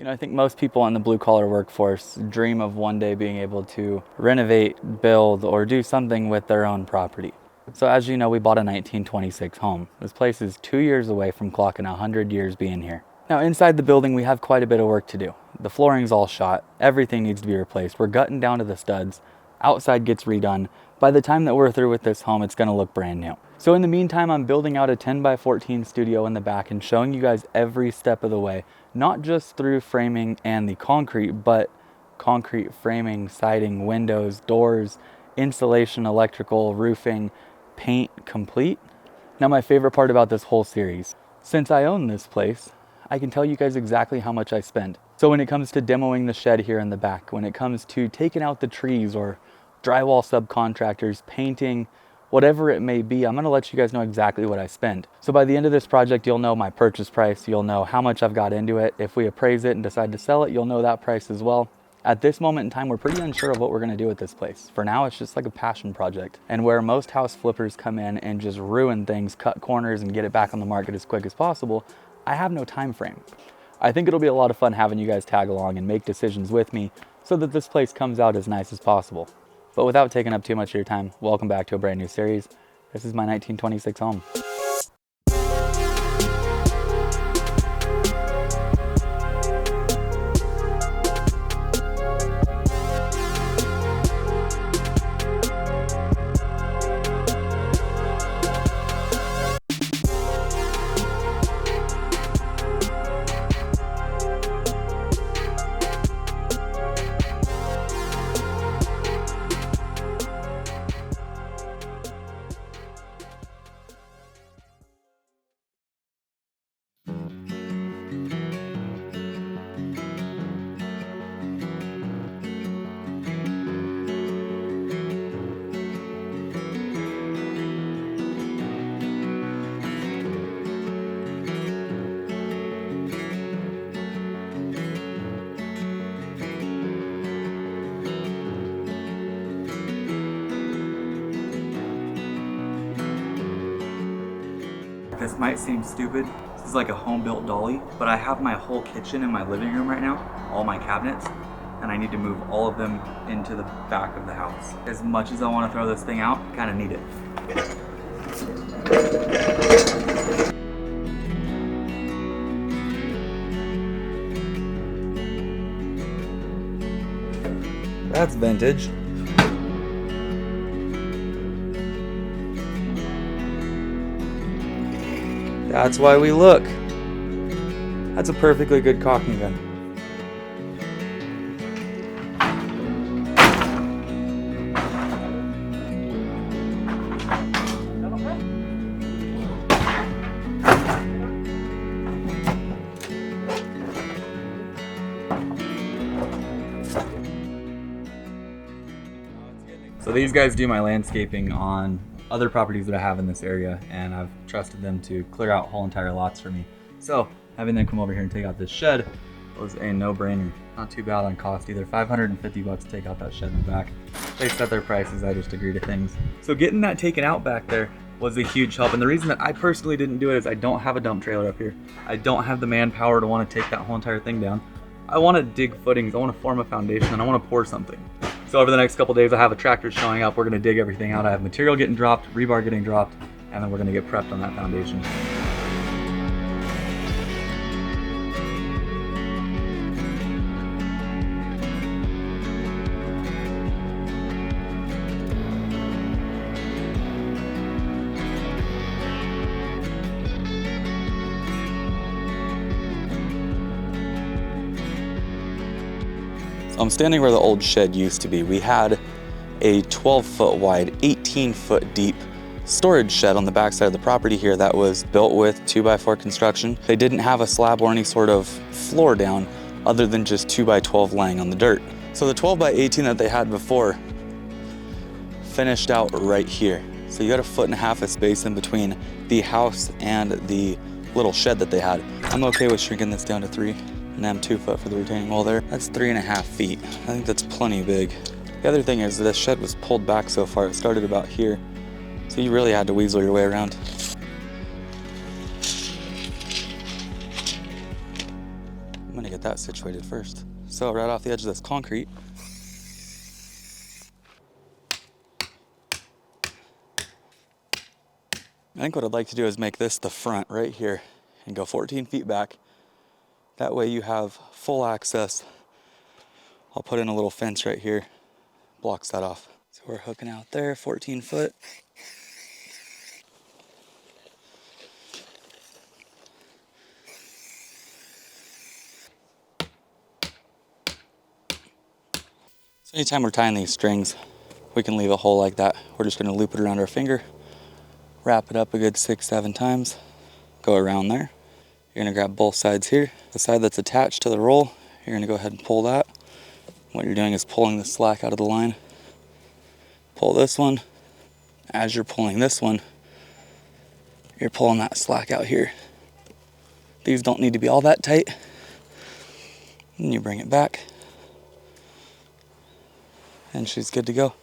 You know, I think most people in the blue-collar workforce dream of one day being able to renovate, build, or do something with their own property. So as you know, we bought a 1926 home. This place is 2 years away from clocking 100 years being here. Now inside the building, we have quite a bit of work to do. The flooring's all shot. Everything needs to be replaced. We're gutting down to the studs. Outside gets redone. By the time that we're through with this home, it's gonna look brand new. So in the meantime, I'm building out a 10 by 14 studio in the back and showing you guys every step of the way, not just through framing and the concrete, but concrete framing, siding, windows, doors, insulation, electrical, roofing, paint, complete. Now my favorite part about this whole series, since I own this place, I can tell you guys exactly how much I spend. So when it comes to demoing the shed here in the back, when it comes to taking out the trees or drywall subcontractors, painting, whatever it may be, I'm gonna let you guys know exactly what I spend. So by the end of this project, you'll know my purchase price, you'll know how much I've got into it. If we appraise it and decide to sell it, you'll know that price as well. At this moment in time, we're pretty unsure of what we're gonna do with this place. For now, it's just like a passion project. And where most house flippers come in and just ruin things, cut corners, and get it back on the market as quick as possible, I have no time frame. I think it'll be a lot of fun having you guys tag along and make decisions with me so that this place comes out as nice as possible. But without taking up too much of your time, welcome back to a brand new series. This is my 1926 home. This might seem stupid. This is like a home-built dolly, but I have my whole kitchen in my living room right now, all my cabinets, and I need to move all of them into the back of the house. As much as I want to throw this thing out, I kind of need it. That's vintage. That's why we look. That's a perfectly good caulking gun. So these guys do my landscaping on other properties that I have in this area, and I've trusted them to clear out whole entire lots for me. So having them come over here and take out this shed was a no-brainer. Not too bad on cost either. 550 bucks to take out that shed in the back. They set their prices, I just agree to things. So getting that taken out back there was a huge help, and the reason that I personally didn't do it is I don't have a dump trailer up here. I don't have the manpower to want to take that whole entire thing down. I want to dig footings, I want to form a foundation, and I want to pour something. So over the next couple days, I have a tractor showing up. We're gonna dig everything out. I have material getting dropped, rebar getting dropped, and then we're gonna get prepped on that foundation. I'm standing where the old shed used to be. We had a 12-foot wide, 18-foot deep storage shed on the backside of the property here that was built with 2x4 construction. They didn't have a slab or any sort of floor down other than just 2x12 laying on the dirt. So the 12x18 that they had before finished out right here. So you got 1.5 feet of space in between the house and the little shed that they had. I'm okay with shrinking this down to 3. And I'm 2 foot for the retaining wall there. That's 3.5 feet. I think that's plenty big. The other thing is this shed was pulled back so far. It started about here. So you really had to weasel your way around. I'm gonna get get that situated first. So right off the edge of this concrete, I think what I'd like to do is make this the front right here and go 14 feet back. That way you have full access. I'll put in a little fence right here, blocks that off. So we're hooking out there, 14 foot. So anytime we're tying these strings, we can leave a hole like that. We're just gonna loop it around our finger, wrap it up a good 6-7 times, go around there. You're gonna grab both sides here. The side that's attached to the roll, you're gonna go ahead and pull that. What you're doing is pulling the slack out of the line. Pull this one. As you're pulling this one, you're pulling that slack out here. These don't need to be all that tight. And you bring it back. And she's good to go.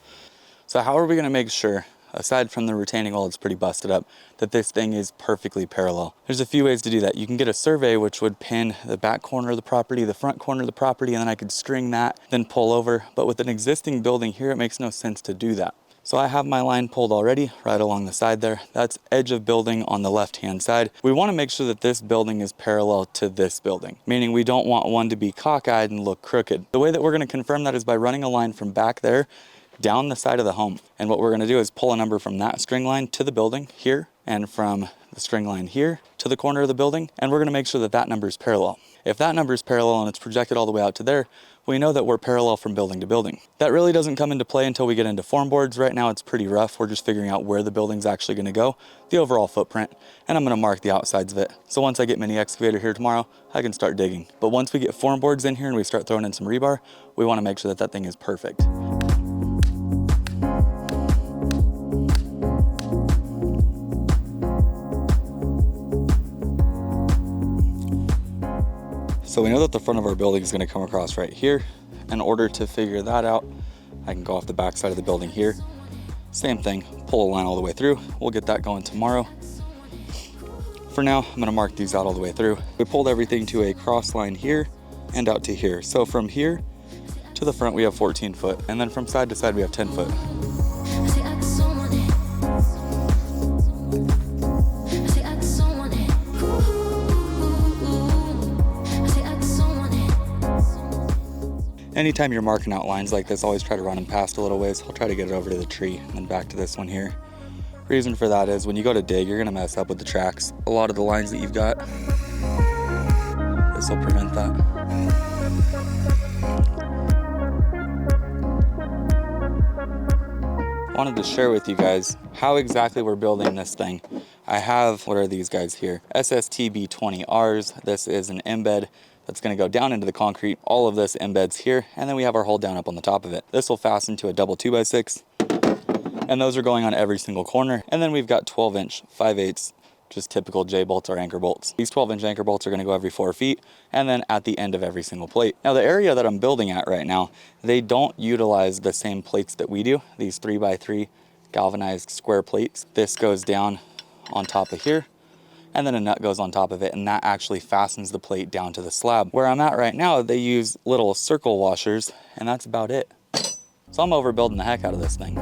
So how are we gonna make sure, aside from the retaining wall that's pretty busted up, that this thing is perfectly parallel? There's a few ways to do that. You can get a survey which would pin the back corner of the property, the front corner of the property, and then I could string that, then pull over. But with an existing building here, it makes no sense to do that. So I have my line pulled already right along the side there. That's edge of building on the left-hand side. We wanna make sure that this building is parallel to this building, meaning we don't want one to be cockeyed and look crooked. The way that we're gonna confirm that is by running a line from back there down the side of the home. And what we're gonna do is pull a number from that string line to the building here, and from the string line here to the corner of the building, and we're gonna make sure that that number is parallel. If that number is parallel and it's projected all the way out to there, we know that we're parallel from building to building. That really doesn't come into play until we get into form boards. Right now it's pretty rough. We're just figuring out where the building's actually gonna go, the overall footprint, and I'm gonna mark the outsides of it. So once I get mini excavator here tomorrow, I can start digging. But once we get form boards in here and we start throwing in some rebar, we wanna make sure that that thing is perfect. So we know that the front of our building is going to come across right here. In order to figure that out, I can go off the back side of the building here. Same thing, pull a line all the way through. We'll get that going tomorrow. For now, I'm going to mark these out all the way through. We pulled everything to a cross line here and out to here. So from here to the front, we have 14 foot. And then from side to side, we have 10 foot. Anytime you're marking out lines like this, always try to run them past a little ways. I'll try to get it over to the tree and then back to this one here. Reason for that is when you go to dig, you're gonna mess up with the tracks. A lot of the lines that you've got, this will prevent that. Wanted to share with you guys how exactly we're building this thing. I have, what are these guys here? SSTB20Rs. This is an embed that's going to go down into the concrete. All of this embeds here, and then we have our hole down up on the top of it. This will fasten to a double 2x6, and those are going on every single corner. And then we've got 12-inch 5/8, just typical J-bolts or anchor bolts. These 12-inch anchor bolts are going to go every 4 feet, and then at the end of every single plate. Now the area that I'm building at right now, they don't utilize the same plates that we do, these 3x3 galvanized square plates. This goes down on top of here, and then a nut goes on top of it, and that actually fastens the plate down to the slab. Where I'm at right now, they use little circle washers, and that's about it. So I'm overbuilding the heck out of this thing.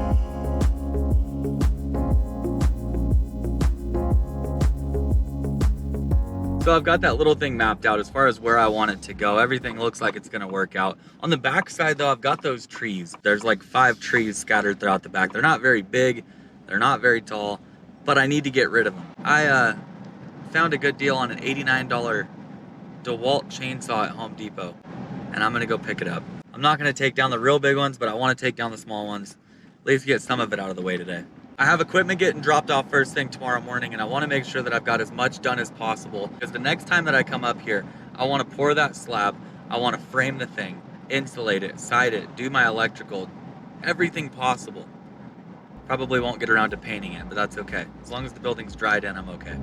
So I've got that little thing mapped out as far as where I want it to go. Everything looks like it's gonna work out. On the back side though, I've got those trees. There's like 5 trees scattered throughout the back. They're not very big, they're not very tall, but I need to get rid of them. I found a good deal on an $89 DeWalt chainsaw at Home Depot, and I'm gonna go pick it up. I'm not gonna take down the real big ones, but I wanna take down the small ones. At least get some of it out of the way today. I have equipment getting dropped off first thing tomorrow morning, and I wanna make sure that I've got as much done as possible, because the next time that I come up here, I wanna pour that slab, I wanna frame the thing, insulate it, side it, do my electrical, everything possible. Probably won't get around to painting it, but that's okay. As long as the building's dried in, I'm okay.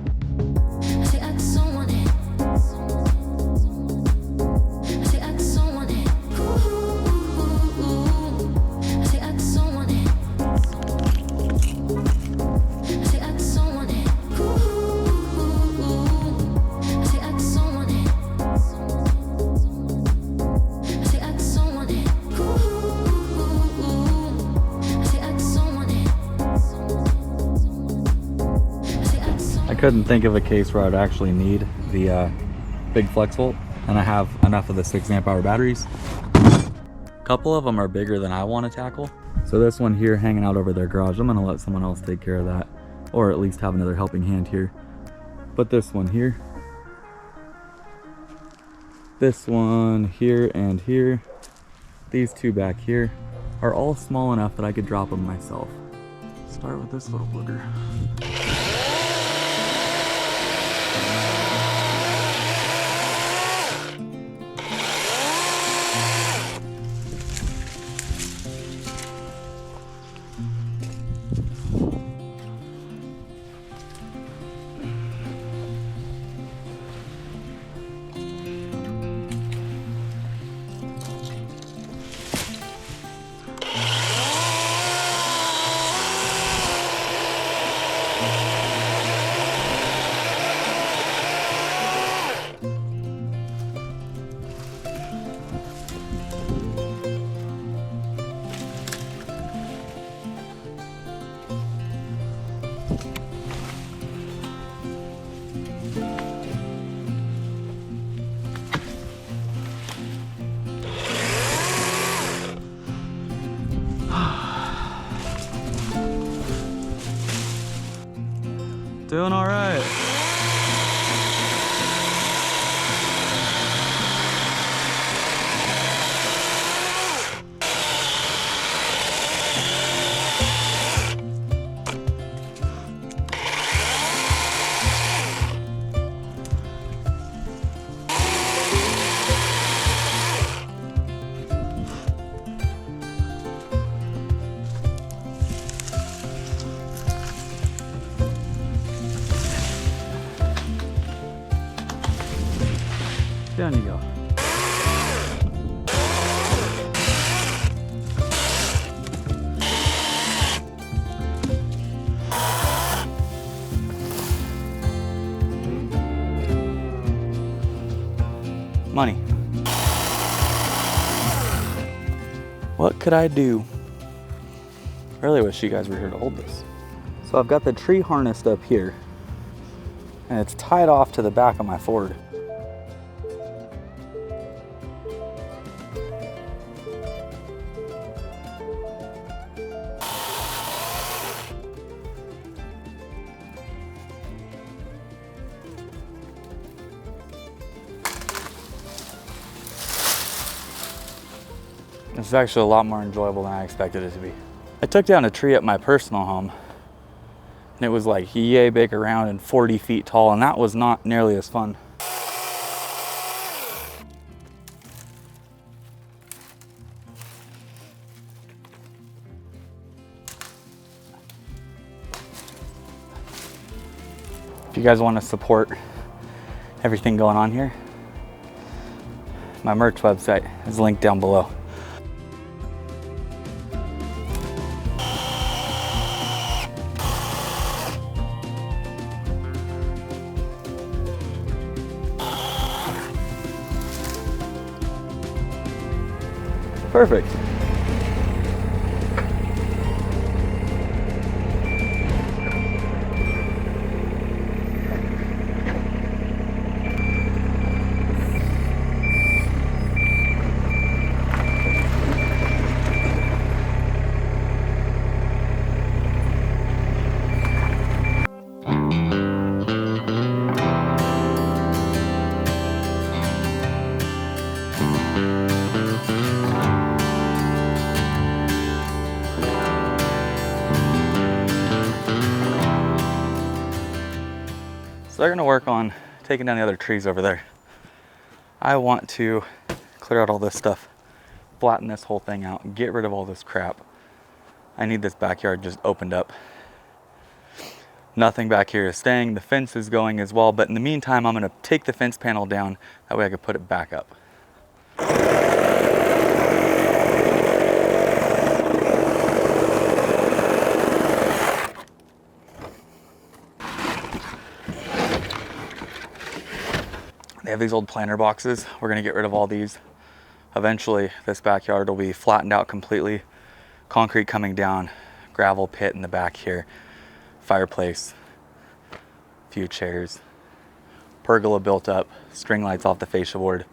couldn't think of a case where I'd actually need the big flex volt, and I have enough of the 6 amp hour batteries. A couple of them are bigger than I want to tackle. So this one here hanging out over their garage, I'm gonna let someone else take care of that, or at least have another helping hand here. But this one here, this one here and here, these two back here are all small enough that I could drop them myself. Start with this little booger. Doing all right. Down you go. Money. What could I do? I really wish you guys were here to hold this. So I've got the tree harnessed up here, and it's tied off to the back of my Ford. This is actually a lot more enjoyable than I expected it to be. I took down a tree at my personal home, and it was like yay big around and 40 feet tall, and that was not nearly as fun. If you guys want to support everything going on here, my merch website is linked down below. Perfect. So they're gonna work on taking down the other trees over there. I want to clear out all this stuff, flatten this whole thing out, and get rid of all this crap. I need this backyard just opened up. Nothing back here is staying. The fence is going as well, but in the meantime, I'm gonna take the fence panel down. That way I can put it back up. They have these old planter boxes. We're gonna get rid of all these. Eventually, this backyard will be flattened out completely. Concrete coming down, gravel pit in the back here, fireplace, few chairs, pergola built up, string lights off the fascia board.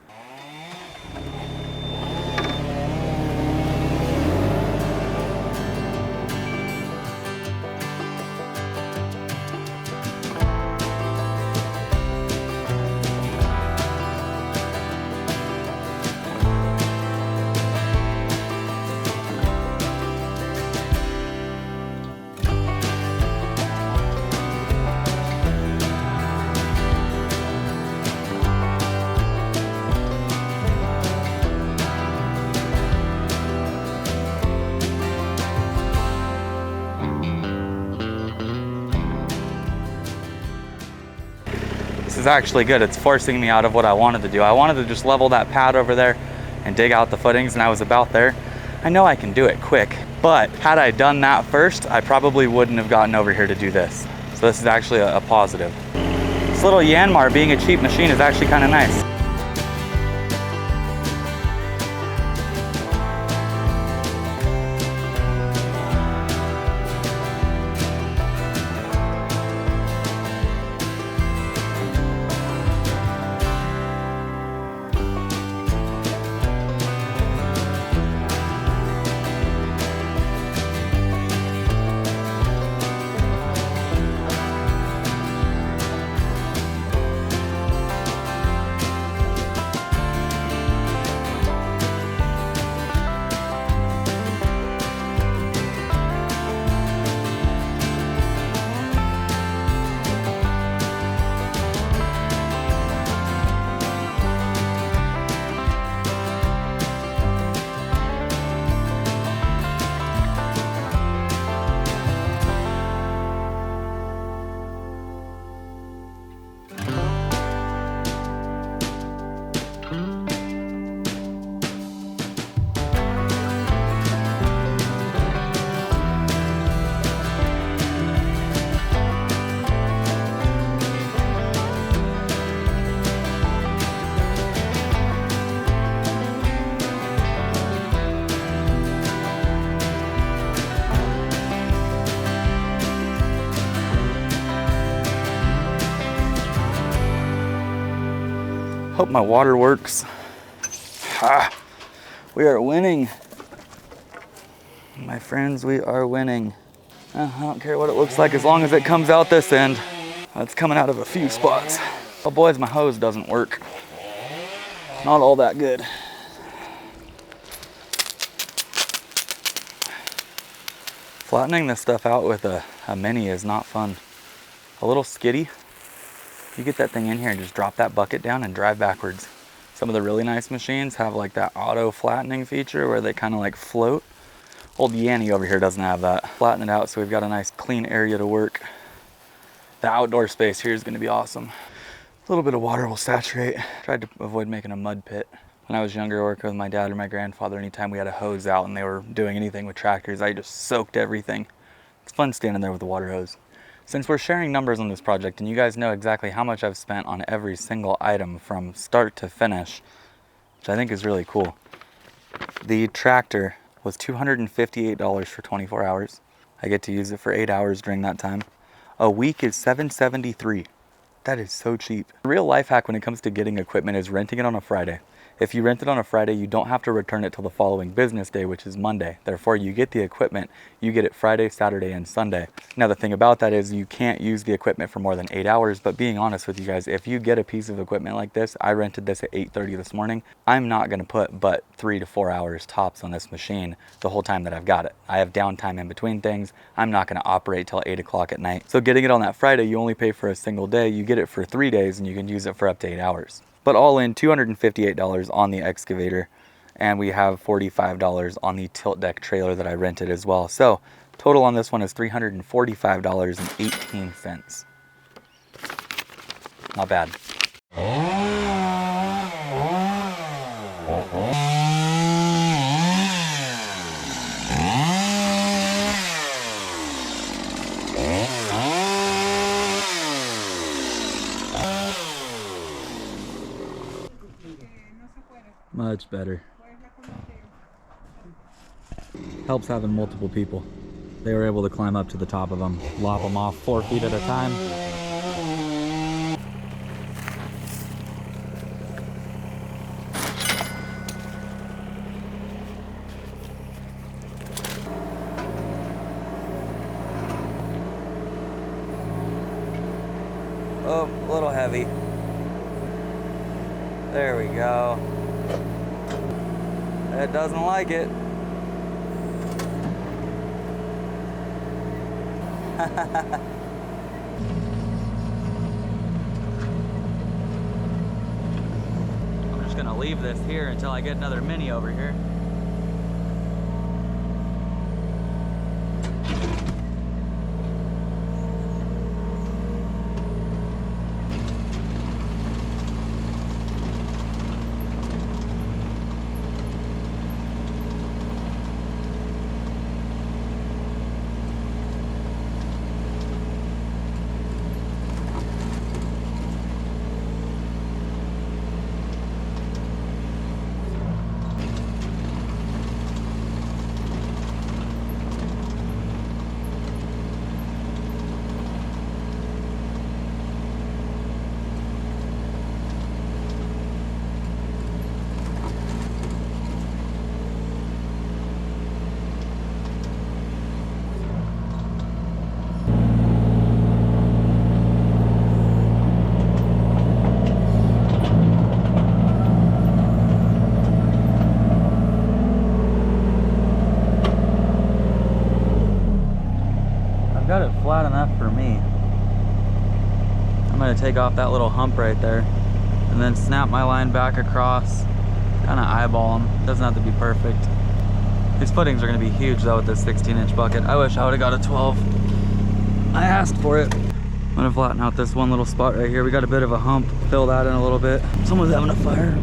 This is actually good. It's forcing me out of what I wanted to do. I wanted to just level that pad over there and dig out the footings, and I was about there. I know I can do it quick, but had I done that first, I probably wouldn't have gotten over here to do this. So this is actually a positive. This little Yanmar being a cheap machine is actually kind of nice. Hope my water works. We are winning. My friends, we are winning. I don't care what it looks like as long as it comes out this end. It's coming out of a few spots. Oh boys, my hose doesn't work. Not all that good. Flattening this stuff out with a mini is not fun. A little skiddy. You get that thing in here and just drop that bucket down and drive backwards. Some of the really nice machines have like that auto flattening feature where they kind of like float. Old Yanny over here doesn't have that. Flatten it out so we've got a nice clean area to work. The outdoor space here is going to be awesome. A little bit of water will saturate. Tried to avoid making a mud pit. When I was younger, working with my dad or my grandfather, anytime we had a hose out and they were doing anything with tractors, I just soaked everything. It's fun standing there with the water hose. Since we're sharing numbers on this project and you guys know exactly how much I've spent on every single item from start to finish, which I think is really cool. The tractor was $258 for 24 hours. I get to use it for 8 hours during that time. A week is $773. That is so cheap. The real life hack when it comes to getting equipment is renting it on a Friday. If you rent it on a Friday, you don't have to return it till the following business day, which is Monday. Therefore, you get the equipment, you get it Friday, Saturday, and Sunday. Now, the thing about that is you can't use the equipment for more than 8 hours, but being honest with you guys, if you get a piece of equipment like this, I rented this at 8:30 this morning, I'm not gonna put but 3 to 4 hours tops on this machine the whole time that I've got it. I have downtime in between things. I'm not gonna operate till 8 o'clock at night. So getting it on that Friday, you only pay for a single day, you get it for 3 days, and you can use it for up to 8 hours. But all in, $258 on the excavator, and we have $45 on the tilt deck trailer that I rented as well. So total on this one is $345.18. Not bad. Much better. Helps having multiple people. They were able to climb up to the top of them, lop them off 4 feet at a time. Oh, a little heavy. There we go. It doesn't like it. I'm just gonna leave this here until I get another Mini over here. Got it flat enough for me. I'm gonna take off that little hump right there and then snap my line back across, kind of eyeball them. Doesn't have to be perfect. These footings are gonna be huge though with this 16-inch bucket. I wish I would have got a 12. I asked for it. I'm gonna flatten out this one little spot right here. We got a bit of a hump. Fill that in a little bit. Someone's having a fire.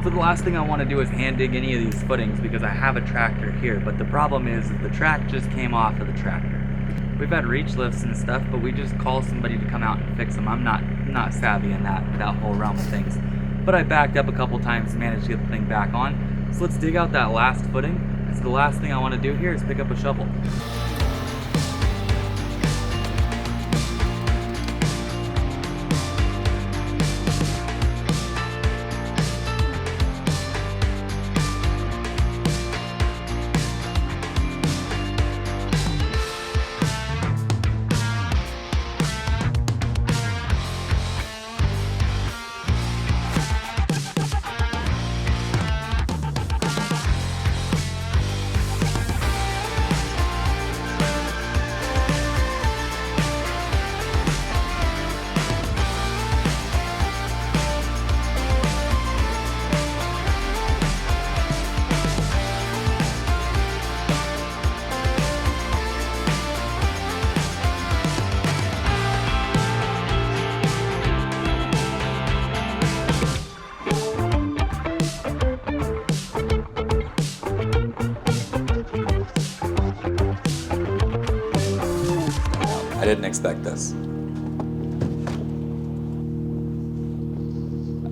So the last thing I want to do is hand dig any of these footings because I have a tractor here, but the problem is the track just came off of the tractor. We've had reach lifts and stuff, but we just call somebody to come out and fix them. I'm not savvy in that whole realm of things. but I backed up a couple times and managed to get the thing back on. So let's dig out that last footing. So the last thing I want to do here is pick up a shovel. I didn't expect this.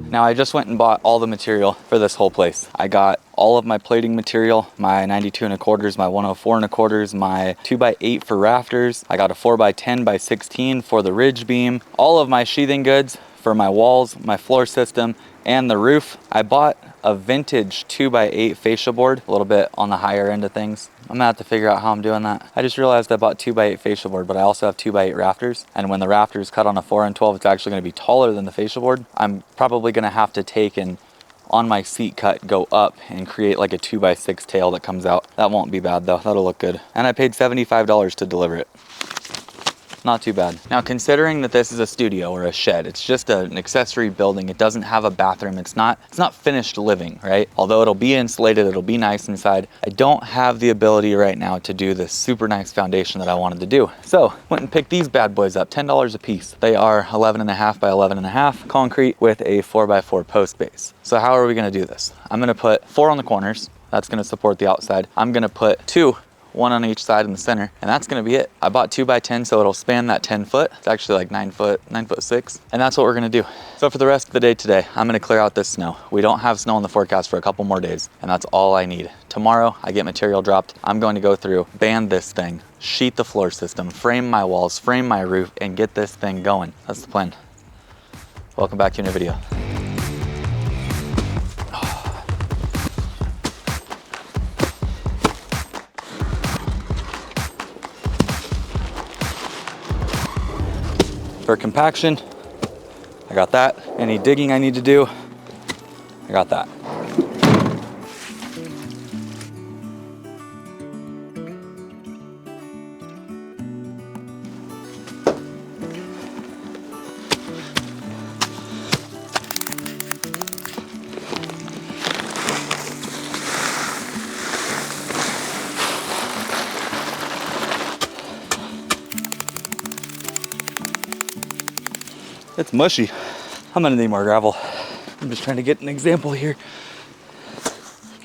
Now I just went and bought all the material for this whole place. I got all of my plating material, my 92 1/4s, my 104 1/4s, my 2x8 for rafters. I got a 4x10x16 for the ridge beam, all of my sheathing goods for my walls, my floor system, and the roof. I bought a vintage 2x8 fascia board, a little bit on the higher end of things. I'm gonna have to figure out how I'm doing that. I just realized I bought 2x8 fascia board, but I also have 2x8 rafters. And when the rafters cut on a 4 and 12, it's actually gonna be taller than the fascia board. I'm probably gonna have to take and on my seat cut, go up and create like a 2x6 tail that comes out. That won't be bad though, that'll look good. And I paid $75 to deliver it. Not too bad. Now, considering that this is a studio or a shed, it's just an accessory building. It doesn't have a bathroom. It's not finished living, right? Although it'll be insulated, it'll be nice inside. I don't have the ability right now to do this super nice foundation that I wanted to do. So went and picked these bad boys up, $10 a piece. They are 11.5 by 11.5 concrete with a 4x4 post base. So how are we gonna do this? I'm gonna put 4 on the corners. That's gonna support the outside. I'm gonna put 2, one on each side in the center, and that's gonna be it. I bought 2x10, so it'll span that 10 foot. It's actually like 9'6", and that's what we're gonna do. So for the rest of the day today, I'm gonna clear out this snow. We don't have snow in the forecast for a couple more days, and that's all I need. Tomorrow, I get material dropped. I'm going to go through, band this thing, sheet the floor system, frame my walls, frame my roof, and get this thing going. That's the plan. Welcome back to a new video. For compaction, I got that. Any digging I need to do, I got that. It's mushy. I'm gonna need more gravel. I'm just trying to get an example here.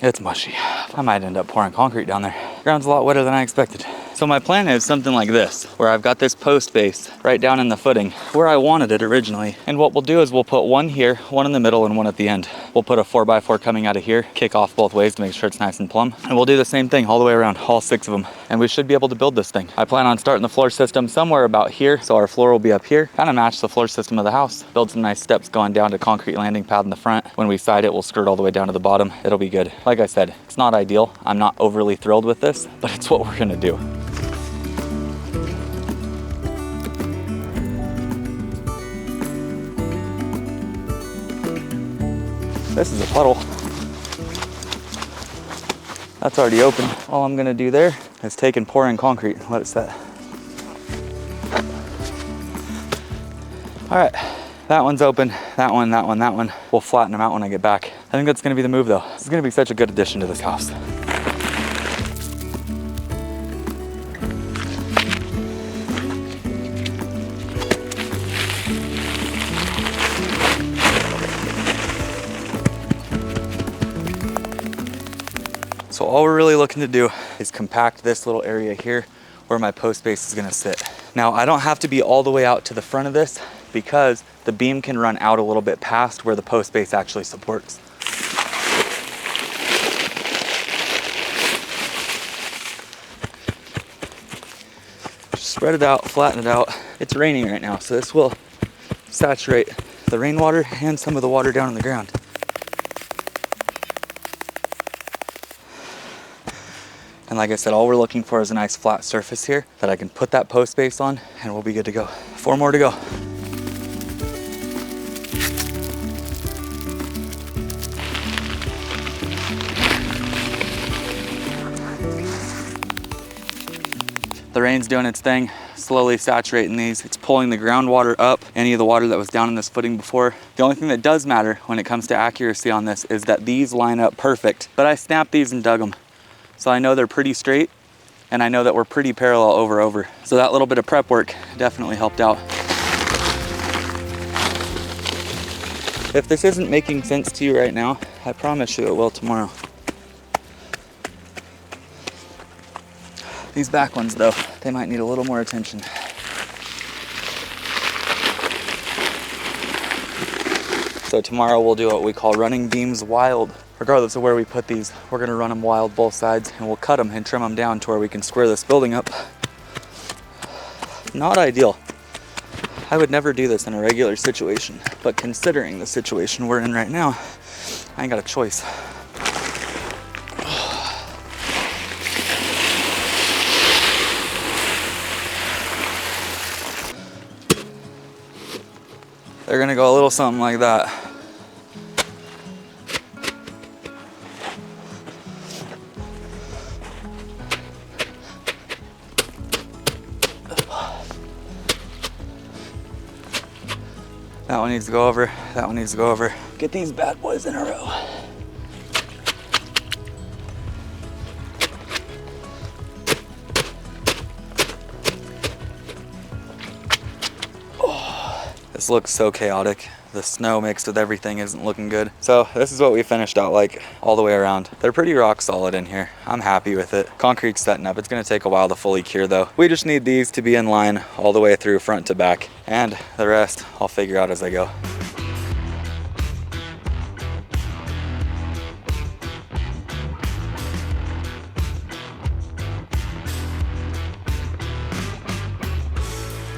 It's mushy. I might end up pouring concrete down there. Ground's a lot wetter than I expected. So my plan is something like this, where I've got this post base right down in the footing where I wanted it originally. And what we'll do is we'll put one here, one in the middle, and one at the end. We'll put a 4x4 coming out of here, kick off both ways to make sure it's nice and plumb. And we'll do the same thing all the way around, all 6 of them. And we should be able to build this thing. I plan on starting the floor system somewhere about here. So our floor will be up here, kind of match the floor system of the house. Build some nice steps going down to concrete landing pad in the front. When we side it, we'll skirt all the way down to the bottom. It'll be good. Like I said, it's not ideal. I'm not overly thrilled with this, but it's what we're gonna do. This is a puddle. That's already open. All I'm gonna do there is take and pour in concrete and let it set. All right, that one's open, that one, that one, that one. We'll flatten them out when I get back. I think that's gonna be the move though. This is gonna be such a good addition to this house. So all we're really looking to do is compact this little area here where my post base is gonna sit. Now I don't have to be all the way out to the front of this because the beam can run out a little bit past where the post base actually supports. Spread it out, flatten it out. It's raining right now, so this will saturate the rainwater and some of the water down in the ground. And like I said, all we're looking for is a nice flat surface here that I can put that post base on and we'll be good to go. 4 more to go. The rain's doing its thing, slowly saturating these. It's pulling the groundwater up, any of the water that was down in this footing before. The only thing that does matter when it comes to accuracy on this is that these line up perfect. But I snapped these and dug them. So I know they're pretty straight, and I know that we're pretty parallel over. So that little bit of prep work definitely helped out. If this isn't making sense to you right now, I promise you it will tomorrow. These back ones though, they might need a little more attention. So tomorrow we'll do what we call running beams wild. Regardless of where we put these, we're gonna run them wild both sides, and we'll cut them and trim them down to where we can square this building up. Not ideal. I would never do this in a regular situation, but considering the situation we're in right now, I ain't got a choice. They're gonna go a little something like that. That one needs to go over, that one needs to go over. Get these bad boys in a row. This looks so chaotic. The snow mixed with everything isn't looking good. So this is what we finished out like all the way around. They're pretty rock solid in here. I'm happy with it. Concrete's setting up. It's gonna take a while to fully cure though. We just need these to be in line all the way through front to back. And the rest I'll figure out as I go. All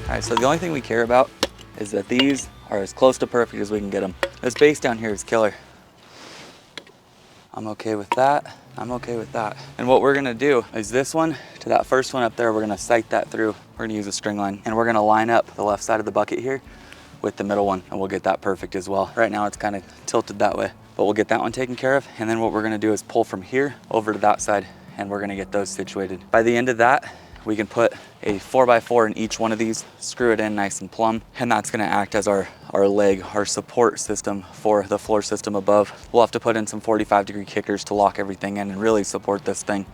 right, so the only thing we care about is that these are as close to perfect as we can get them. This base down here is killer. I'm okay with that. I'm okay with that. And what we're gonna do is this one to that first one up there, we're gonna sight that through. We're gonna use a string line and we're gonna line up the left side of the bucket here with the middle one, and we'll get that perfect as well. Right now it's kind of tilted that way, but we'll get that one taken care of. And then what we're gonna do is pull from here over to that side, and we're gonna get those situated. By the end of that, we can put a 4x4 in each one of these, screw it in nice and plumb, and that's gonna act as our leg, our support system for the floor system above. We'll have to put in some 45-degree kickers to lock everything in and really support this thing,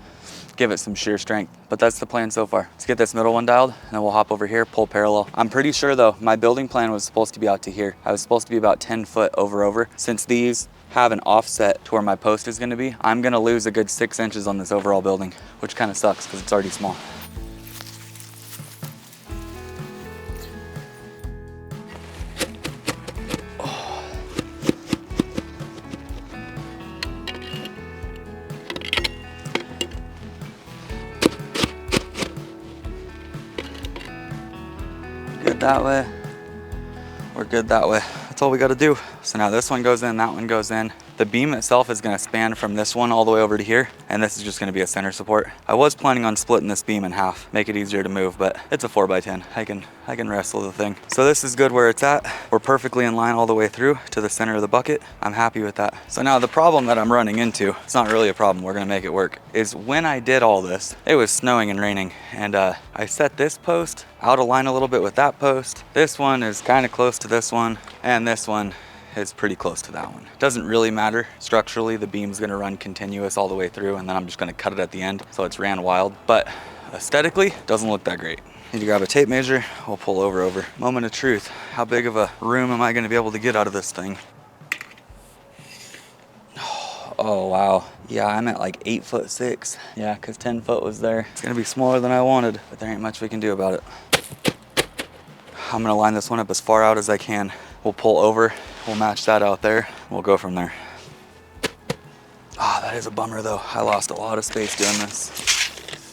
give it some shear strength. But that's the plan so far. Let's get this middle one dialed, and then we'll hop over here, pull parallel. I'm pretty sure though, my building plan was supposed to be out to here. I was supposed to be about 10 foot over. Since these have an offset to where my post is gonna be, I'm gonna lose a good 6 inches on this overall building, which kind of sucks because it's already small. That way, we're good that way. That's all we got to do. So now this one goes in, that one goes in. The beam itself is going to span from this one all the way over to here, and this is just going to be a center support. I was planning on splitting this beam in half, make it easier to move, but it's a 4x10. I can wrestle the thing. So this is good where it's at. We're perfectly in line all the way through to the center of the bucket. I'm happy with that. So now the problem that I'm running into, it's not really a problem, we're going to make it work, is when I did all this, it was snowing and raining, and I set this post out of line a little bit with that post. This one is kind of close to this one, and this one is pretty close to that one. Doesn't really matter. Structurally, the beam's gonna run continuous all the way through, and then I'm just gonna cut it at the end, so it's ran wild. But aesthetically, doesn't look that great. Need to grab a tape measure, we'll pull over. Moment of truth. How big of a room am I gonna be able to get out of this thing? Oh, wow. Yeah, I'm at like 8'6". Yeah, cause 10 foot was there. It's gonna be smaller than I wanted, but there ain't much we can do about it. I'm gonna line this one up as far out as I can. We'll pull over, we'll match that out there, we'll go from there. Ah, that is a bummer though. I lost a lot of space doing this.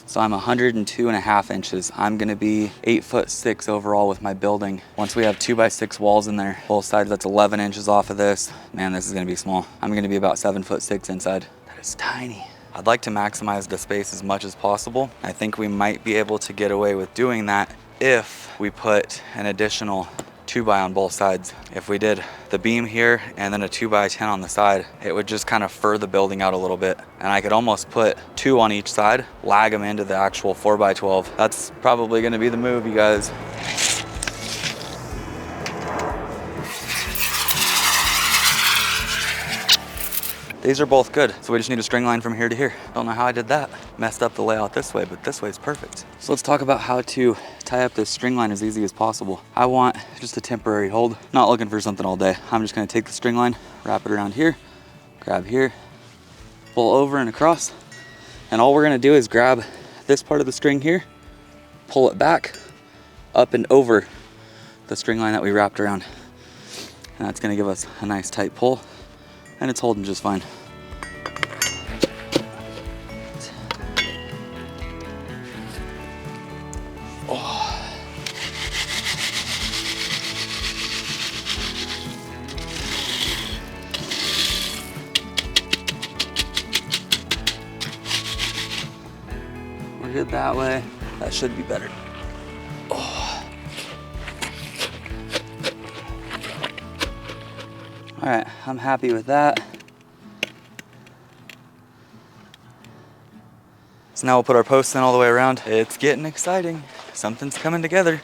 So I'm 102.5 inches. I'm gonna be 8'6" overall with my building. Once we have 2x6 walls in there, both sides, that's 11 inches off of this. Man, this is gonna be small. I'm gonna be about 7'6" inside. That is tiny. I'd like to maximize the space as much as possible. I think we might be able to get away with doing that if we put an additional 2x on both sides. If we did the beam here and then a 2x10 on the side, it would just kind of fur the building out a little bit. And I could almost put 2 on each side, lag them into the actual 4x12. That's probably gonna be the move, you guys. These are both good, so we just need a string line from here to here. Don't know how I did that. Messed up the layout this way, but this way is perfect. So let's talk about how to tie up this string line as easy as possible. I want just a temporary hold. Not looking for something all day. I'm just gonna take the string line, wrap it around here, grab here, pull over and across. And all we're gonna do is grab this part of the string here, pull it back, up and over the string line that we wrapped around. And that's gonna give us a nice tight pull, and it's holding just fine. Oh. We're good that way. That should be better. Oh. All right, I'm happy with that. So now we'll put our posts in all the way around. It's getting exciting. Something's coming together.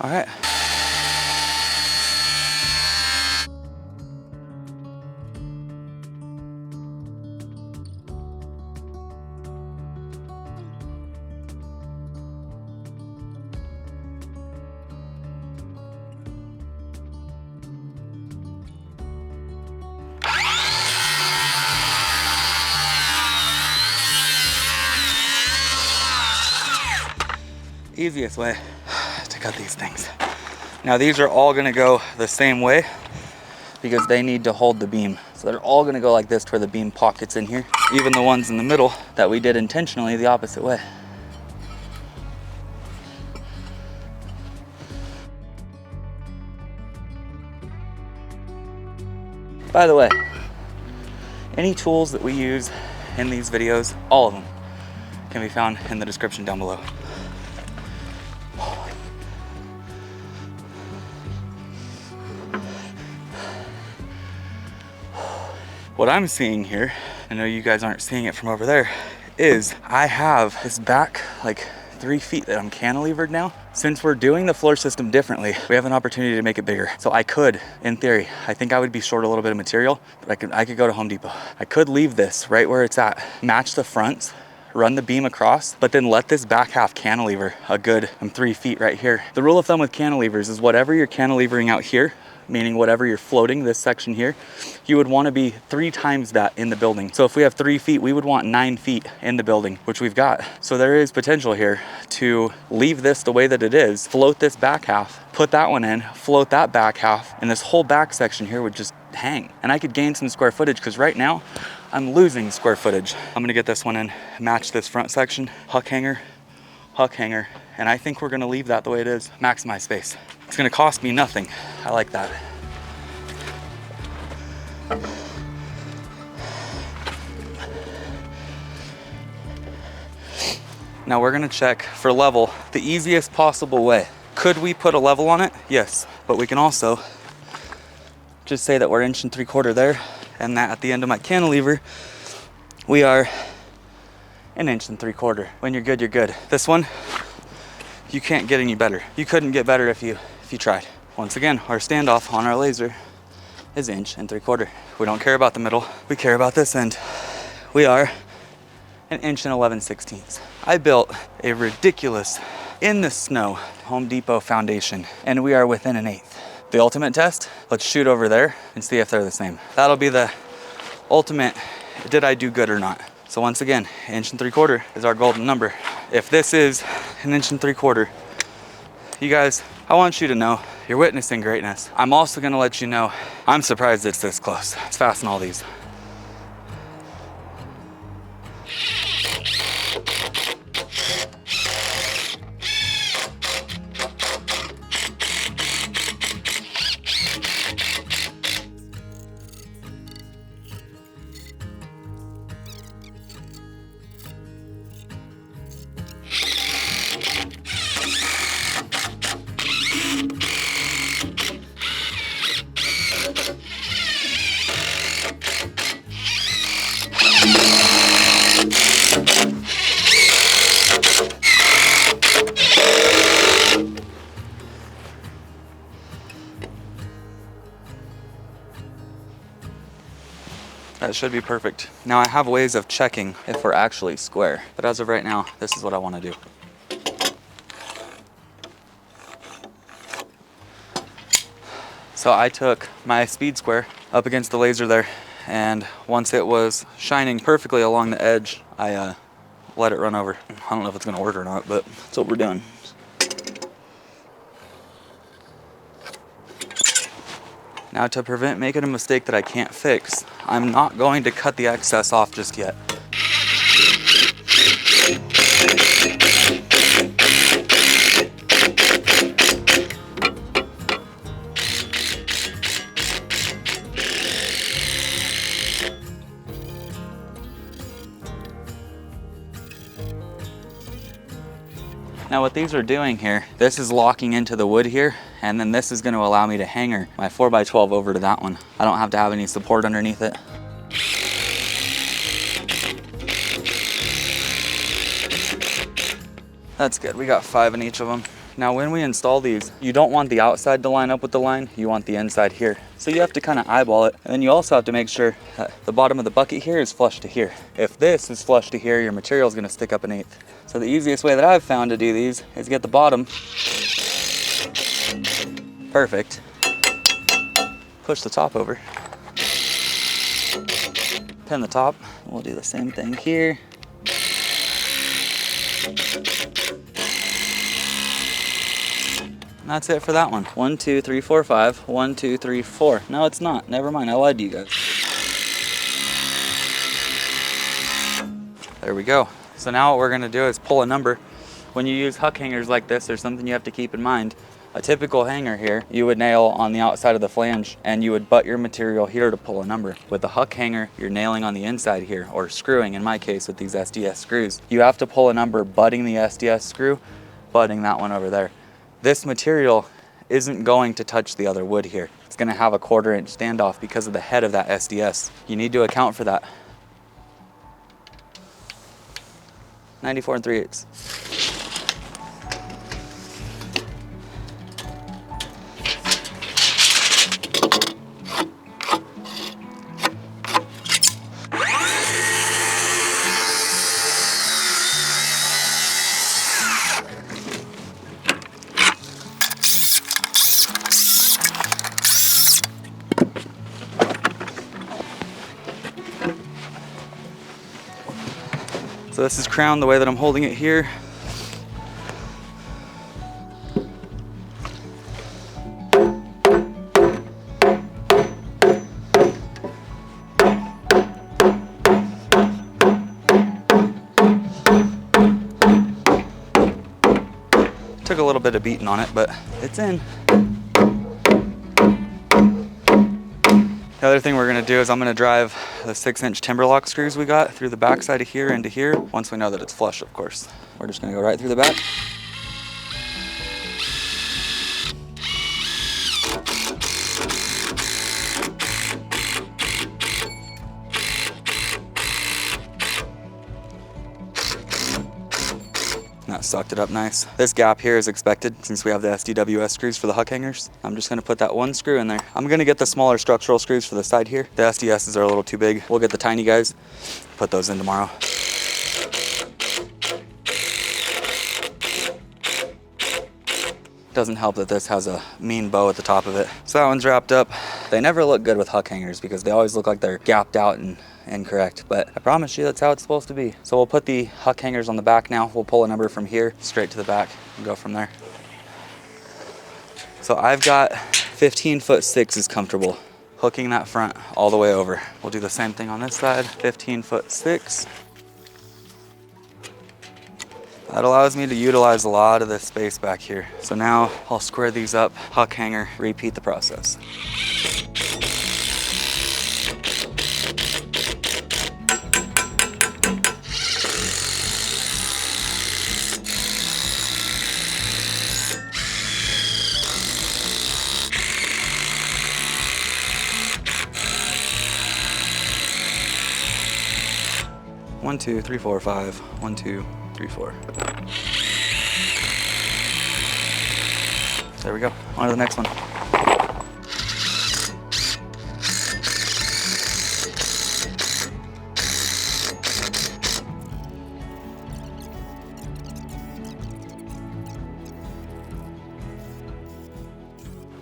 All right. Easiest way to cut these things. Now these are all gonna go the same way because they need to hold the beam. So they're all gonna go like this to where the beam pockets in here. Even the ones in the middle that we did intentionally the opposite way. By the way, any tools that we use in these videos, all of them, can be found in the description down below. What I'm seeing here, I know you guys aren't seeing it from over there, is I have this back like 3 feet that I'm cantilevered now. Since we're doing the floor system differently, we have an opportunity to make it bigger. So I could, in theory, I think I would be short a little bit of material, but I could go to Home Depot. I could leave this right where it's at, match the fronts, run the beam across, but then let this back half cantilever a good 3 feet right here. The rule of thumb with cantilevers is whatever you're cantilevering out here, meaning whatever you're floating, this section here, you would want to be 3 times that in the building. So if we have 3 feet, we would want 9 feet in the building, which we've got. So there is potential here to leave this the way that it is, float this back half, put that one in, float that back half, and this whole back section here would just hang. And I could gain some square footage because right now I'm losing square footage. I'm gonna get this one in, match this front section, huck hanger, and I think we're gonna leave that the way it is, maximize space. It's gonna cost me nothing. I like that. Now we're gonna check for level the easiest possible way. Could we put a level on it? Yes, but we can also just say that we're 1 3/4 there, and that at the end of my cantilever, we are 1 3/4. When you're good, you're good. This one, you can't get any better. You couldn't get better if you tried. Once again, our standoff on our laser is 1 3/4. We don't care about the middle. We care about this end. We are 1 inch and 11/16. I built a ridiculous, in the snow, Home Depot foundation, and we are within 1/8. The ultimate test, let's shoot over there and see if they're the same. That'll be the ultimate, did I do good or not? So once again, 1 3/4 inch is our golden number. If this is 1 3/4 inch, you guys, I want you to know you're witnessing greatness. I'm also gonna let you know, I'm surprised it's this close. Let's fasten all these. That should be perfect. Now I have ways of checking if we're actually square, but as of right now, this is what I want to do. So I took my speed square up against the laser there, and once it was shining perfectly along the edge, I let it run over. I don't know if it's gonna work or not, but that's what we're doing. Now to prevent making a mistake that I can't fix, I'm not going to cut the excess off just yet. Now what these are doing here, this is locking into the wood here, and then this is going to allow me to hanger my 4x12 over to that one. I don't have to have any support underneath it. That's good, we got 5 in each of them. Now when we install these, you don't want the outside to line up with the line, you want the inside here. So you have to kind of eyeball it, and then you also have to make sure that the bottom of the bucket here is flush to here. If this is flush to here, your material is going to stick up 1/8. So the easiest way that I've found to do these is get the bottom perfect, push the top over, pin the top. We'll do the same thing here. And that's it for that one. 1, 2, 3, 4, 5. 1, 2, 3, 4. No, it's not. Never mind. I lied to you guys. There we go. So now what we're going to do is pull a number. When you use huck hangers like this, there's something you have to keep in mind. A typical hanger here, you would nail on the outside of the flange, and you would butt your material here to pull a number. With the huck hanger, you're nailing on the inside here, or screwing in my case with these SDS screws. You have to pull a number butting the SDS screw, butting that one over there. This material isn't going to touch the other wood here. It's going to have a 1/4 inch standoff because of the head of that SDS. You need to account for that. 94 3/8. So this is crowned the way that I'm holding it here. Took a little bit of beating on it, but it's in. The other thing we're gonna do is I'm gonna drive the 6-inch timber lock screws we got through the back side of here into here, once we know that it's flush, of course. We're just gonna go right through the back. That sucked it up nice. This gap here is expected since we have the SDWS screws for the huck hangers. I'm just gonna put that one screw in there. I'm gonna get the smaller structural screws for the side here. The SDSs are a little too big. We'll get the tiny guys, put those in tomorrow. Doesn't help that this has a mean bow at the top of it. So that one's wrapped up. They never look good with huck hangers because they always look like they're gapped out and incorrect, but I promise you that's how it's supposed to be. So we'll put the huck hangers on the back now. We'll pull a number from here straight to the back and go from there. So I've got 15'6" is comfortable. Hooking that front all the way over. We'll do the same thing on this side, 15'6". That allows me to utilize a lot of this space back here. So now I'll square these up, huck hanger, repeat the process. One, two, three, four, five. 1, 2, 3, 4. There we go. On to the next one.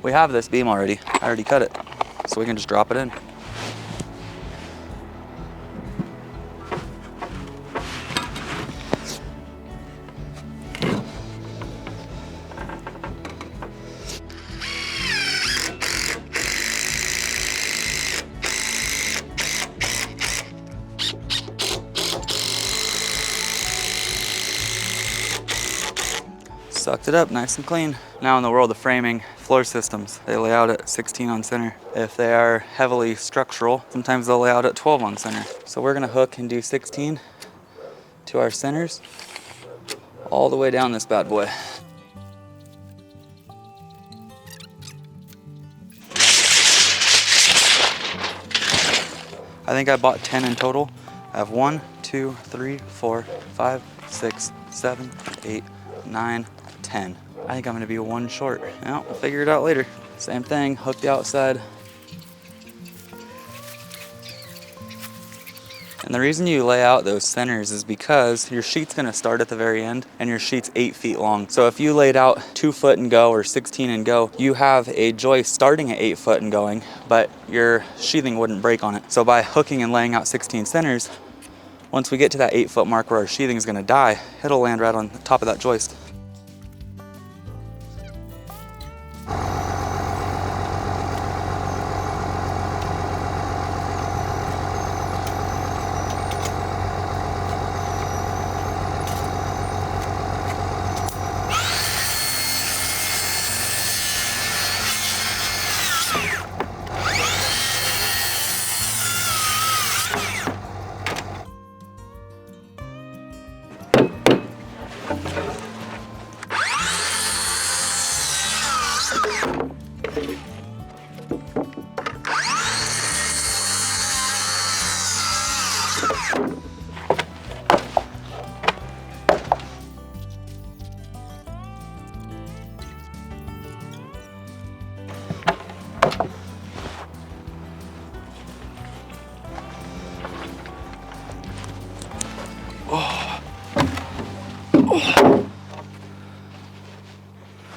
We have this beam already. I already cut it, so we can just drop it in. Sucked it up nice and clean. Now in the world of framing, floor systems, they lay out at 16 on center. If they are heavily structural, sometimes they'll lay out at 12 on center. So we're gonna hook and do 16 to our centers all the way down this bad boy. I think I bought 10 in total. I have 1, 2, 3, 4, 5, 6, 7, 8, 9, 10. I think I'm gonna be one short. Well, we'll figure it out later. Same thing, hook the outside. And the reason you lay out those centers is because your sheet's gonna start at the very end and your sheet's 8 feet long. So if you laid out 2 foot and go or 16 and go, you have a joist starting at 8 foot and going, but your sheathing wouldn't break on it. So by hooking and laying out 16 centers, once we get to that 8 foot mark where our sheathing is gonna die, it'll land right on the top of that joist.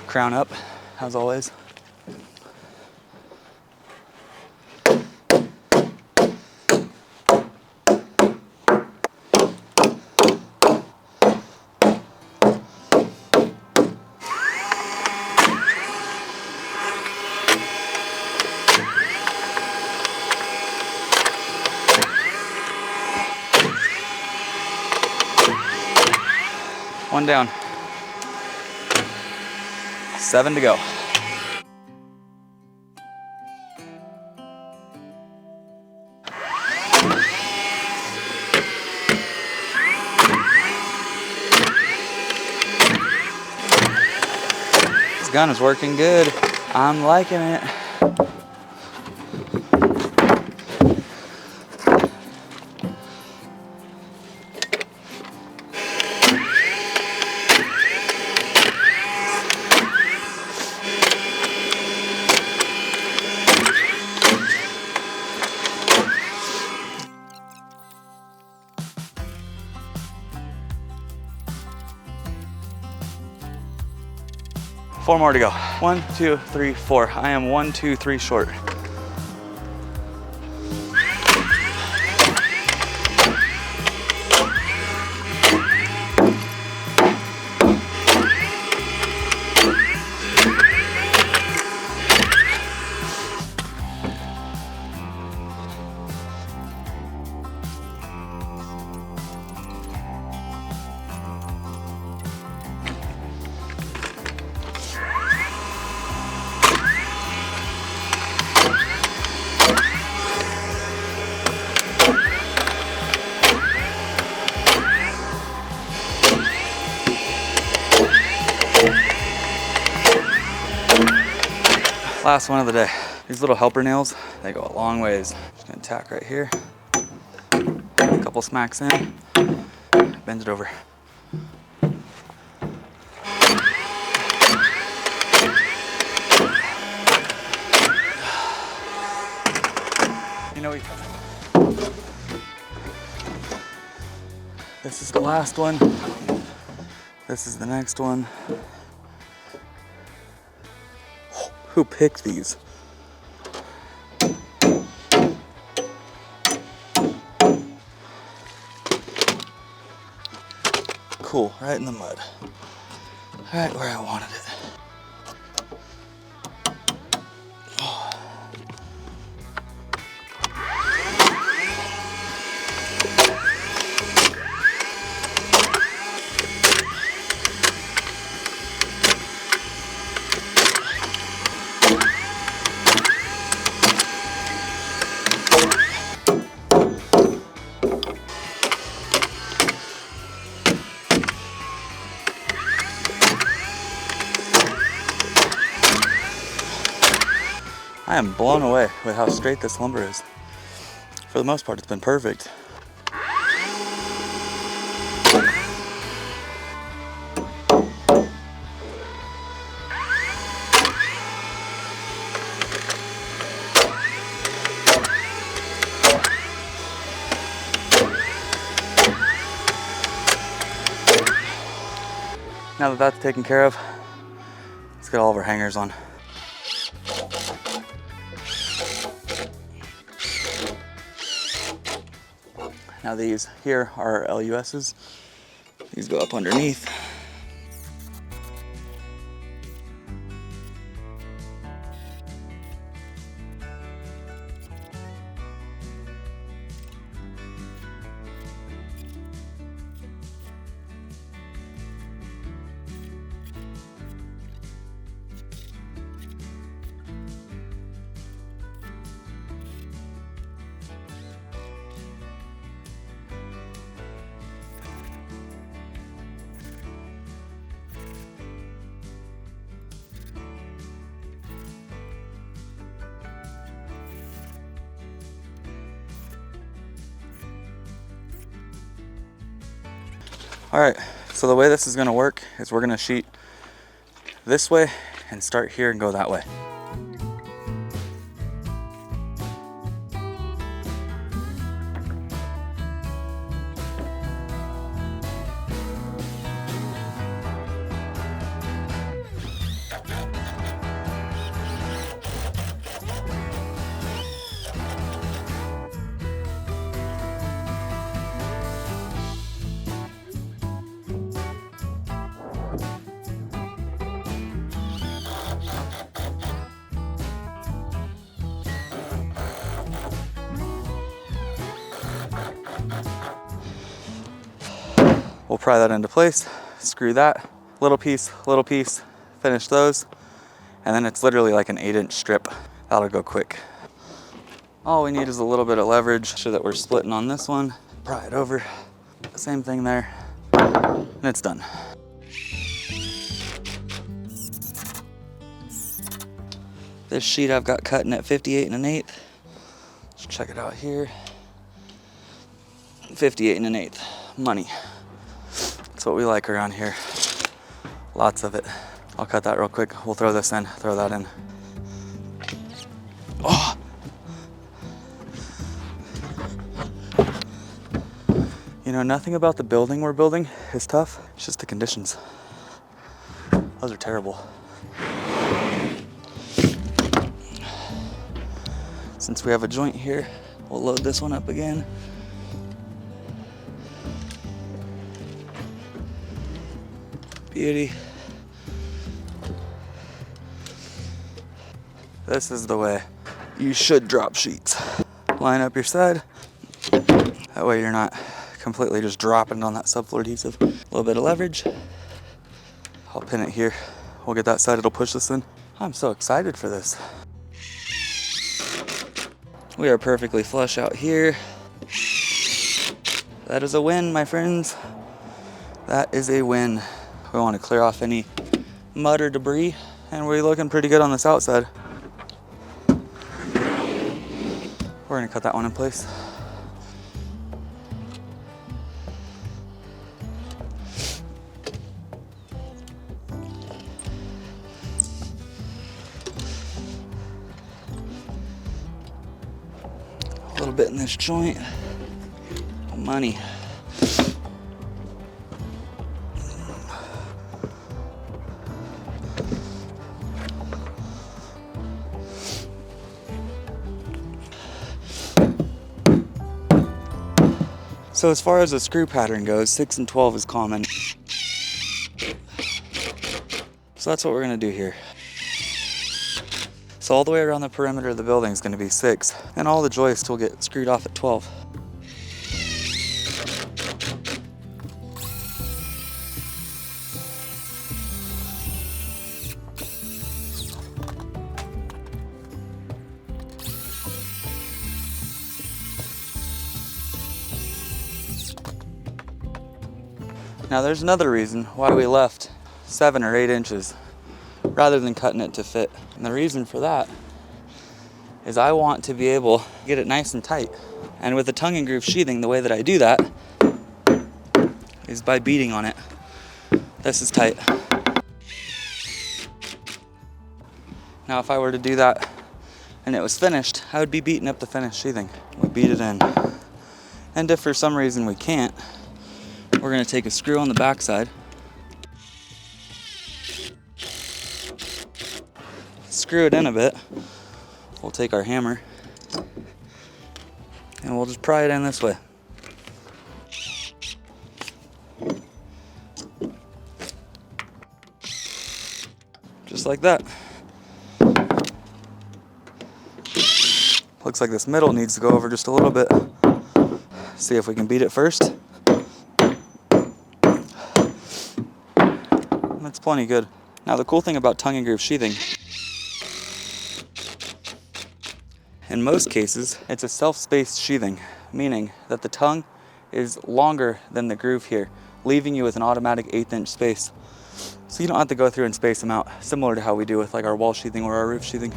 Crown up, as always. One down. 7 to go. This gun is working good. I'm liking it. 4 more to go. 1, 2, 3, 4. I am 1, 2, 3 short. Last one of the day. These little helper nails, they go a long ways. Just gonna tack right here. A couple smacks in, bend it over. You know, this is the last one. This is the next one. Who picked these? Cool, right in the mud. Right where I wanted it. I am blown away with how straight this lumber is. For the most part, it's been perfect. Now that that's taken care of, let's get all of our hangers on. Now these here are LUSs. These go up underneath. All right, so the way this is gonna work is we're gonna sheet this way and start here and go that way. We'll pry that into place, screw that, little piece, finish those, and then it's literally like an 8-inch strip. That'll go quick. All we need is a little bit of leverage so that we're splitting on this one, pry it over, same thing there, and it's done. This sheet I've got cutting at 58 1/8. Let's check it out here. 58 1/8, money. That's what we like around here. Lots of it. I'll cut that real quick. We'll throw this in, throw that in. Oh! You know, nothing about the building we're building is tough. It's just the conditions. Those are terrible. Since we have a joint here, we'll load this one up again. Beauty. This is the way you should drop sheets. Line up your side. That way you're not completely just dropping on that subfloor adhesive. A little bit of leverage. I'll pin it here. We'll get that side, it'll push this in. I'm so excited for this. We are perfectly flush out here. That is a win, my friends. That is a win. We want to clear off any mud or debris, and we're looking pretty good on this outside. We're gonna cut that one in place. A little bit in this joint. Money. So as far as the screw pattern goes, 6 and 12 is common. So that's what we're gonna do here. So all the way around the perimeter of the building is gonna be 6, and all the joists will get screwed off at 12. Now there's another reason why we left 7 or 8 inches rather than cutting it to fit. And the reason for that is I want to be able to get it nice and tight. And with the tongue and groove sheathing, the way that I do that is by beating on it. This is tight. Now if I were to do that and it was finished, I would be beating up the finished sheathing. We beat it in. And if for some reason we can't, we're going to take a screw on the backside, screw it in a bit. We'll take our hammer and we'll just pry it in this way. Just like that. Looks like this middle needs to go over just a little bit. See if we can beat it first. That's plenty good. Now the cool thing about tongue and groove sheathing, in most cases, it's a self-spaced sheathing, meaning that the tongue is longer than the groove here, leaving you with an automatic 1/8 inch space. So you don't have to go through and space them out, similar to how we do with like our wall sheathing or our roof sheathing.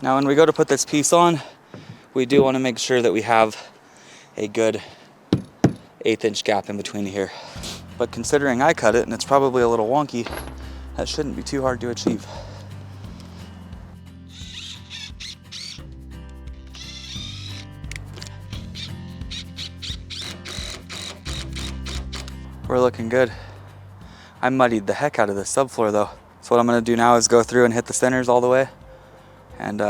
Now when we go to put this piece on, we do want to make sure that we have a good 1/8 inch gap in between here. But considering I cut it and it's probably a little wonky, that shouldn't be too hard to achieve. We're looking good. I muddied the heck out of this subfloor though. So what I'm gonna do now is go through and hit the centers all the way, and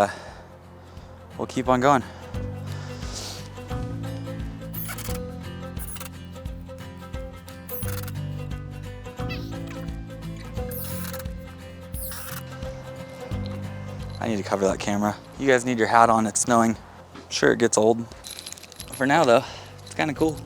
we'll keep on going. I need to cover that camera. You guys need your hat on, it's snowing. I'm sure it gets old. For now though, it's kind of cool.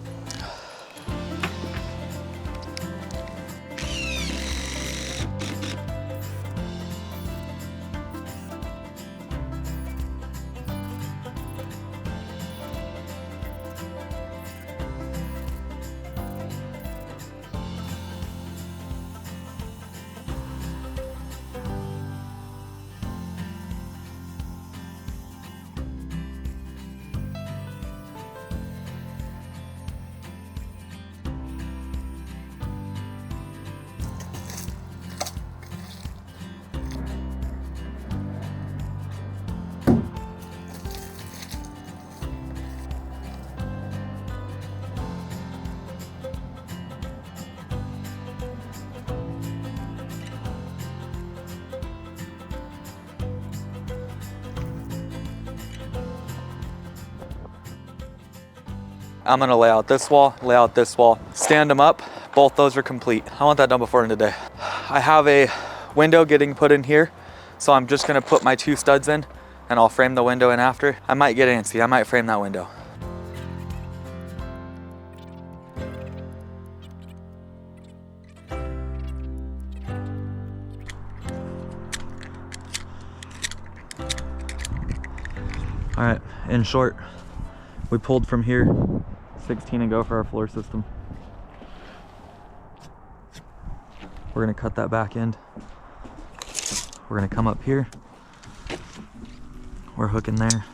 I'm gonna lay out this wall, lay out this wall, stand them up. Both those are complete. I want that done before the end of the day. I have a window getting put in here, so I'm just gonna put my 2 studs in and I'll frame the window in after. I might get antsy, I might frame that window. All right, in short, we pulled from here 16 and go for our floor system. We're gonna cut that back end. We're gonna come up here. We're hooking there.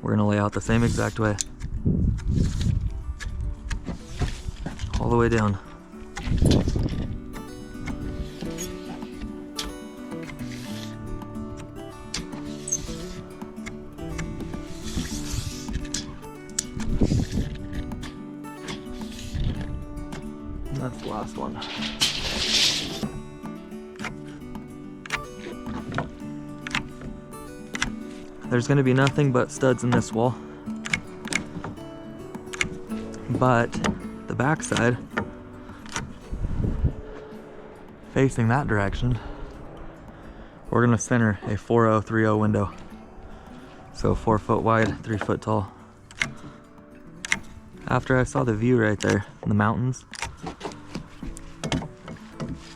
We're gonna lay out the same exact way. All the way down. That's the last one. There's going to be nothing but studs in this wall, but the back side, facing that direction, we're going to center a 4030 window. So 4 foot wide, 3 foot tall. After I saw the view right there in the mountains,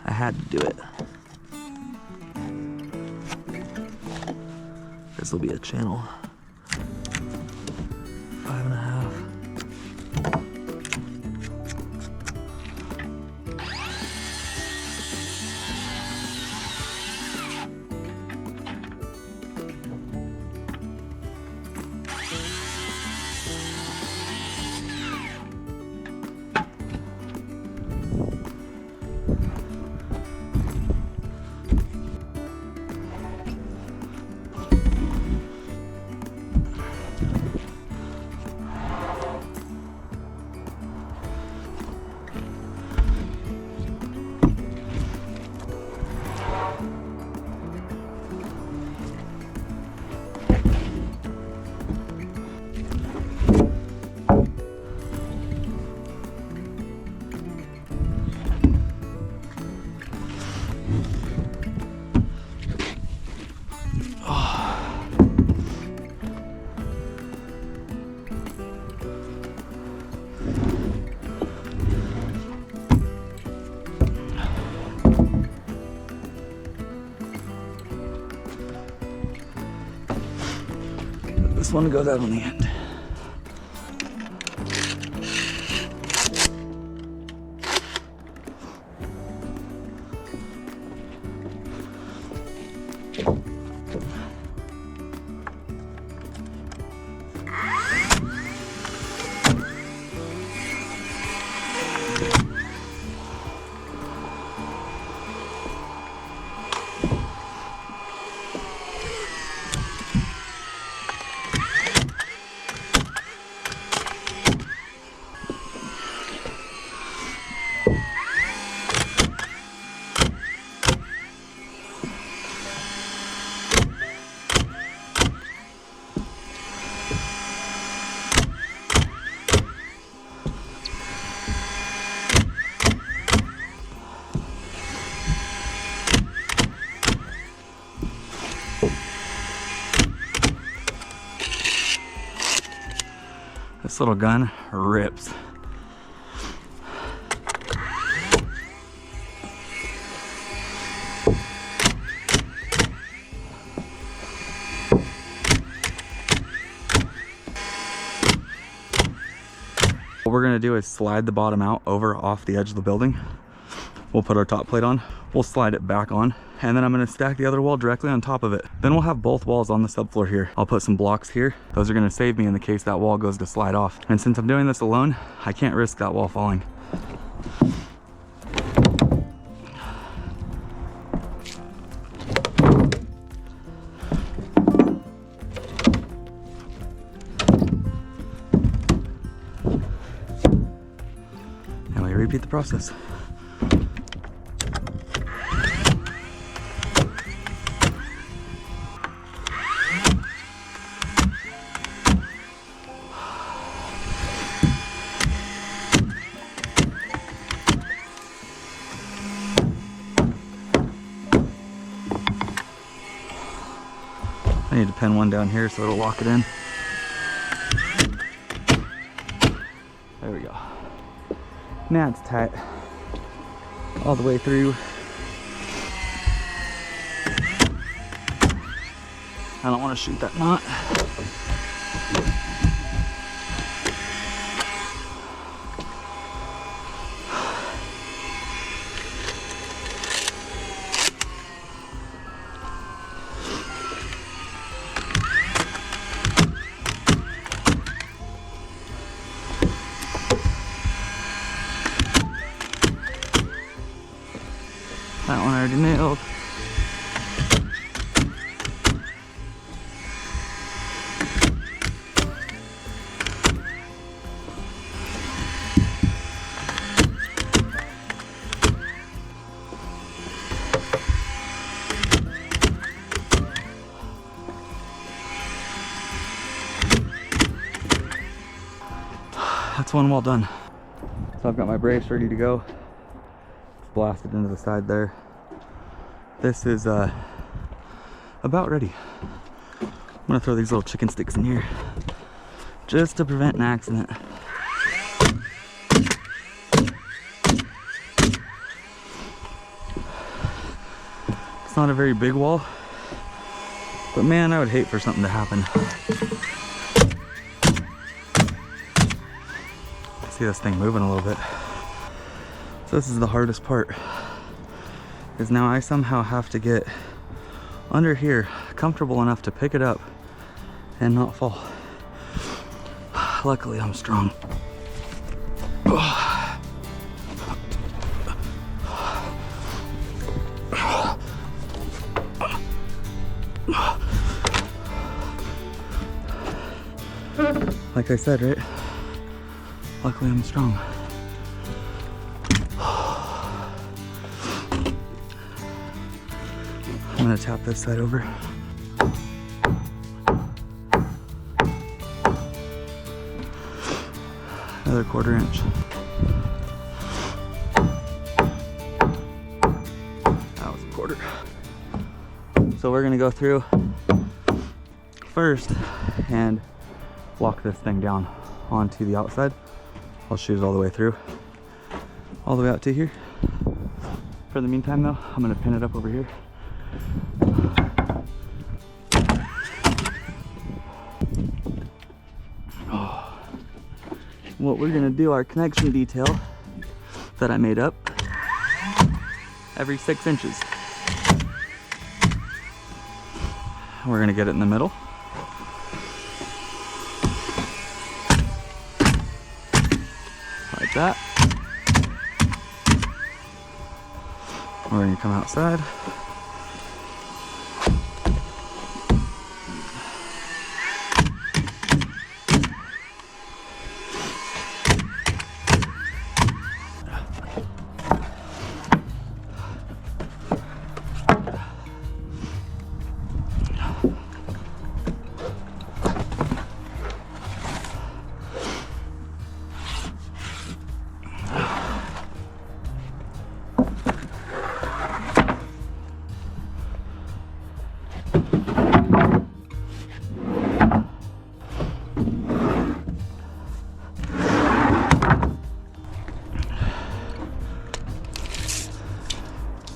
I had to do it. This will be a channel. 5.5. This one goes out on the end. This little gun rips. What we're gonna do is slide the bottom out over off the edge of the building. We'll put our top plate on, we'll slide it back on, and then I'm gonna stack the other wall directly on top of it. Then we'll have both walls on the subfloor here. I'll put some blocks here. Those are gonna save me in the case that wall goes to slide off. And since I'm doing this alone, I can't risk that wall falling. And we repeat the process. need to pin one down here so it'll lock it in. There we go. Now it's tight all the way through. I don't want to shoot that knot. That one already nailed. That's one wall done. So I've got my brace ready to go. It's blasted into the side there. This is about ready. I'm gonna throw these little chicken sticks in here just to prevent an accident. It's not a very big wall, but man, I would hate for something to happen. See this thing moving a little bit. So this is the hardest part, is now I somehow have to get under here comfortable enough to pick it up and not fall. Luckily I'm strong. Like I said, right? Luckily I'm strong. I'm gonna tap this side over. Another 1/4 inch. That was a 1/4. So we're gonna go through first and lock this thing down onto the outside. I'll shoot it all the way through, all the way out to here. For the meantime though, I'm gonna pin it up over here. What we're gonna do, our connection detail that I made up every 6 inches. We're gonna get it in the middle. Like that. We're gonna come outside.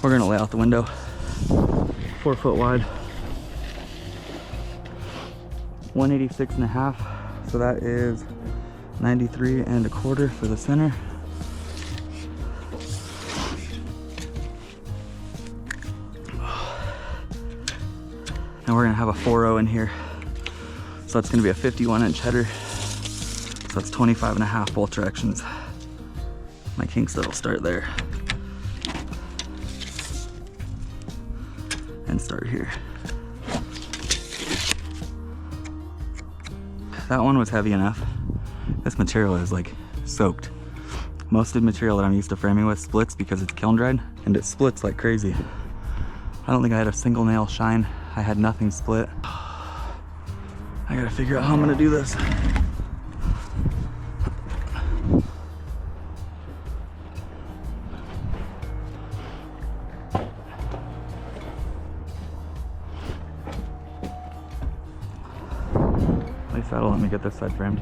We're gonna lay out the window, 4 foot wide, 186.5. So that is 93.25 for the center. And we're gonna have a 4.0 in here. So it's gonna be a 51-inch header. So that's 25.5 both directions. My king stud will start there. And start here. That one was heavy enough. This material is like soaked. Most of the material that I'm used to framing with splits because it's kiln dried, and it splits like crazy. I don't think I had a single nail shine. I had nothing split. I gotta figure out how I'm gonna do this. guess that'll let me get this side framed.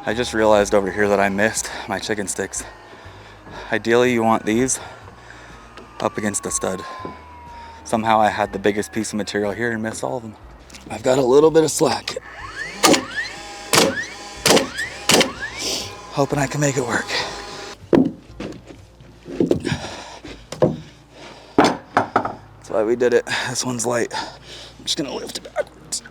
I just realized over here that I missed my chicken sticks. Ideally, you want these up against the stud. Somehow I had the biggest piece of material here and missed all of them. I've got a little bit of slack. Hoping I can make it work. That's why we did it. This one's light. I'm just gonna lift it backwards.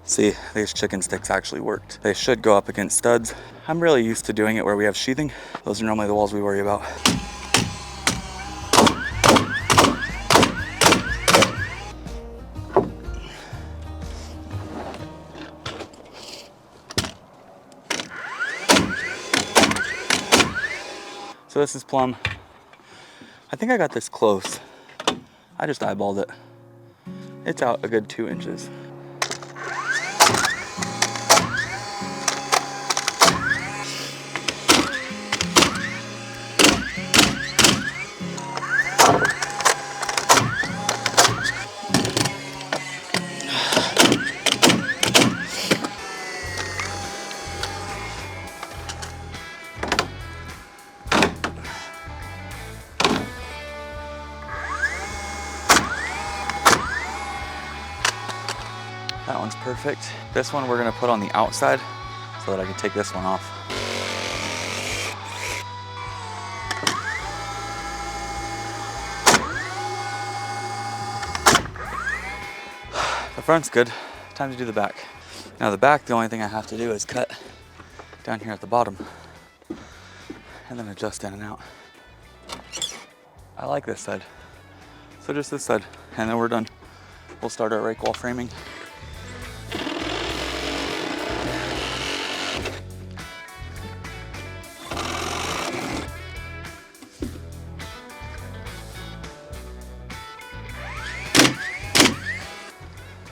See, these chicken sticks actually worked. They should go up against studs. I'm really used to doing it where we have sheathing. Those are normally the walls we worry about. So this is plumb. I think I got this close. I just eyeballed it. It's out a good 2 inches. That one's perfect. This one we're gonna put on the outside so that I can take this one off. The front's good. Time to do the back. Now the back, the only thing I have to do is cut down here at the bottom and then adjust in and out. I like this side. So just this side, and then we're done. We'll start our rake wall framing.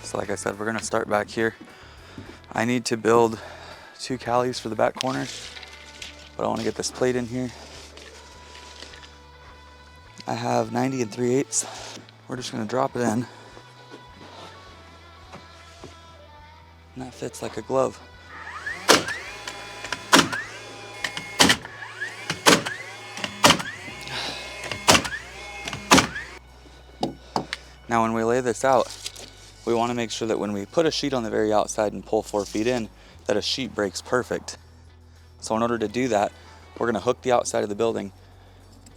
So like I said, we're gonna start back here. I need to build 2 callies for the back corners, but I wanna get this plate in here. I have 90 3/8. We're just gonna drop it in. And that fits like a glove. Now when we lay this out, we want to make sure that when we put a sheet on the very outside and pull 4 feet in, that a sheet breaks perfect. So in order to do that, we're going to hook the outside of the building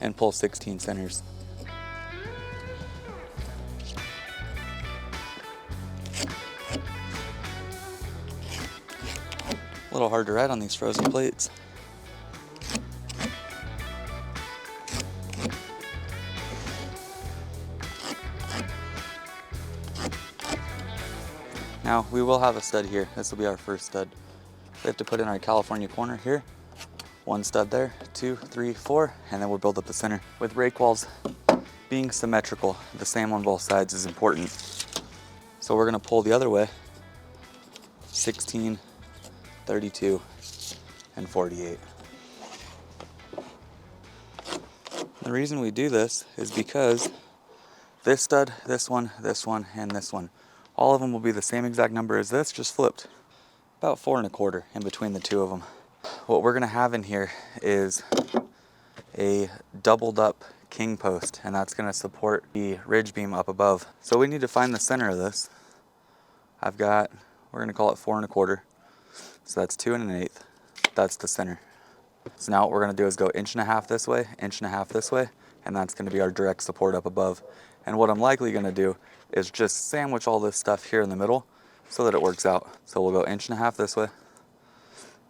and pull 16 centers. A little hard to ride on these frozen plates. Now we will have a stud here. This will be our first stud. We have to put in our California corner here. 1 stud there, 2, 3, 4, and then we'll build up the center. With rake walls being symmetrical, the same on both sides is important. So we're gonna pull the other way, 16, 32, and 48. The reason we do this is because this stud, this one, and this one, all of them will be the same exact number as this, just flipped. About 4 1/4 in between the 2 of them. What we're gonna have in here is a doubled up king post, and that's gonna support the ridge beam up above. So we need to find the center of this. we're gonna call it 4 1/4. So that's 2 1/8. That's the center. So now what we're gonna do is go 1.5 inches this way, 1.5 inches this way, and that's gonna be our direct support up above. And what I'm likely gonna do is just sandwich all this stuff here in the middle so that it works out. So we'll go 1.5 inches this way.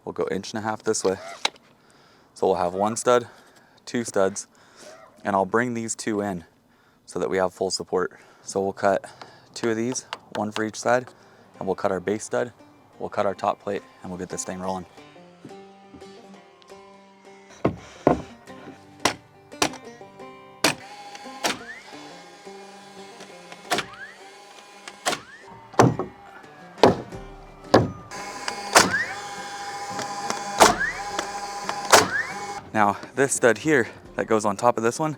We'll go 1.5 inches this way. So we'll have 1 stud, 2 studs, and I'll bring these two in so that we have full support. So we'll cut two of these, one for each side, and we'll cut our base stud, we'll cut our top plate, and we'll get this thing rolling. Now, this stud here that goes on top of this one,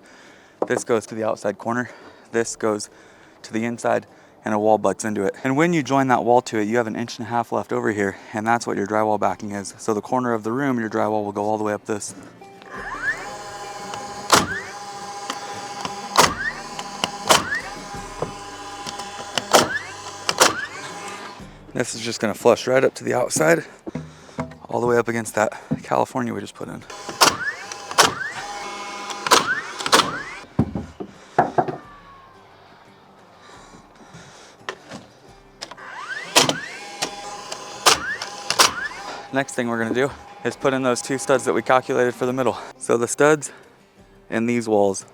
this goes to the outside corner, this goes to the inside, and a wall butts into it. And when you join that wall to it, you have 1.5 inches left over here, and that's what your drywall backing is. So the corner of the room, your drywall will go all the way up this. This is just gonna flush right up to the outside, all the way up against that California we just put in. Next thing we're gonna do is put in those two studs that we calculated for the middle. So the studs in these walls,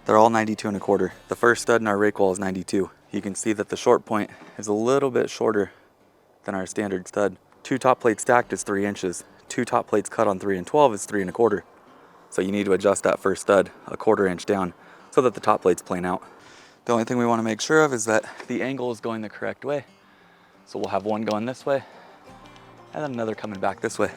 they're all 92.25. The first stud in our rake wall is 92. You can see that the short point is a little bit shorter than our standard stud. 2 top plates stacked is 3 inches. 2 top plates cut on 3 and 12 is 3 1/4. So you need to adjust that first stud 1/4 inch down so that the top plate's plane out. The only thing we want to make sure of is that the angle is going the correct way. So we'll have one going this way, and then another coming back this way.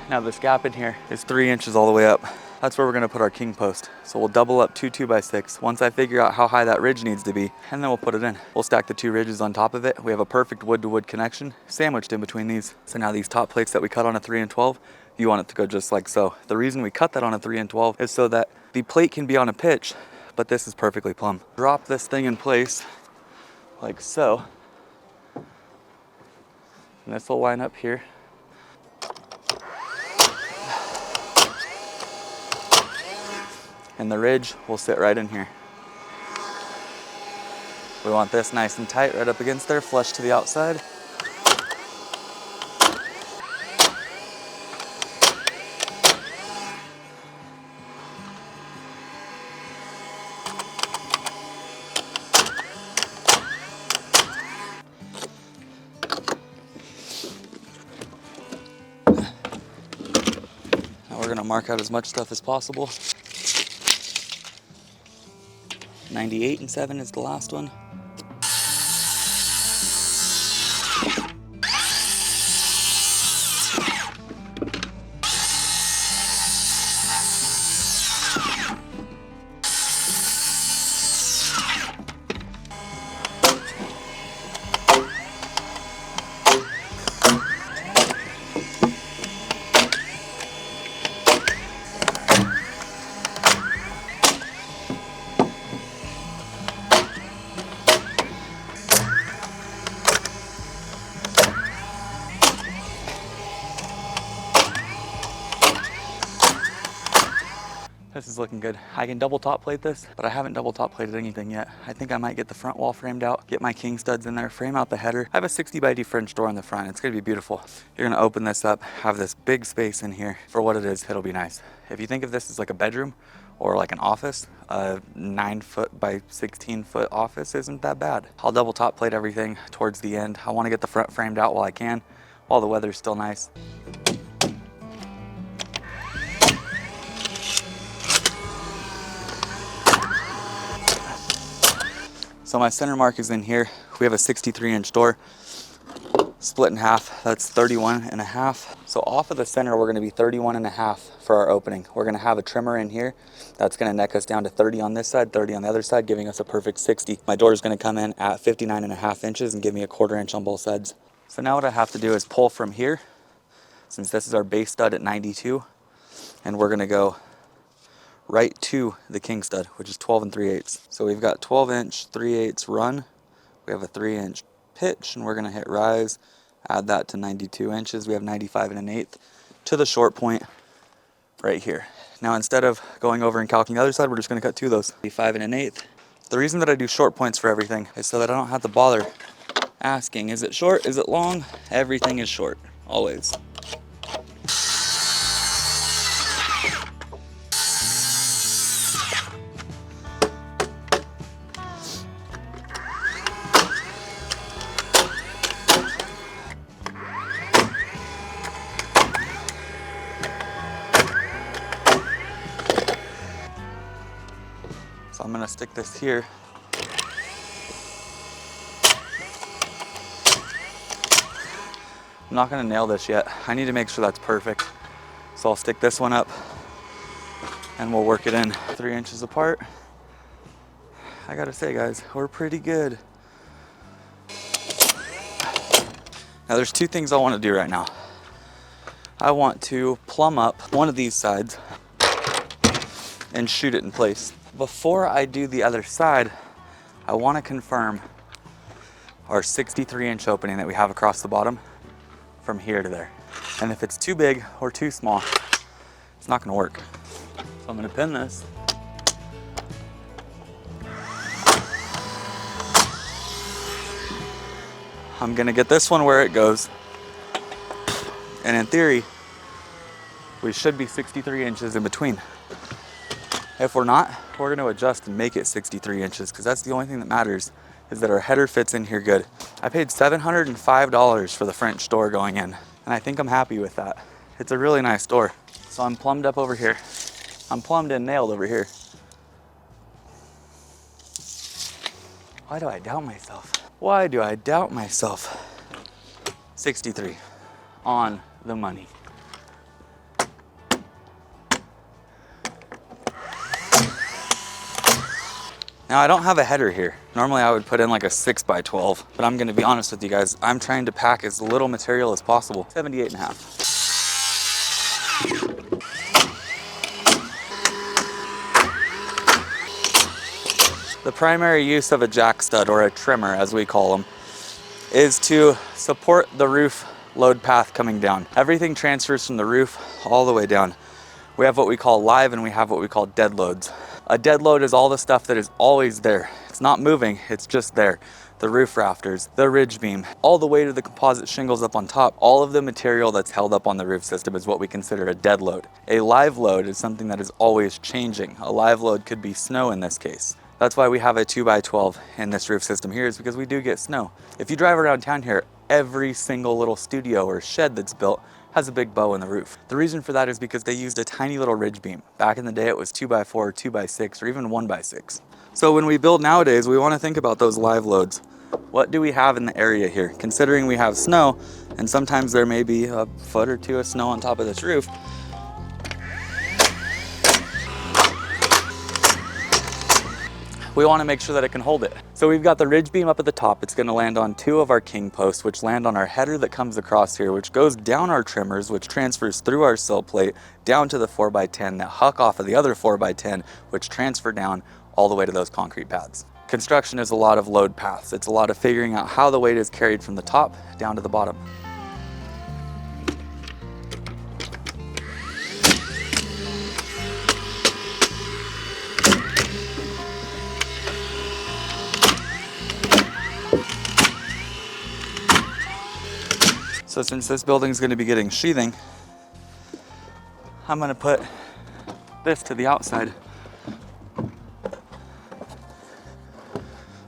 Now this gap in here is 3 inches all the way up. That's where we're gonna put our king post. So we'll double up 2 2x6 once I figure out how high that ridge needs to be, and then we'll put it in. We'll stack the 2 ridges on top of it. We have a perfect wood to wood connection sandwiched in between these. So now these top plates that we cut on a 3 and 12, you want it to go just like so. The reason we cut that on a 3 and 12 is so that the plate can be on a pitch, but this is perfectly plumb. Drop this thing in place like so. And this will line up here. And the ridge will sit right in here. We want this nice and tight right up against there, flush to the outside. Now we're gonna mark out as much stuff as possible. 98 and 7 is the last one. This is looking good. I can double top plate this, but I haven't double top plated anything yet. I think I might get the front wall framed out, get my king studs in there, frame out the header. I have a 60 by 80 French door on the front. It's gonna be beautiful. You're gonna open this up, have this big space in here. For what it is, it'll be nice. If you think of this as like a bedroom or like an office, a 9 foot by 16 foot office isn't that bad. I'll double top plate everything towards the end. I wanna get the front framed out while I can, while the weather's still nice. So my center mark is in here. We have a 63-inch door, split in half. That's 31.5. So off of the center, we're gonna be 31.5 for our opening. We're gonna have a trimmer in here. That's gonna neck us down to 30 on this side, 30 on the other side, giving us a perfect 60. My door is gonna come in at 59.5 inches and give me a 1/4 inch on both sides. So now what I have to do is pull from here, since this is our base stud at 92, and we're gonna go right to the king stud, which is 12 3/8. So we've got 12-inch 3/8 run. We have a 3-inch pitch, and we're gonna hit rise, add that to 92 inches. We have 95 1/8 to the short point right here. Now instead of going over and calculating the other side, we're just gonna cut 2 of those. 95 1/8 The reason that I do short points for everything is so that I don't have to bother asking, is it short, is it long? Everything is short, always. So I'm gonna stick this here. I'm not gonna nail this yet. I need to make sure that's perfect. So I'll stick this one up and we'll work it in 3 inches apart. I gotta say guys, we're pretty good. Now there's 2 things I wanna do right now. I want to plumb up one of these sides and shoot it in place. Before I do the other side, I wanna confirm our 63-inch opening that we have across the bottom from here to there. And if it's too big or too small, it's not gonna work. So I'm gonna pin this. I'm gonna get this one where it goes. And in theory, we should be 63 inches in between. If we're not, we're gonna adjust and make it 63 inches because that's the only thing that matters, is that our header fits in here good. I paid $705 for the French door going in, and I think I'm happy with that. It's a really nice door. So I'm plumbed up over here. I'm plumbed and nailed over here. Why do I doubt myself? Why do I doubt myself? 63, on the money. Now I don't have a header here. Normally I would put in like a 6x12, but I'm gonna be honest with you guys. I'm trying to pack as little material as possible. 78.5. The primary use of a jack stud, or a trimmer as we call them, is to support the roof load path coming down. Everything transfers from the roof all the way down. We have what we call live and we have what we call dead loads. A dead load is all the stuff that is always there. It's not moving, it's just there. The roof rafters, the ridge beam, all the way to the composite shingles up on top. All of the material that's held up on the roof system is what we consider a dead load. A live load is something that is always changing. A live load could be snow in this case. That's why we have a 2x12 in this roof system here, is because we do get snow. If you drive around town here, every single little studio or shed that's built has a big bow in the roof. The reason for that is because they used a tiny little ridge beam. Back in the day, it was 2x4, 2x6, or even 1x6. So when we build nowadays, we want to think about those live loads. What do we have in the area here? Considering we have snow, and sometimes there may be a foot or two of snow on top of this roof, we want to make sure that it can hold it. So we've got the ridge beam up at the top. It's going to land on 2 of our king posts, which land on our header that comes across here, which goes down our trimmers, which transfers through our sill plate down to the 4x10 that huck off of the other 4x10, which transfer down all the way to those concrete pads. Construction is a lot of load paths. It's a lot of figuring out how the weight is carried from the top down to the bottom. So since this building is going to be getting sheathing, I'm going to put this to the outside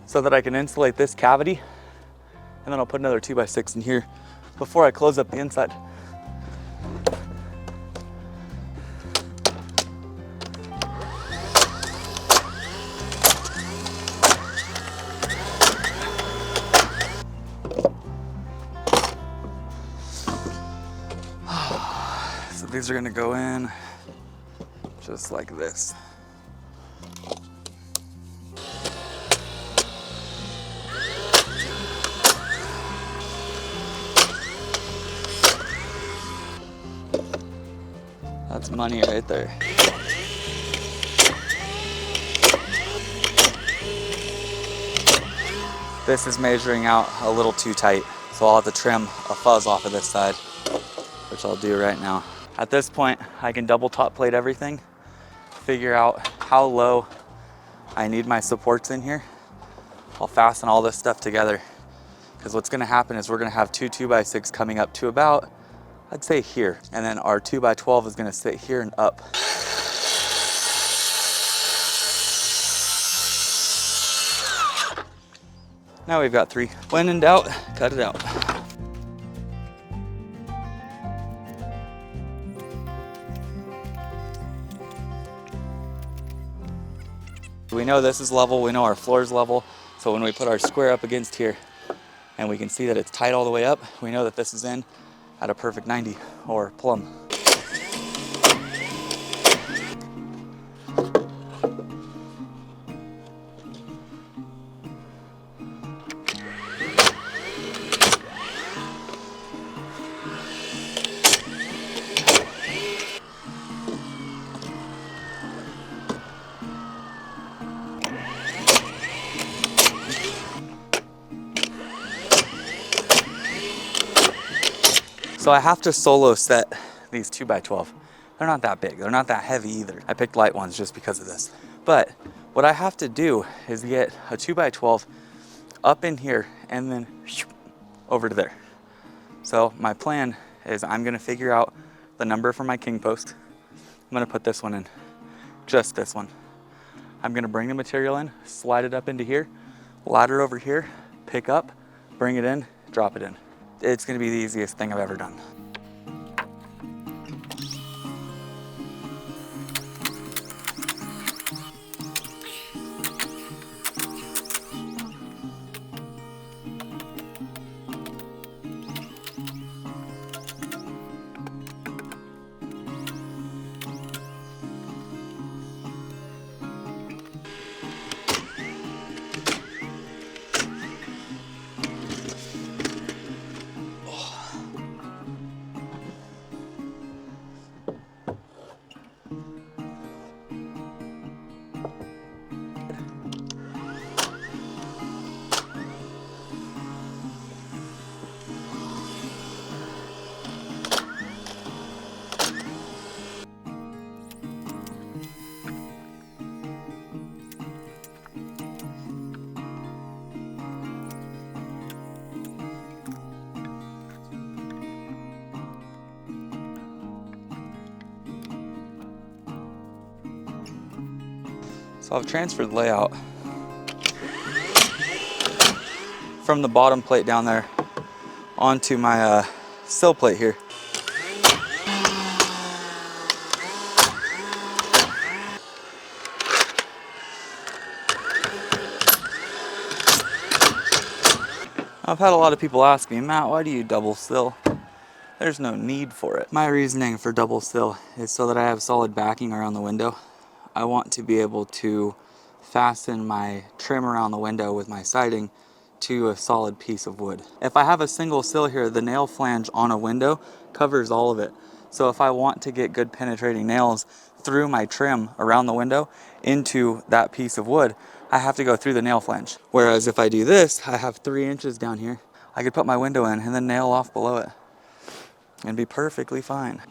so that I can insulate this cavity, and then I'll put another 2x6 in here before I close up the inside. So these are going to go in just like this. That's money right there. This is measuring out a little too tight, so I'll have to trim a fuzz off of this side, which I'll do right now. At this point, I can double top plate everything, figure out how low I need my supports in here. I'll fasten all this stuff together, because what's gonna happen is we're gonna have two 2x6 coming up to about, I'd say here. And then our 2x12 is gonna sit here and up. Now we've got 3. When in doubt, cut it out. We know this is level, we know our floor is level, so when we put our square up against here and we can see that it's tight all the way up, we know that this is in at a perfect 90 or plumb. So I have to solo set these 2x12. They're not that big, they're not that heavy either. I picked light ones just because of this. But what I have to do is get a 2x12 up in here and then over to there. So my plan is I'm gonna figure out the number for my king post. I'm gonna put this one in, just this one. I'm gonna bring the material in, slide it up into here, ladder over here, pick up, bring it in, drop it in. It's gonna be the easiest thing I've ever done. So I've transferred layout from the bottom plate down there onto my sill plate here. I've had a lot of people ask me, Matt, why do you double sill? There's no need for it. My reasoning for double sill is so that I have solid backing around the window. I want to be able to fasten my trim around the window with my siding to a solid piece of wood. If I have a single sill here, the nail flange on a window covers all of it. So if I want to get good penetrating nails through my trim around the window into that piece of wood, I have to go through the nail flange. Whereas if I do this, I have 3 inches down here. I could put my window in and then nail off below it and be perfectly fine.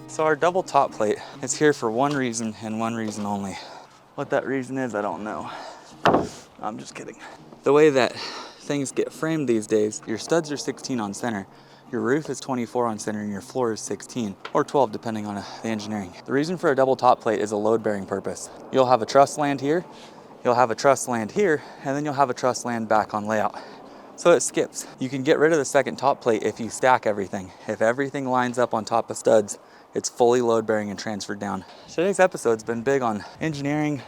So our double top plate is here for one reason and one reason only. What that reason is, I don't know. I'm just kidding. The way that things get framed these days, your studs are 16 on center, your roof is 24 on center, and your floor is 16 or 12 depending on the engineering. The reason for a double top plate is a load bearing purpose. You'll have a truss land here, you'll have a truss land here, and then you'll have a truss land back on layout. So it skips. You can get rid of the second top plate if you stack everything. If everything lines up on top of studs, it's fully load bearing and transferred down. Today's episode's been big on engineering,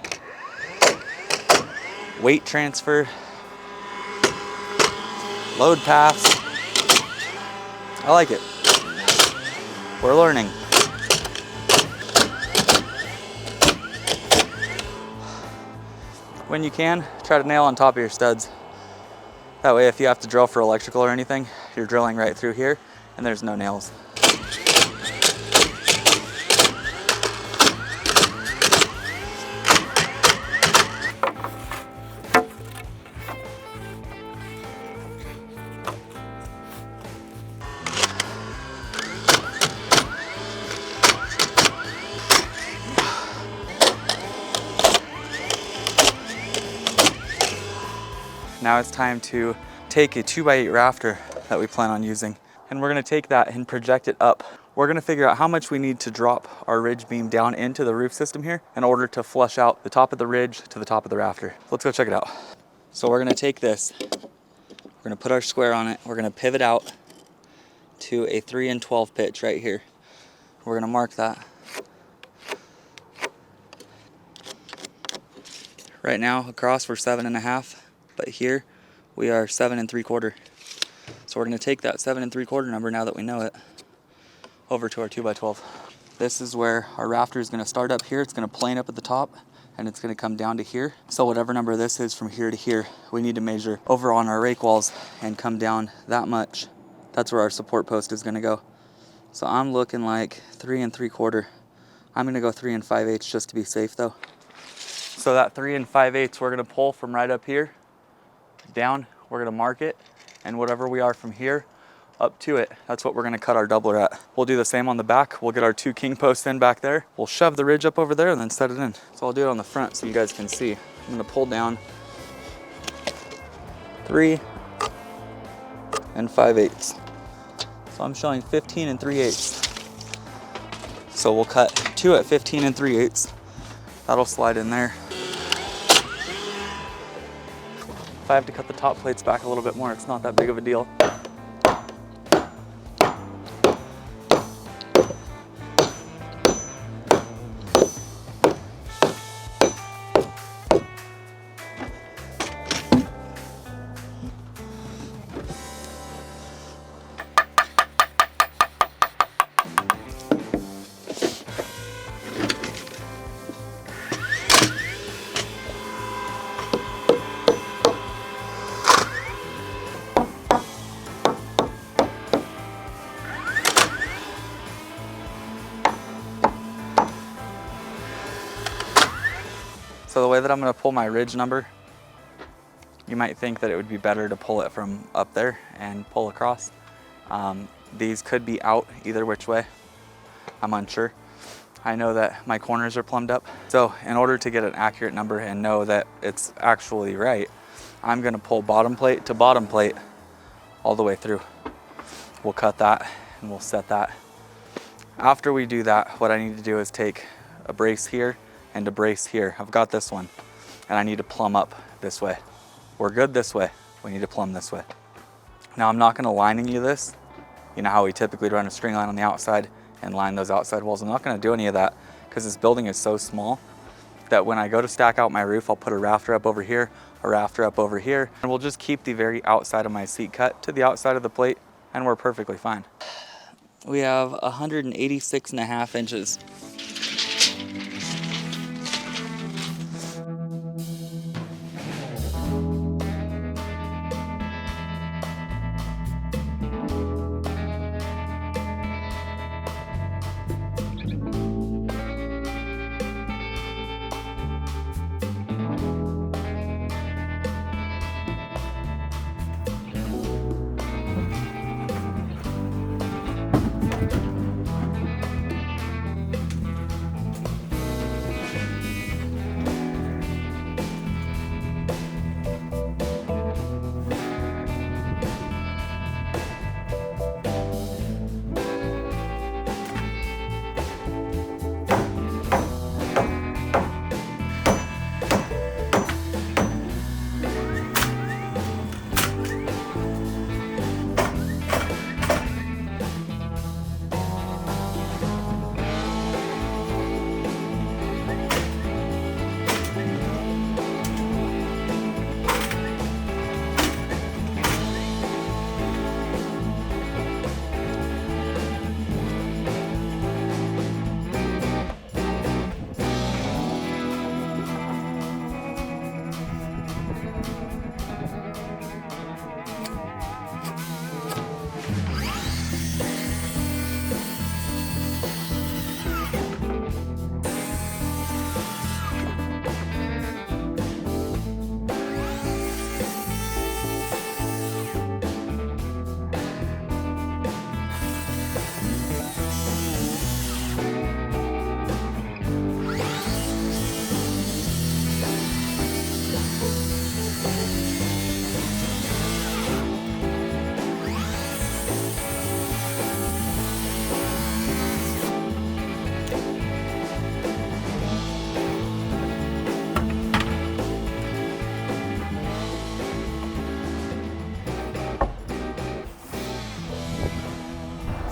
weight transfer, load paths. I like it. We're learning. When you can, try to nail on top of your studs. That way if you have to drill for electrical or anything, you're drilling right through here and there's no nails. Now it's time to take a 2x8 rafter that we plan on using, and we're gonna take that and project it up. We're gonna figure out how much we need to drop our ridge beam down into the roof system here in order to flush out the top of the ridge to the top of the rafter. Let's go check it out. So we're gonna take this, we're gonna put our square on it, we're gonna pivot out to a 3-12 pitch right here. We're gonna mark that. Right now across we're 7.5. But here we are 7 3/4. So we're going to take that 7 3/4 number, now that we know it, over to our 2x12. This is where our rafter is going to start up here. It's going to plane up at the top and it's going to come down to here. So whatever number this is from here to here, we need to measure over on our rake walls and come down that much. That's where our support post is going to go. So I'm looking like 3 3/4. I'm going to go 3 5/8 just to be safe though. So that 3 5/8 we're going to pull from right up here down, we're gonna mark it, and whatever we are from here up to it, that's what we're gonna cut our doubler at. We'll do the same on the back. We'll get our 2 king posts in back there. We'll shove the ridge up over there and then set it in. So I'll do it on the front so you guys can see. I'm gonna pull down 3 5/8. So I'm showing 15 3/8. So we'll cut 2 at 15 3/8. That'll slide in there. If I have to cut the top plates back a little bit more, it's not that big of a deal. So the way that I'm gonna pull my ridge number, you might think that it would be better to pull it from up there and pull across. These could be out either which way. I'm unsure. I know that my corners are plumbed up. So in order to get an accurate number and know that it's actually right, I'm gonna pull bottom plate to bottom plate all the way through. We'll cut that and we'll set that. After we do that, what I need to do is take a brace here and a brace here. I've got this one and I need to plumb up this way. We're good this way, we need to plumb this way. Now I'm not gonna lining you this. You know how we typically run a string line on the outside and line those outside walls. I'm not gonna do any of that because this building is so small that when I go to stack out my roof, I'll put a rafter up over here, a rafter up over here, and we'll just keep the very outside of my seat cut to the outside of the plate and we're perfectly fine. We have 186.5 inches.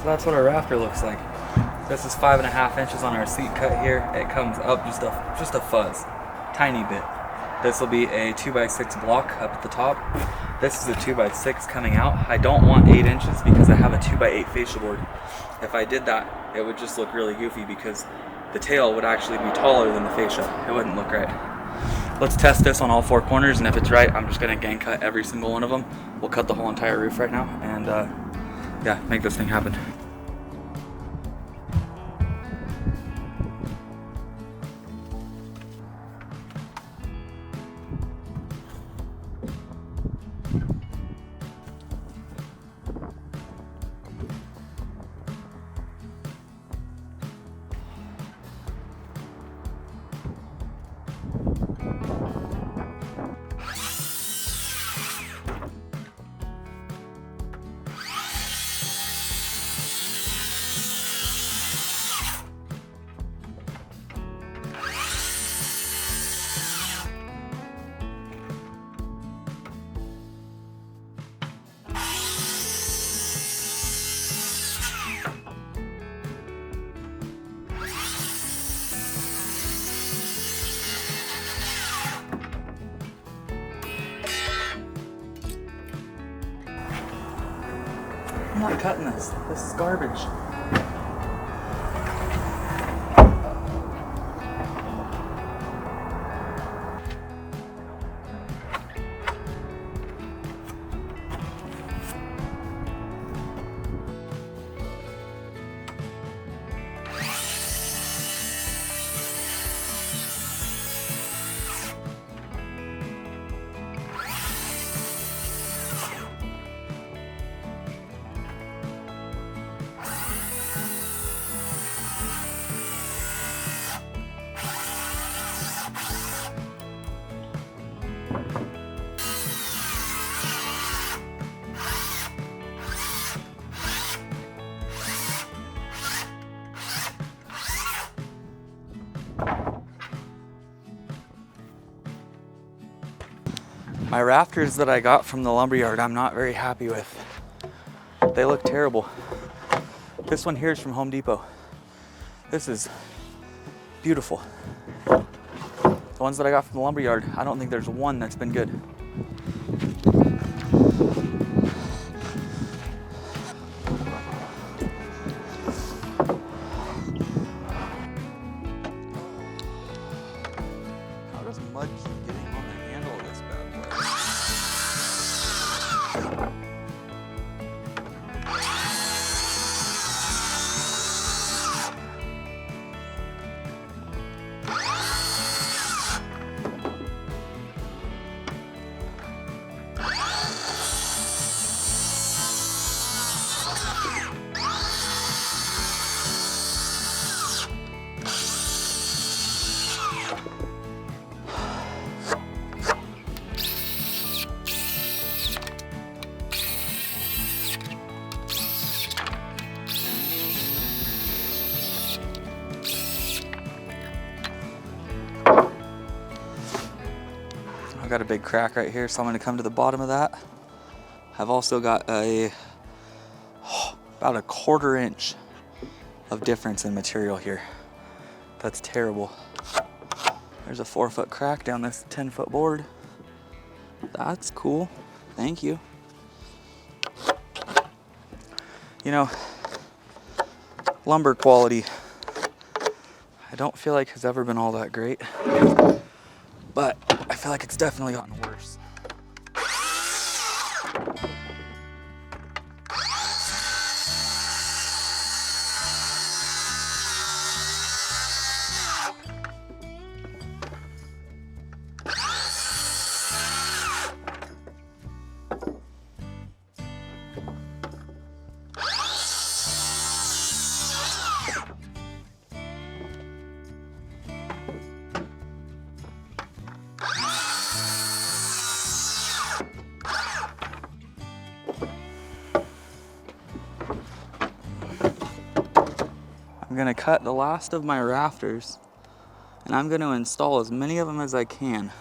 So that's what our rafter looks like. This is 5.5 inches on our seat cut here. It comes up just a fuzz, tiny bit. This will be a 2x6 block up at the top. This is a 2x6 coming out. I don't want 8 inches because I have a 2x8 fascia board. If I did that, it would just look really goofy because the tail would actually be taller than the fascia. It wouldn't look right. Let's test this on all 4 corners, and if it's right, I'm just gonna gang cut every single one of them. We'll cut the whole entire roof right now and yeah, make this thing happen. I'm not cutting this. This is garbage. My rafters that I got from the lumberyard, I'm not very happy with. They look terrible. This one here is from Home Depot. This is beautiful. The ones that I got from the lumberyard, I don't think there's one that's been good. How does mud keep getting on the handle of this bad boy? I've got a big crack right here, so I'm going to come to the bottom of that. I've also got about a 1/4 inch of difference in material here. That's terrible. There's a 4-foot crack down this 10-foot board. That's cool. Thank you. You know, lumber quality, I don't feel like has ever been all that great, but I feel like it's definitely gotten worse. I'm gonna cut the last of my rafters and I'm gonna install as many of them as I can.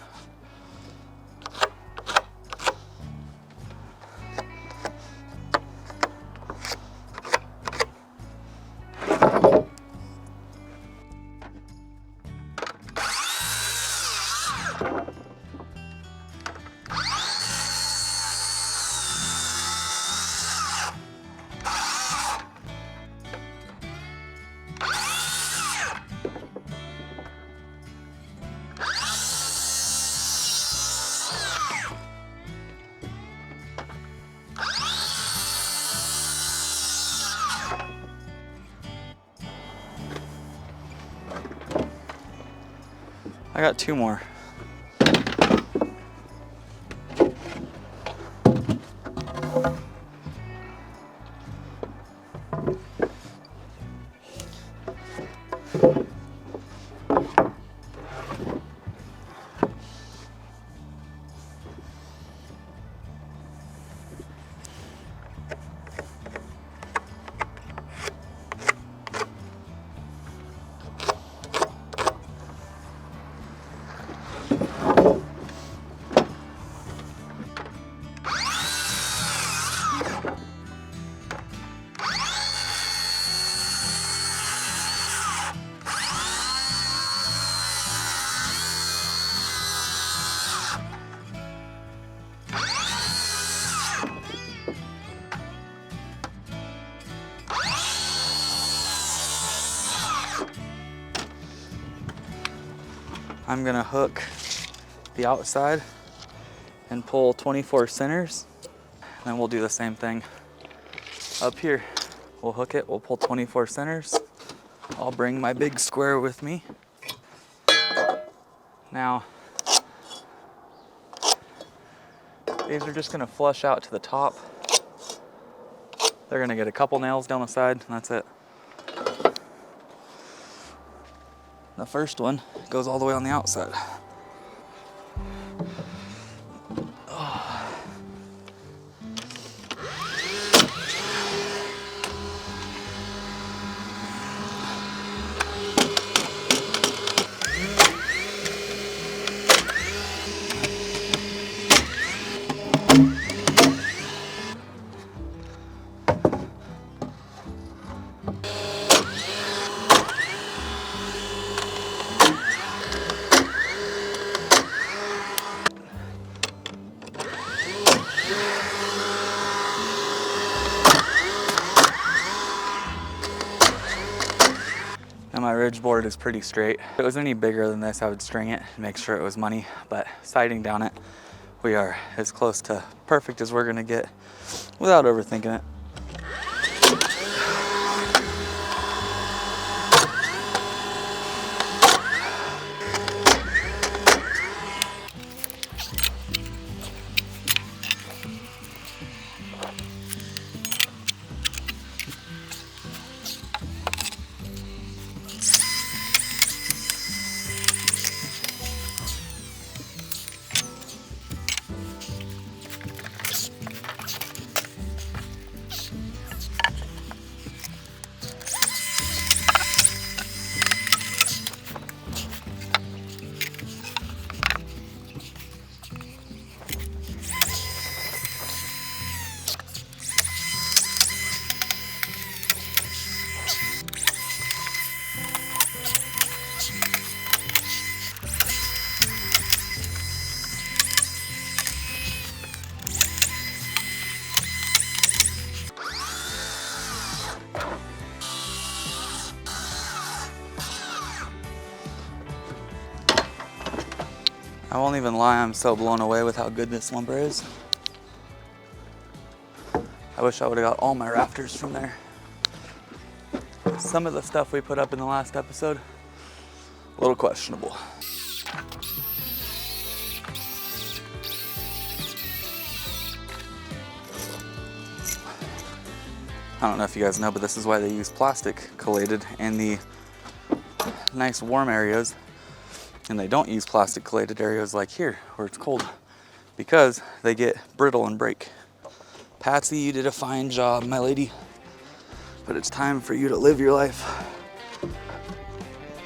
got 2 more. I'm gonna hook the outside and pull 24 centers. And then we'll do the same thing up here. We'll hook it, we'll pull 24 centers. I'll bring my big square with me. Now, these are just gonna flush out to the top. They're gonna get a couple nails down the side, and that's it. The first one goes all the way on the outside. And my ridge board is pretty straight. If it was any bigger than this, I would string it and make sure it was money, but siding down it, we are as close to perfect as we're gonna get without overthinking it. I won't even lie, I'm so blown away with how good this lumber is. I wish I would have got all my rafters from there. Some of the stuff we put up in the last episode, a little questionable. I don't know if you guys know, but this is why they use plastic collated in the nice warm areas, and they don't use plastic collated areas like here where it's cold, because they get brittle and break. Patsy, you did a fine job, my lady, but it's time for you to live your life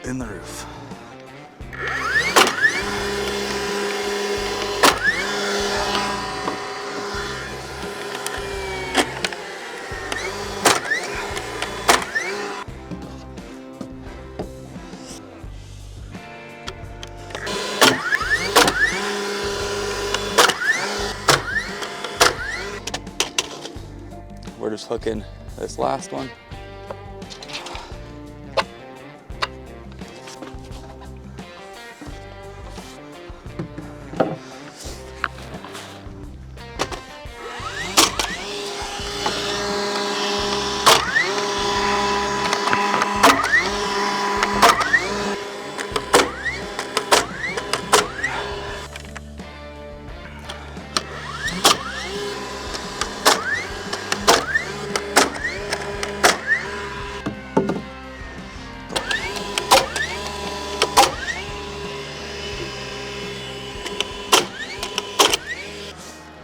in the roof. We're just hooking this last one.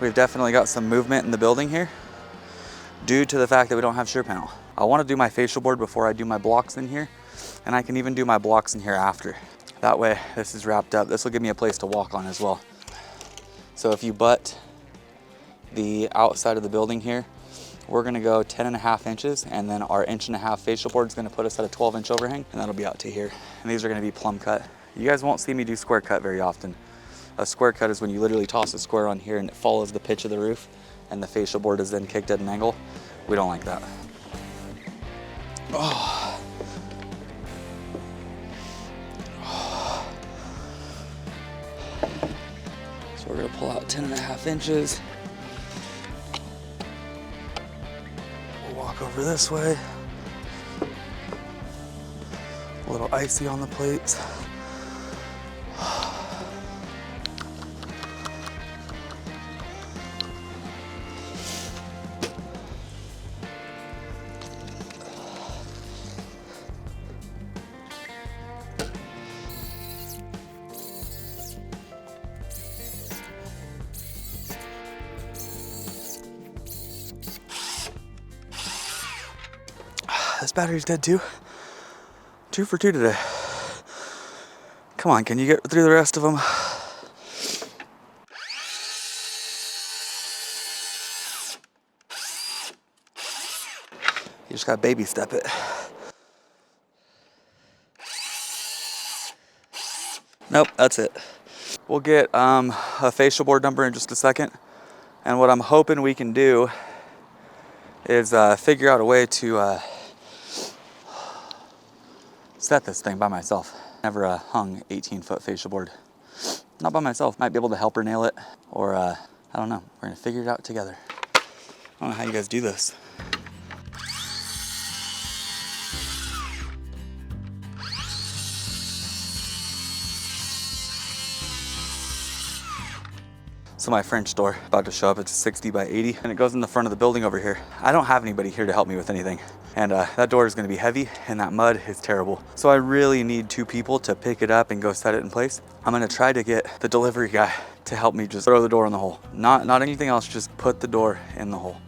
we've definitely got some movement in the building here due to the fact that we don't have shear panel. I want to do my facial board before I do my blocks in here, and I can even do my blocks in here after. That way this is wrapped up. This will give me a place to walk on as well. So if you butt the outside of the building here, we're gonna go 10.5 inches, and then our 1.5 inch facial board is gonna put us at a 12-inch overhang, and that'll be out to here. And these are gonna be plumb cut. You guys won't see me do square cut very often. A square cut is when you literally toss a square on here and it follows the pitch of the roof, and the facial board is then kicked at an angle. We don't like that. Oh. So we're gonna pull out 10.5 inches. We'll walk over this way. A little icy on the plates. This battery's dead too. 2 for 2 today. Come on, can you get through the rest of them? You just gotta baby step it. Nope, that's it. We'll get a facial board number in just a second. And what I'm hoping we can do is figure out a way to set this thing by myself. Never hung 18-foot facial board. Not by myself. Might be able to help her nail it, or I don't know. We're gonna figure it out together. I don't know how you guys do this. So my French door, about to show up. It's a 60 by 80, and it goes in the front of the building over here. I don't have anybody here to help me with anything. And that door is gonna be heavy, and that mud is terrible. So I really need 2 people to pick it up and go set it in place. I'm gonna try to get the delivery guy to help me just throw the door in the hole. Not anything else, just put the door in the hole.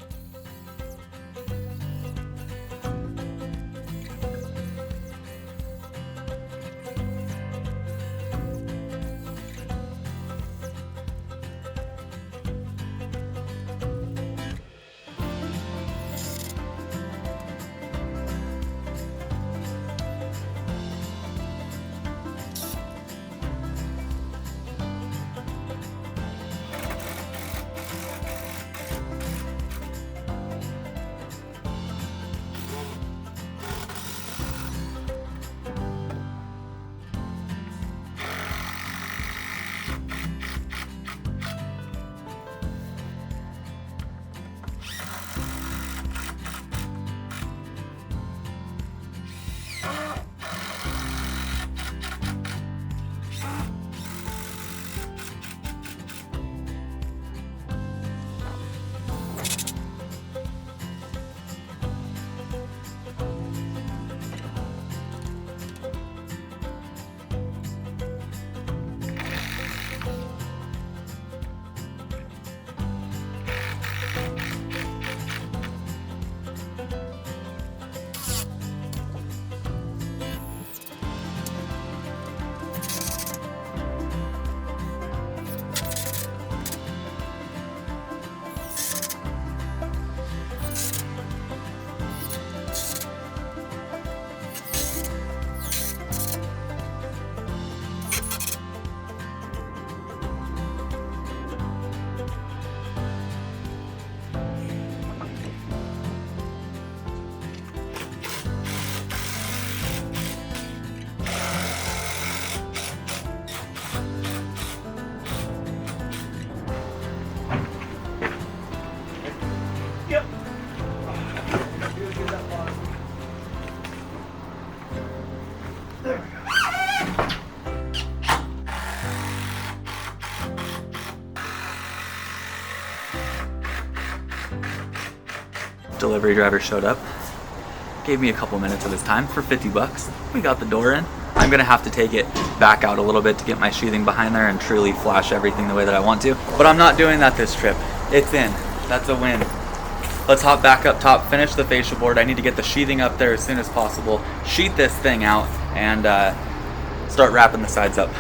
Delivery driver showed up, gave me a couple minutes of his time for 50 bucks. We got the door in. I'm gonna have to take it back out a little bit to get my sheathing behind there and truly flash everything the way that I want to. But I'm not doing that this trip. It's in. That's a win. Let's hop back up top, finish the fascia board. I need to get the sheathing up there as soon as possible, sheath this thing out, and start wrapping the sides up.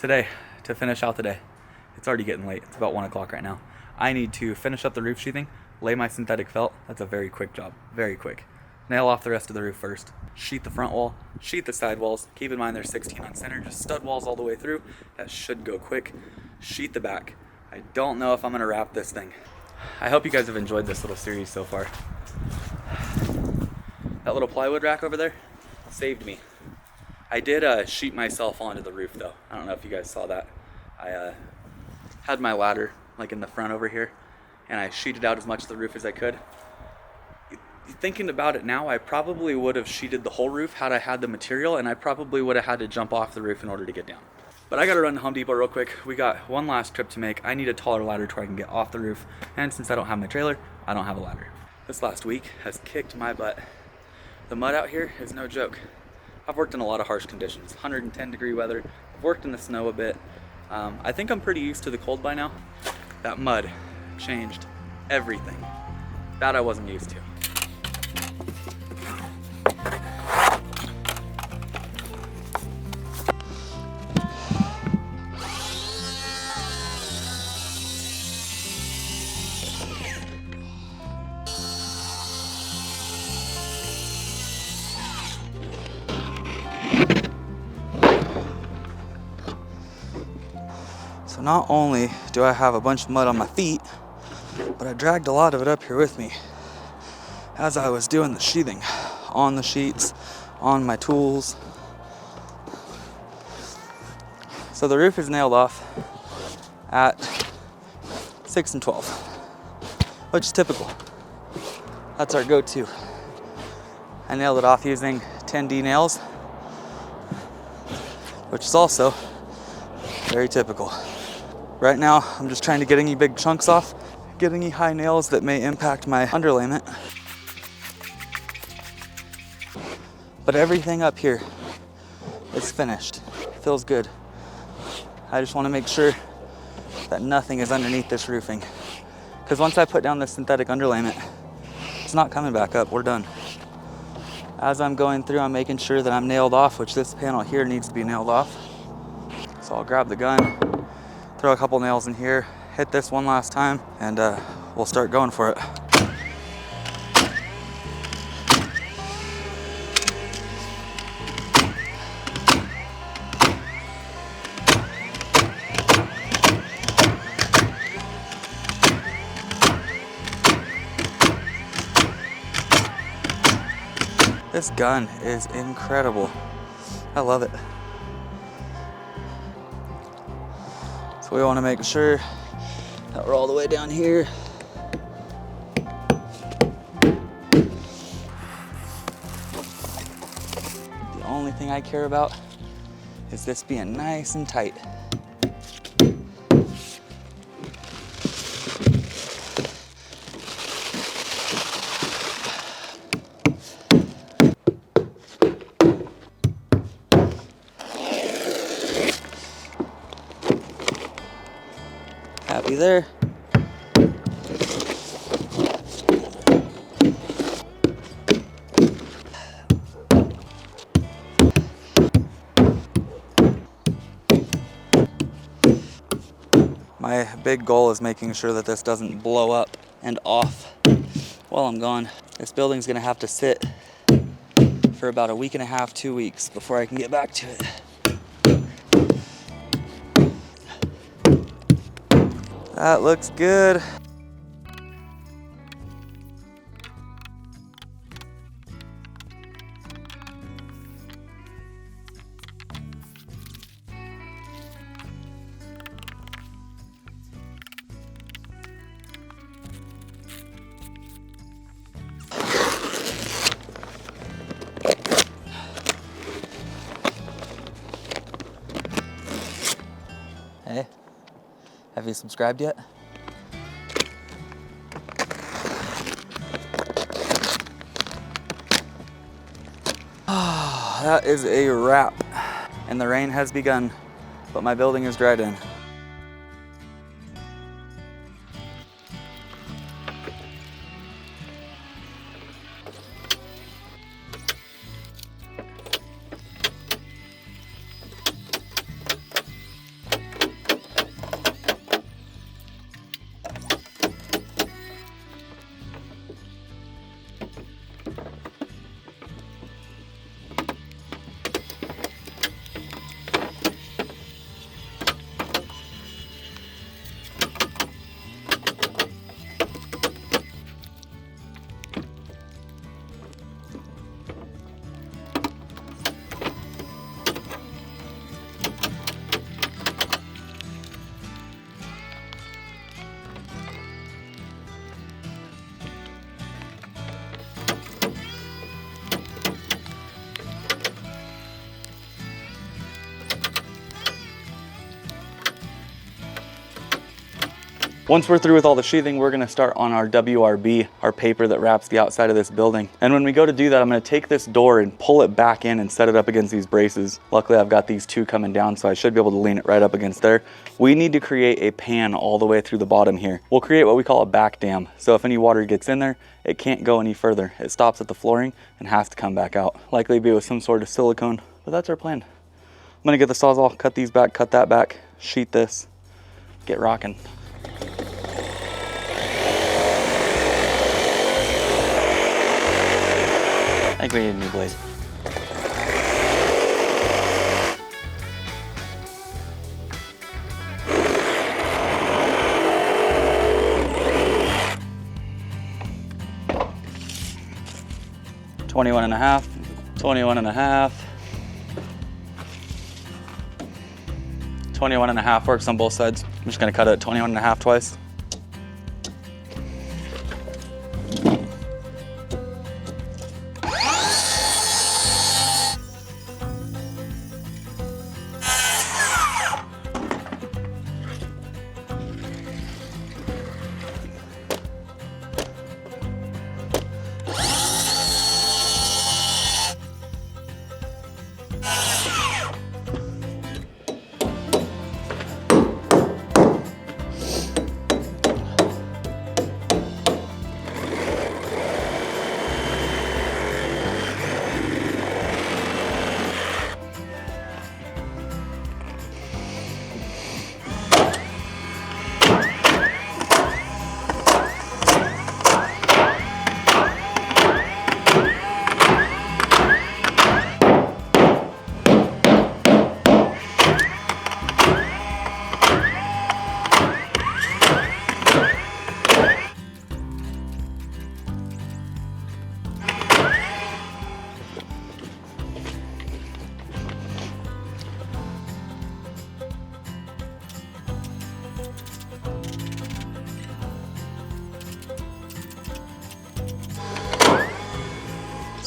Today, to finish out the day, it's already getting late. It's about 1 o'clock right now. I need to finish up the roof sheathing, lay my synthetic felt. That's a very quick job, very quick. Nail off the rest of the roof first. Sheath the front wall, sheath the side walls. Keep in mind there's 16 on center, just stud walls all the way through. That should go quick. Sheath the back. I don't know if I'm gonna wrap this thing. I hope you guys have enjoyed this little series so far. That little plywood rack over there saved me. I did sheet myself onto the roof though. I don't know if you guys saw that. I had my ladder like in the front over here, and I sheeted out as much of the roof as I could. Thinking about it now, I probably would have sheeted the whole roof had I had the material, and I probably would have had to jump off the roof in order to get down. But I gotta run to Home Depot real quick. We got one last trip to make. I need a taller ladder to where I can get off the roof, and since I don't have my trailer, I don't have a ladder. This last week has kicked my butt. The mud out here is no joke. I've worked in a lot of harsh conditions, 110 degree weather. I've worked in the snow a bit. I think I'm pretty used to the cold by now. That mud changed everything. That I wasn't used to. So not only do I have a bunch of mud on my feet, but I dragged a lot of it up here with me as I was doing the sheathing on the sheets, on my tools. So the roof is nailed off at 6 and 12, which is typical. That's our go-to. I nailed it off using 10D nails. which is also very typical. Right now, I'm just trying to get any big chunks off, get any high nails that may impact my underlayment. But everything up here is finished. Feels good. I just want to make sure that nothing is underneath this roofing. Because once I put down this synthetic underlayment, it's not coming back up. We're done. As I'm going through, I'm making sure that I'm nailed off, which this panel here needs to be nailed off. So I'll grab the gun, throw a couple nails in here, hit this one last time, and we'll start going for it. This gun is incredible. I love it. So we want to make sure that we're all the way down here. The only thing I care about is this being nice and tight. Happy there. My big goal is making sure that this doesn't blow up and off while I'm gone. This building's gonna have to sit for about a week and a half, 2 weeks before I can get back to it. That looks good. Hey, have you subscribed yet? That is a wrap. And the rain has begun, but my building is dried in. Once we're through with all the sheathing, we're gonna start on our WRB, our paper that wraps the outside of this building. And when we go to do that, I'm gonna take this door and pull it back in and set it up against these braces. Luckily, I've got these two coming down, so I should be able to lean it right up against there. We need to create a pan all the way through the bottom here. We'll create what we call a back dam. So if any water gets in there, it can't go any further. It stops at the flooring and has to come back out. Likely be with some sort of silicone, but that's our plan. I'm gonna get the Sawzall, cut these back, cut that back, sheet this, get rocking. I think we need a new blade. $21.5, $21.5. $21.5 works on both sides. I'm just gonna cut it 21.5 twice.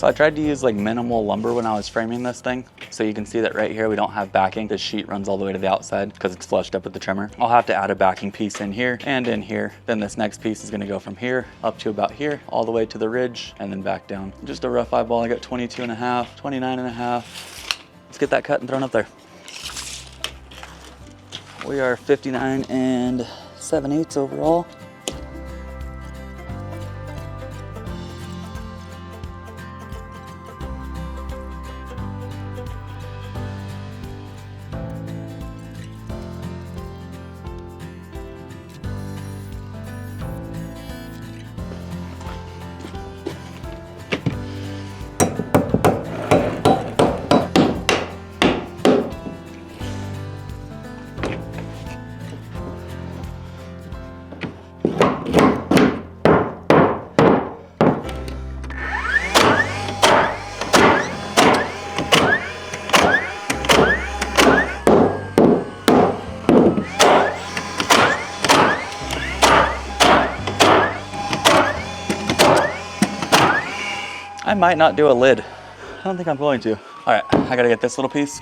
So I tried to use like minimal lumber when I was framing this thing. So you can see that right here, we don't have backing. The sheet runs all the way to the outside because it's flushed up with the trimmer. I'll have to add a backing piece in here and in here. Then this next piece is gonna go from here up to about here, all the way to the ridge and then back down. Just a rough eyeball, I got 22 and a half, 29 and a half. Let's get that cut and thrown up there. We are 59 and 7/8 overall. I might not do a lid. I don't think I'm going to. All right, I gotta get this little piece.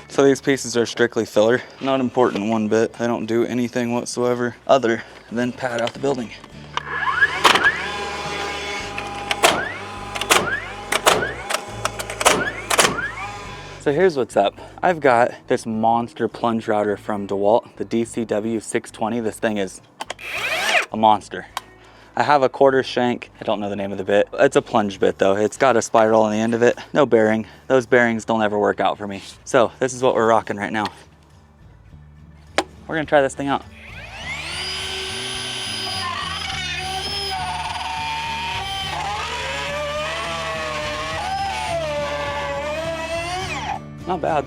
So these pieces are strictly filler, not important one bit. They don't do anything whatsoever other than pad out the building. So here's what's up. I've got this monster plunge router from DeWalt, the DCW 620. This thing is a monster. I have a quarter shank, I don't know the name of the bit. It's a plunge bit though. It's got a spiral on the end of it, no bearing. Those bearings don't ever work out for me. So this is what we're rocking right now. We're gonna try this thing out. Not bad.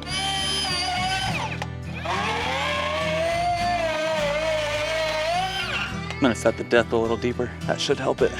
I'm gonna set the depth a little deeper. That should help it.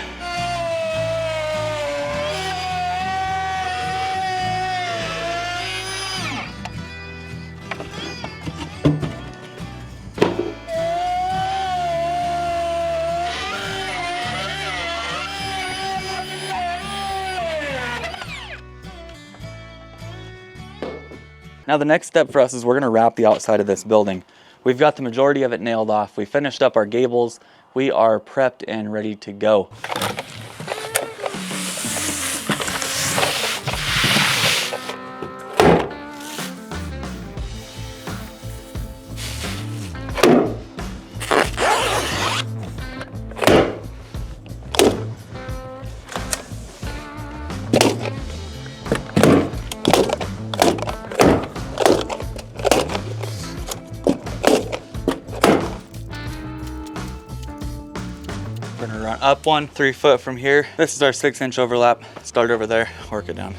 Now the next step for us is we're gonna wrap the outside of this building. We've got the majority of it nailed off. We finished up our gables. We are prepped and ready to go. We're gonna run up 3 foot from here. This is our 6-inch overlap. Start over there, work it down.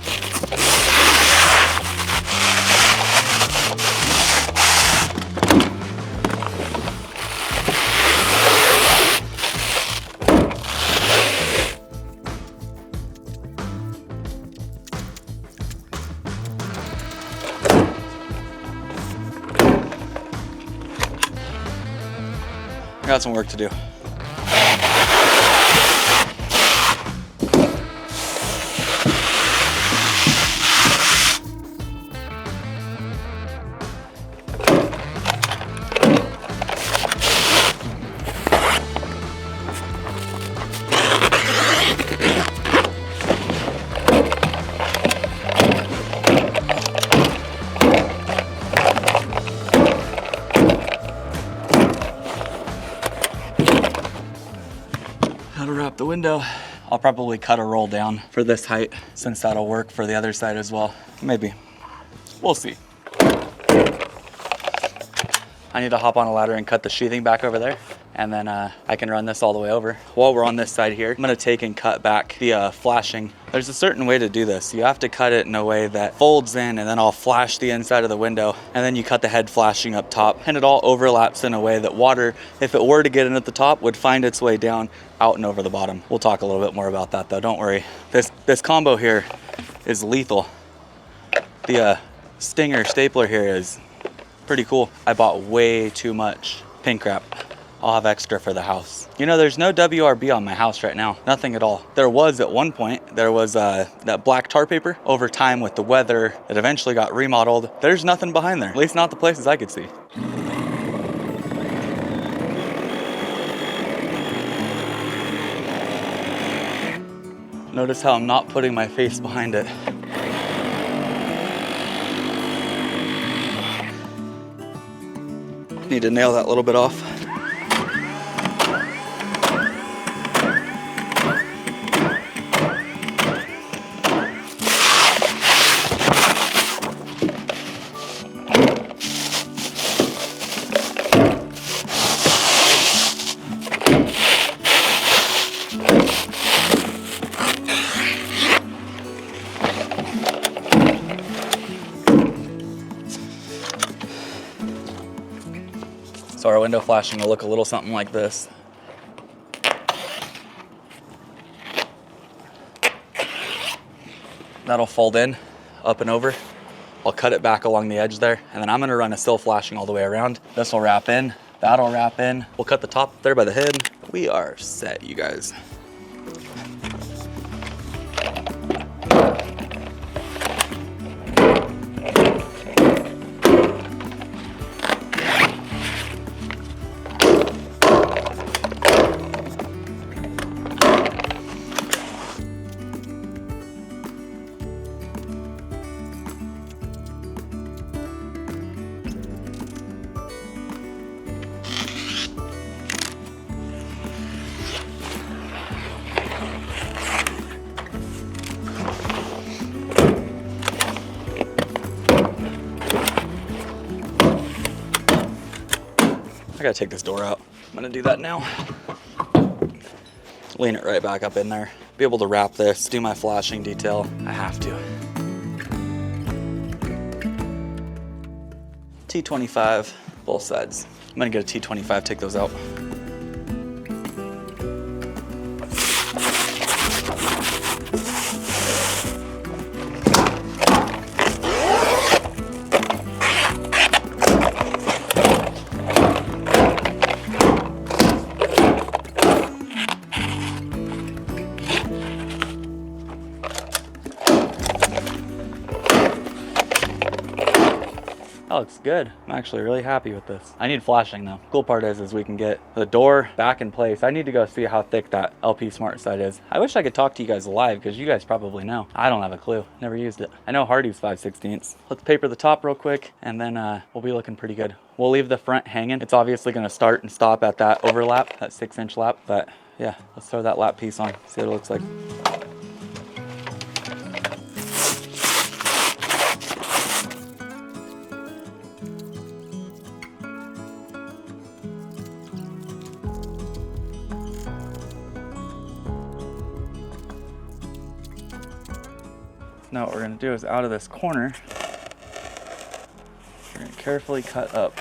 Got some work to do. window, I'll probably cut a roll down for this height since that'll work for the other side as well. Maybe. We'll see. I need to hop on a ladder and cut the sheathing back over there, and then I can run this all the way over. While we're on this side here, I'm gonna take and cut back the flashing. There's a certain way to do this. You have to cut it in a way that folds in, and then I'll flash the inside of the window, and then you cut the head flashing up top, and it all overlaps in a way that water, if it were to get in at the top, would find its way down, out and over the bottom. We'll talk a little bit more about that though, don't worry. This combo here is lethal. The Stinger stapler here is pretty cool. I bought way too much pink wrap. I'll have extra for the house. You know, there's no WRB on my house right now. Nothing at all. There was at one point. There was that black tar paper. Over time with the weather, it eventually got remodeled. There's nothing behind there. At least not the places I could see. Notice how I'm not putting my face behind it. Need to nail that little bit off. So our window flashing will look a little something like this. That'll fold in, up and over. I'll cut it back along the edge there, and then I'm gonna run a Sill flashing all the way around. This will wrap in, that'll wrap in. We'll cut the top there by the head. We are set, you guys. I gotta take this door out. I'm gonna do that now. Lean it right back up in there. Be able to wrap this, do my flashing detail. I have to. T25, both sides. I'm gonna get a T25, take those out. That looks good. I'm actually really happy with this. I need flashing though. Cool part is we can get the door back in place. I need to go see how thick that LP Smart side is. I wish I could talk to you guys live because you guys probably know. I don't have a clue. Never used it. I know Hardy's 5/16. Let's paper the top real quick and then we'll be looking pretty good. We'll leave the front hanging. It's obviously gonna start and stop at that overlap, that 6-inch lap, but yeah, let's throw that lap piece on, see what it looks like. Now what we're gonna do is out of this corner, we're gonna carefully cut up.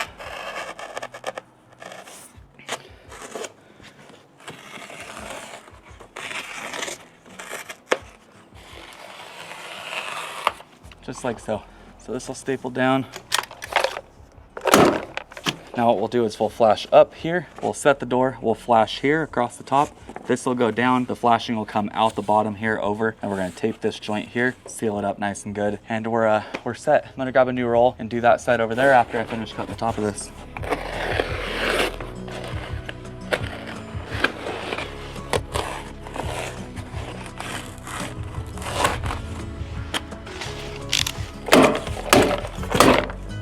Just like so. So this will staple down. Now what we'll do is we'll flash up here, we'll set the door, we'll flash here across the top. This will go down, the flashing will come out the bottom here over, and we're gonna tape this joint here, seal it up nice and good, and we're set. I'm gonna grab a new roll and do that side over there after I finish cutting the top of this.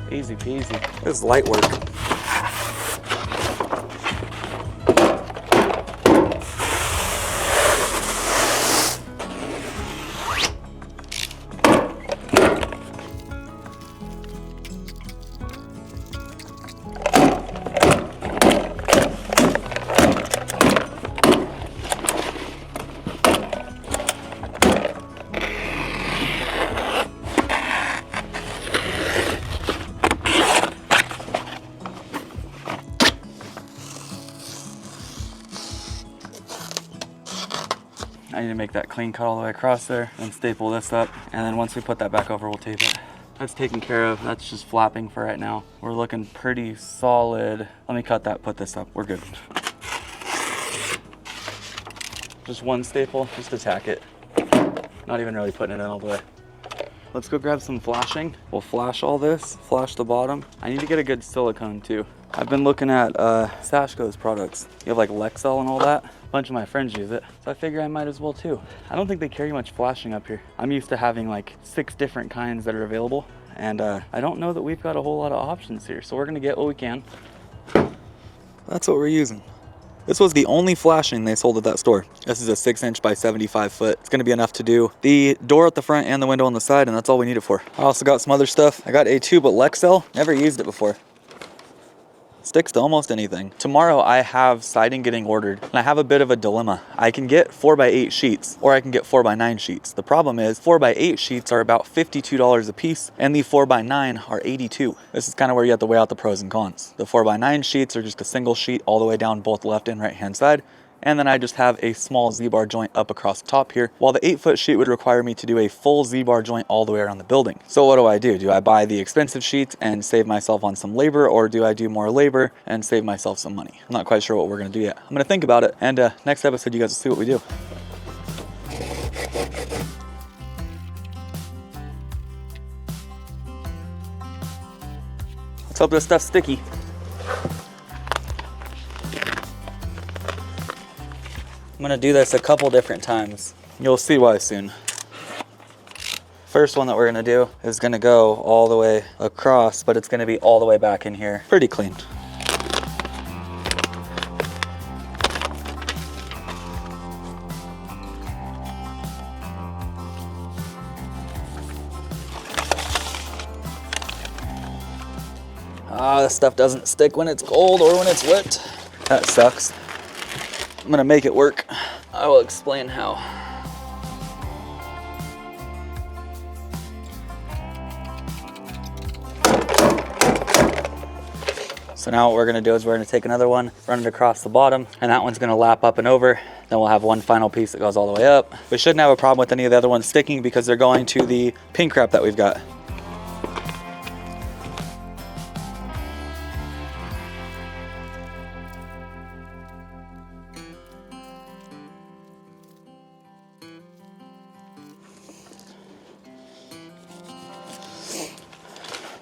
Easy peasy. This is light work. make that clean cut all the way across there and staple this up. And then once we put that back over, we'll tape it. That's taken care of. That's just flapping for right now. We're looking pretty solid. Let me cut that, put this up. We're good. Just one staple, just to tack it. Not even really putting it in all the way. Let's go grab some flashing. We'll flash all this, flash the bottom. I need to get a good silicone too. I've been looking at Sashko's products. You have like Lexel and all that. A bunch of my friends use it, so I figure I might as well too. I don't think they carry much flashing up here. I'm used to having like 6 different kinds that are available, and I don't know that we've got a whole lot of options here, so we're gonna get what we can. That's what we're using. This was the only flashing they sold at that store. This is a 6-inch by 75 foot. It's gonna be enough to do the door at the front and the window on the side, and that's all we need it for. I also got some other stuff. I got A2, but Lexel, never used it before. Sticks to almost anything. Tomorrow I have siding getting ordered, and I have a bit of a dilemma. I can get 4x8 sheets, or I can get 4x9 sheets. The problem is 4x8 sheets are about $52 a piece, and the 4x9 are $82. This is kind of where you have to weigh out the pros and cons. The 4x9 sheets are just a single sheet all the way down both left and right hand side. And then I just have a small Z-bar joint up across the top here, while the 8-foot sheet would require me to do a full Z-bar joint all the way around the building. So what do? Do I buy the expensive sheets and save myself on some labor, or do I do more labor and save myself some money? I'm not quite sure what we're gonna do yet. I'm gonna think about it, and next episode you guys will see what we do. Let's hope this stuff's sticky. I'm gonna do this a couple different times. You'll see why soon. First one that we're gonna do is gonna go all the way across, but it's gonna be all the way back in here. Pretty clean. This stuff doesn't stick when it's cold or when it's wet. That sucks. I'm gonna make it work. I will explain how. So now what we're gonna do is we're gonna take another one, run it across the bottom, and that one's gonna lap up and over. Then we'll have one final piece that goes all the way up. We shouldn't have a problem with any of the other ones sticking because they're going to the pink wrap that we've got.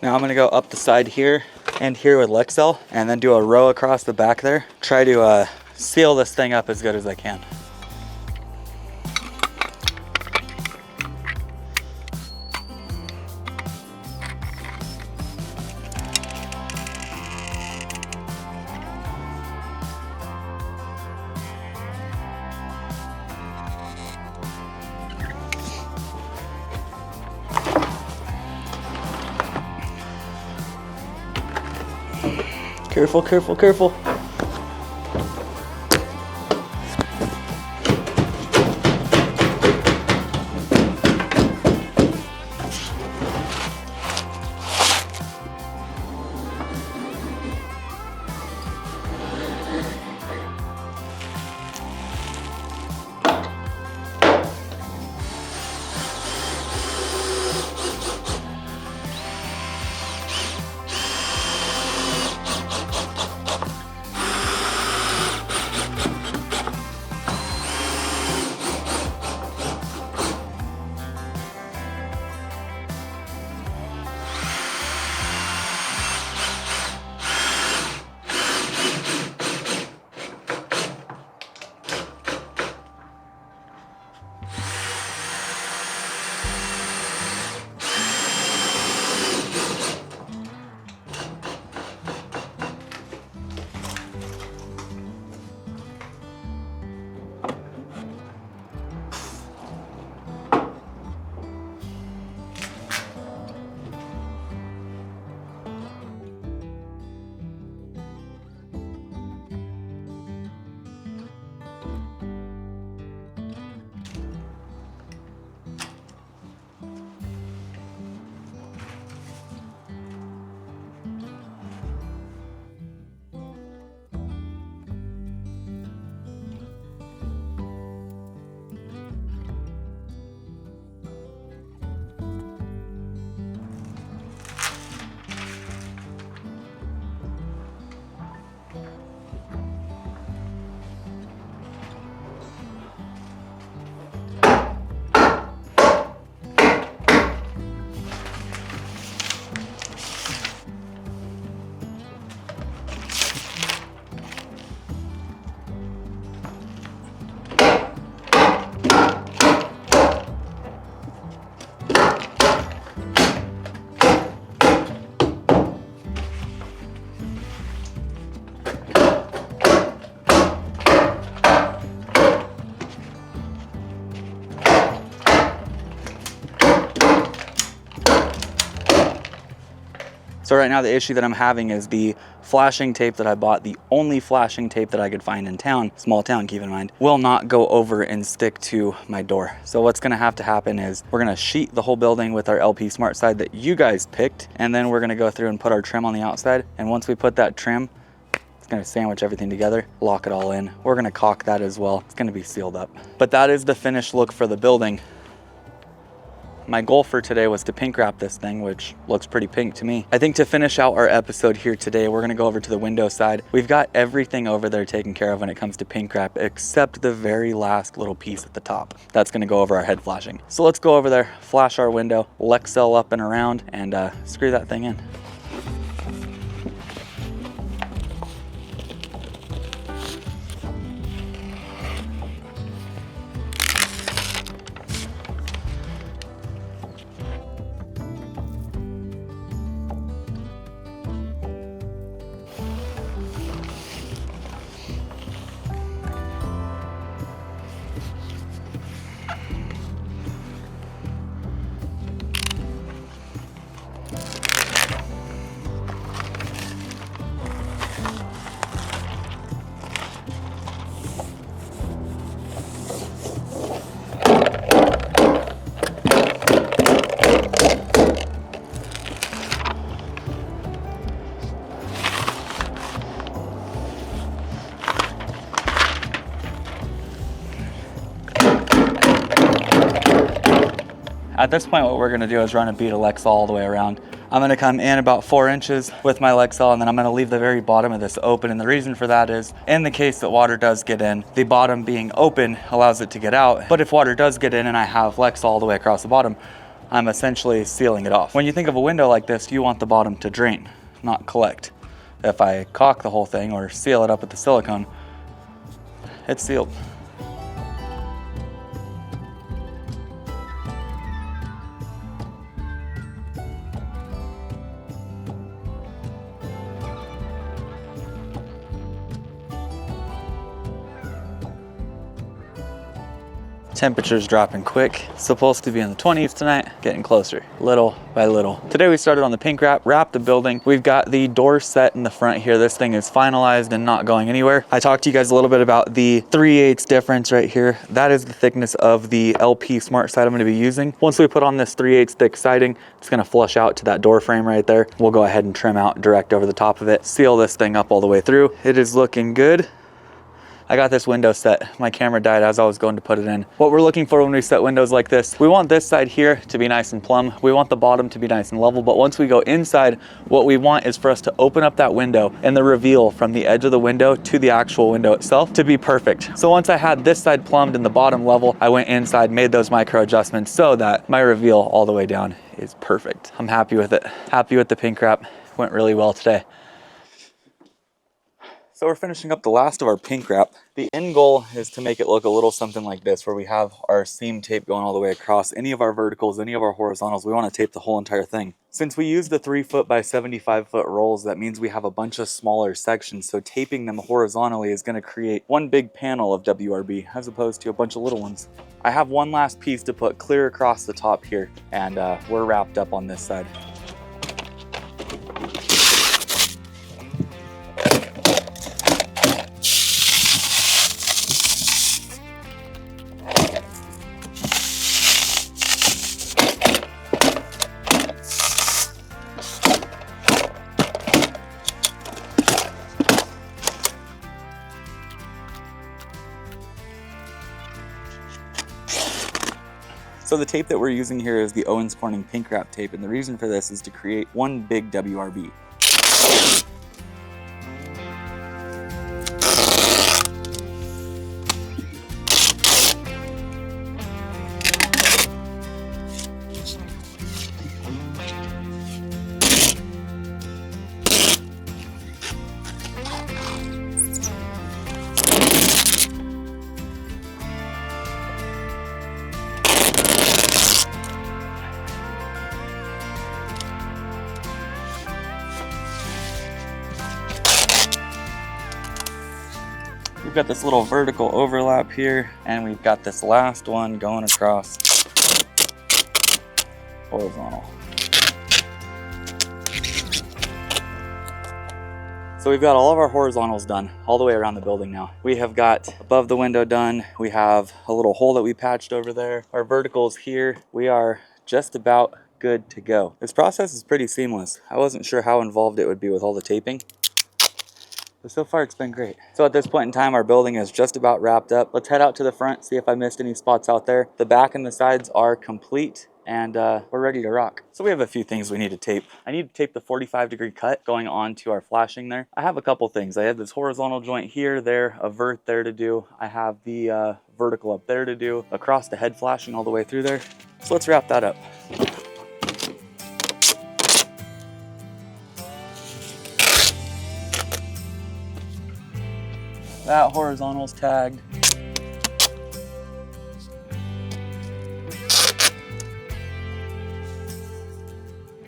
Now I'm gonna go up the side here and here with Lexel, and then do a row across the back there. Try to seal this thing up as good as I can. Careful, careful, careful. So right now the issue that I'm having is the flashing tape that I bought, the only flashing tape that I could find in town, small town, keep in mind, will not go over and stick to my door. So what's gonna have to happen is we're gonna sheet the whole building with our LP Smart Side that you guys picked, and then we're gonna go through and put our trim on the outside. And once we put that trim, it's gonna sandwich everything together, lock it all in. We're gonna caulk that as well. It's gonna be sealed up. But that is the finished look for the building. My goal for today was to pink wrap this thing, which looks pretty pink to me. I think to finish out our episode here today, we're gonna go over to the window side. We've got everything over there taken care of when it comes to pink wrap, except the very last little piece at the top. That's gonna go over our head flashing. So let's go over there, flash our window, Lexel up and around, and screw that thing in. At this point, what we're gonna do is run a bead of Lexol all the way around. I'm gonna come in about 4 inches with my Lexol, and then I'm gonna leave the very bottom of this open. And the reason for that is, in the case that water does get in, the bottom being open allows it to get out. But if water does get in and I have Lexol all the way across the bottom, I'm essentially sealing it off. When you think of a window like this, you want the bottom to drain, not collect. If I caulk the whole thing or seal it up with the silicone, it's sealed. Temperature's dropping quick. Supposed to be in the 20s tonight, getting closer, little by little. Today we started on the pink wrap the building. We've got the door set in the front here. This thing is finalized and not going anywhere. I talked to you guys a little bit about the 3/8 difference right here. That is the thickness of the LP Smart Side I'm gonna be using. Once we put on this 3/8 thick siding, it's gonna flush out to that door frame right there. We'll go ahead and trim out direct over the top of it, seal this thing up all the way through. It is looking good. I got this window set. My camera died as I was going to put it in. What we're looking for when we set windows like this, we want this side here to be nice and plumb. We want the bottom to be nice and level, but once we go inside, what we want is for us to open up that window and the reveal from the edge of the window to the actual window itself to be perfect. So once I had this side plumbed and the bottom level, I went inside, made those micro adjustments so that my reveal all the way down is perfect. I'm happy with it. Happy with the pink wrap. Went really well today. So we're finishing up the last of our pink wrap. The end goal is to make it look a little something like this, where we have our seam tape going all the way across. Any of our verticals, any of our horizontals, we want to tape the whole entire thing. Since we use the 3-foot by 75-foot rolls, that means we have a bunch of smaller sections. So taping them horizontally is going to create one big panel of WRB as opposed to a bunch of little ones. I have one last piece to put clear across the top here, and we're wrapped up on this side. So the tape that we're using here is the Owens Corning pink wrap tape, and the reason for this is to create one big WRB. We've got this little vertical overlap here, and we've got this last one going across horizontal. So we've got all of our horizontals done all the way around the building now. We have got above the window done. We have a little hole that we patched over there. Our verticals here. We are just about good to go. This process is pretty seamless. I wasn't sure how involved it would be with all the taping, but so far it's been great. So at this point in time, our building is just about wrapped up. Let's head out to the front, see if I missed any spots out there. The back and the sides are complete, and we're ready to rock. So we have a few things we need to tape. I need to tape the 45-degree cut going on to our flashing there. I have a couple things. I have this horizontal joint here, there, a vert there to do. I have the vertical up there to do, across the head flashing all the way through there. So let's wrap that up. That horizontal's tagged.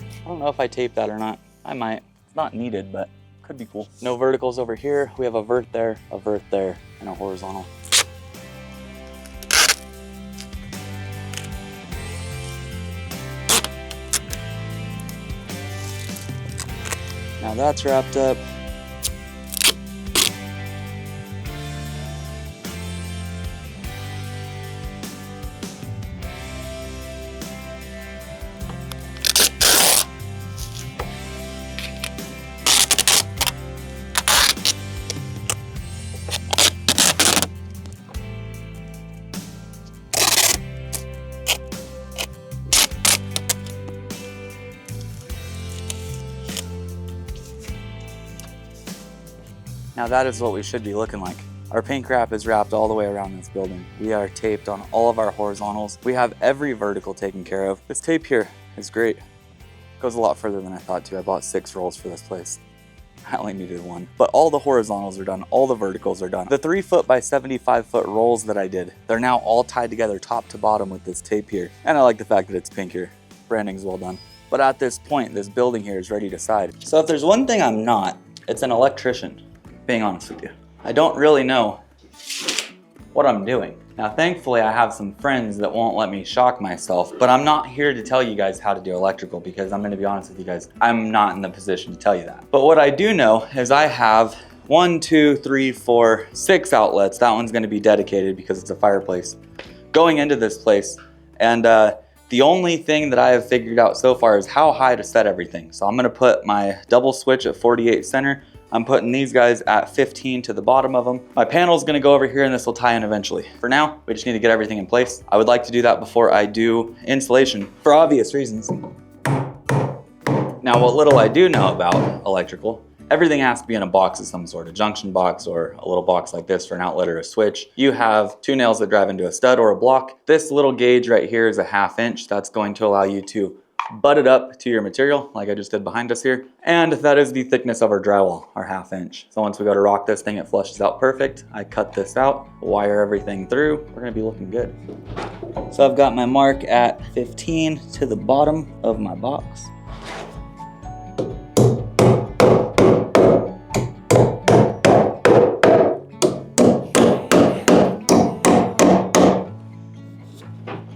I don't know if I tape that or not. I might. It's not needed, but could be cool. No verticals over here. We have a vert there, and a horizontal. Now that's wrapped up. Now that is what we should be looking like. Our pink wrap is wrapped all the way around this building. We are taped on all of our horizontals. We have every vertical taken care of. This tape here is great. Goes a lot further than I thought to. I bought 6 rolls for this place. I only needed 1. But all the horizontals are done, all the verticals are done. The 3-foot by 75-foot rolls that I did, they're now all tied together top to bottom with this tape here. And I like the fact that it's pink here. Branding's well done. But at this point, this building here is ready to side. So if there's one thing I'm not, it's an electrician. Being honest with you, I don't really know what I'm doing. Now, thankfully, I have some friends that won't let me shock myself, but I'm not here to tell you guys how to do electrical because I'm gonna be honest with you guys, I'm not in the position to tell you that. But what I do know is I have 1, 2, 3, 4, 6 outlets. That one's gonna be dedicated because it's a fireplace going into this place. And the only thing that I have figured out so far is how high to set everything. So I'm gonna put my double switch at 48 center. I'm putting these guys at 15 to the bottom of them. My panel's gonna go over here and this will tie in eventually. For now, we just need to get everything in place. I would like to do that before I do insulation for obvious reasons. Now, what little I do know about electrical, everything has to be in a box of some sort, a junction box or a little box like this for an outlet or a switch. You have 2 nails that drive into a stud or a block. This little gauge right here is a 1/2 inch. That's going to allow you to butt it up to your material like I just did behind us here. And that is the thickness of our drywall, our 1/2 inch. So once we go to rock this thing, it flushes out perfect. I cut this out, wire everything through. We're gonna be looking good. So I've got my mark at 15 to the bottom of my box.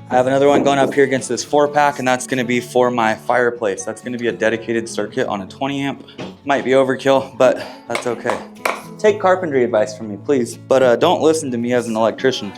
I have another one going up here against this 4-pack, and that's gonna be for my fireplace. That's gonna be a dedicated circuit on a 20 amp. Might be overkill, but that's okay. Take carpentry advice from me, please, but don't listen to me as an electrician.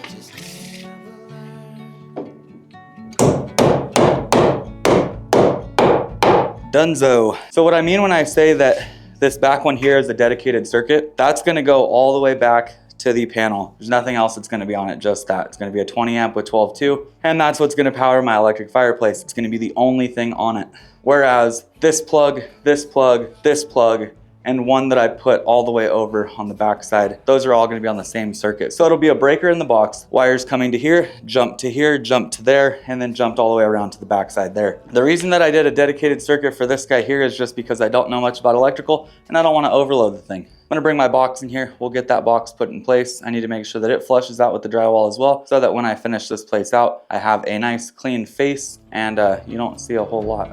Dunzo. So what I mean when I say that this back one here is a dedicated circuit, that's gonna go all the way back to the panel. There's nothing else that's gonna be on it, just that. It's gonna be a 20 amp with 12.2, and that's what's gonna power my electric fireplace. It's gonna be the only thing on it. Whereas this plug, this plug, this plug, and one that I put all the way over on the back side, those are all gonna be on the same circuit. So it'll be a breaker in the box, wires coming to here, jump to there, and then jumped all the way around to the back side there. The reason that I did a dedicated circuit for this guy here is just because I don't know much about electrical and I don't wanna overload the thing. I'm gonna bring my box in here. We'll get that box put in place. I need to make sure that it flushes out with the drywall as well, so that when I finish this place out, I have a nice clean face and you don't see a whole lot.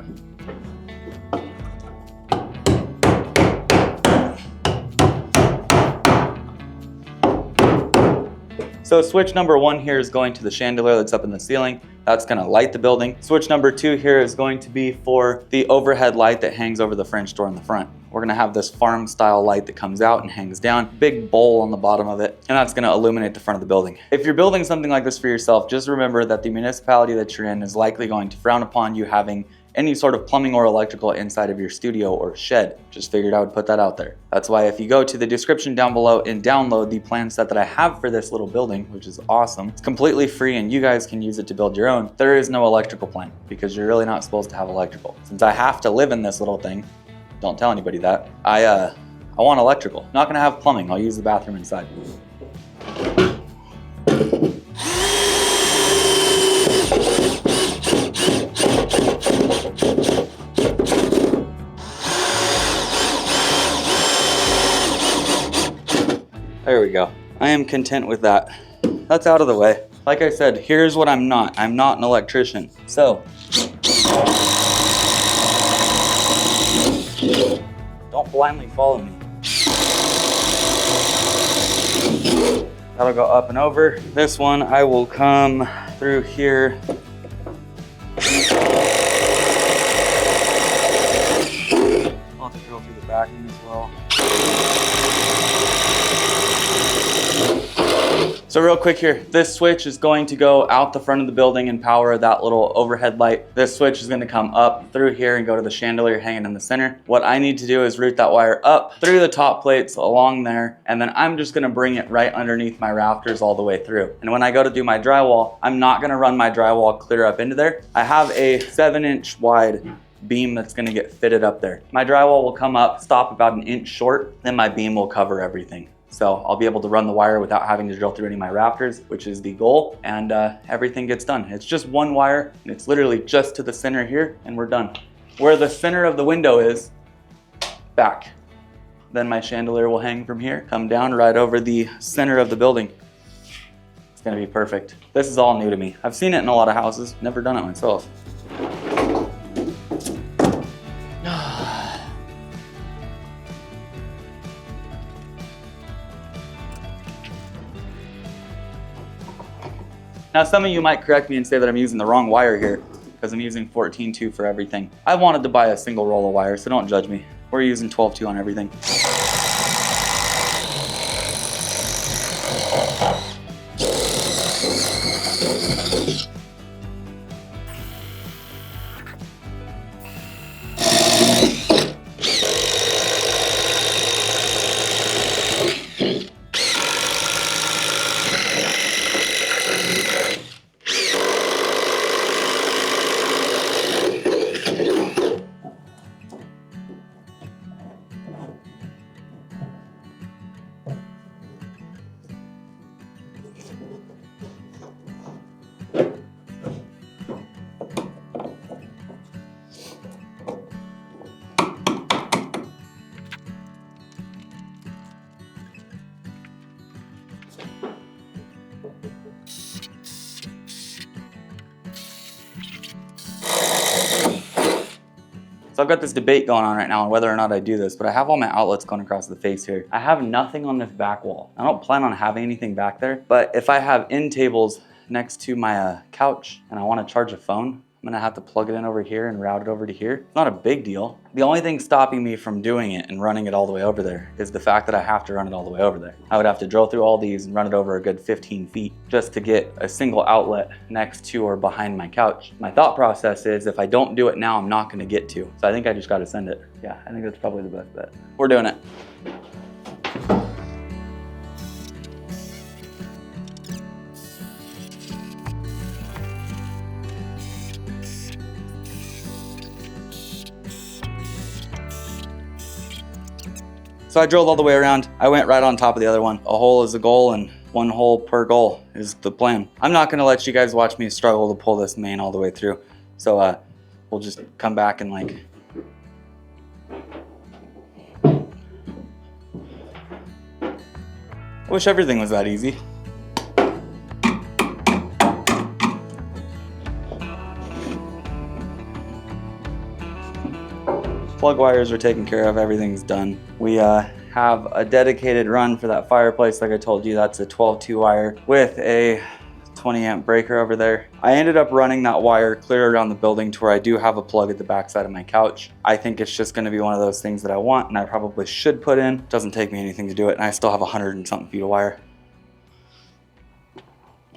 So switch number 1 here is going to the chandelier that's up in the ceiling. That's gonna light the building. Switch number 2 here is going to be for the overhead light that hangs over the French door in the front. We're gonna have this farm style light that comes out and hangs down, big bowl on the bottom of it, and that's gonna illuminate the front of the building. If you're building something like this for yourself, just remember that the municipality that you're in is likely going to frown upon you having any sort of plumbing or electrical inside of your studio or shed. Just figured I would put that out there. That's why if you go to the description down below and download the plan set that I have for this little building, which is awesome, it's completely free and you guys can use it to build your own. There is no electrical plan because you're really not supposed to have electrical. Since I have to live in this little thing, don't tell anybody that, I want electrical. Not gonna have plumbing, I'll use the bathroom inside. There we go. I am content with that. That's out of the way. Like I said, here's what I'm not. I'm not an electrician. So, don't blindly follow me. That'll go up and over. This one, I will come through here. I'll have to drill through the backing as well. So real quick here, this switch is going to go out the front of the building and power that little overhead light. This switch is going to come up through here and go to the chandelier hanging in the center. What I need to do is route that wire up through the top plates along there, and then I'm just going to bring it right underneath my rafters all the way through. And when I go to do my drywall, I'm not going to run my drywall clear up into there. I have a 7-inch wide beam that's going to get fitted up there. My drywall will come up, stop about an inch short, then my beam will cover everything. So I'll be able to run the wire without having to drill through any of my rafters, which is the goal, and everything gets done. It's just one wire, and it's literally just to the center here, and we're done. Where the center of the window is, back. Then my chandelier will hang from here, come down right over the center of the building. It's gonna be perfect. This is all new to me. I've seen it in a lot of houses, never done it myself. Now, some of you might correct me and say that I'm using the wrong wire here because I'm using 14-2 for everything. I wanted to buy a single roll of wire, so don't judge me. We're using 12-2 on everything. So I've got this debate going on right now on whether or not I do this, but I have all my outlets going across the face here. I have nothing on this back wall. I don't plan on having anything back there, but if I have end tables next to my couch and I want to charge a phone, I'm gonna have to plug it in over here and route it over to here. It's not a big deal. The only thing stopping me from doing it and running it all the way over there is the fact that I have to run it all the way over there. I would have to drill through all these and run it over a good 15 feet just to get a single outlet next to or behind my couch. My thought process is if I don't do it now, I'm not gonna get to. So I think I just gotta send it. Yeah, I think that's probably the best bet. We're doing it. So I drilled all the way around. I went right on top of the other one. A hole is a goal and one hole per goal is the plan. I'm not gonna let you guys watch me struggle to pull this main all the way through. So we'll just come back and like, I wish everything was that easy. Plug wires are taken care of, everything's done. We have a dedicated run for that fireplace. Like I told you, that's a 12-2 wire with a 20 amp breaker over there. I ended up running that wire clear around the building to where I do have a plug at the back side of my couch. I think it's just gonna be one of those things that I want and I probably should put in. It doesn't take me anything to do it, and I still have 100 and something feet of wire.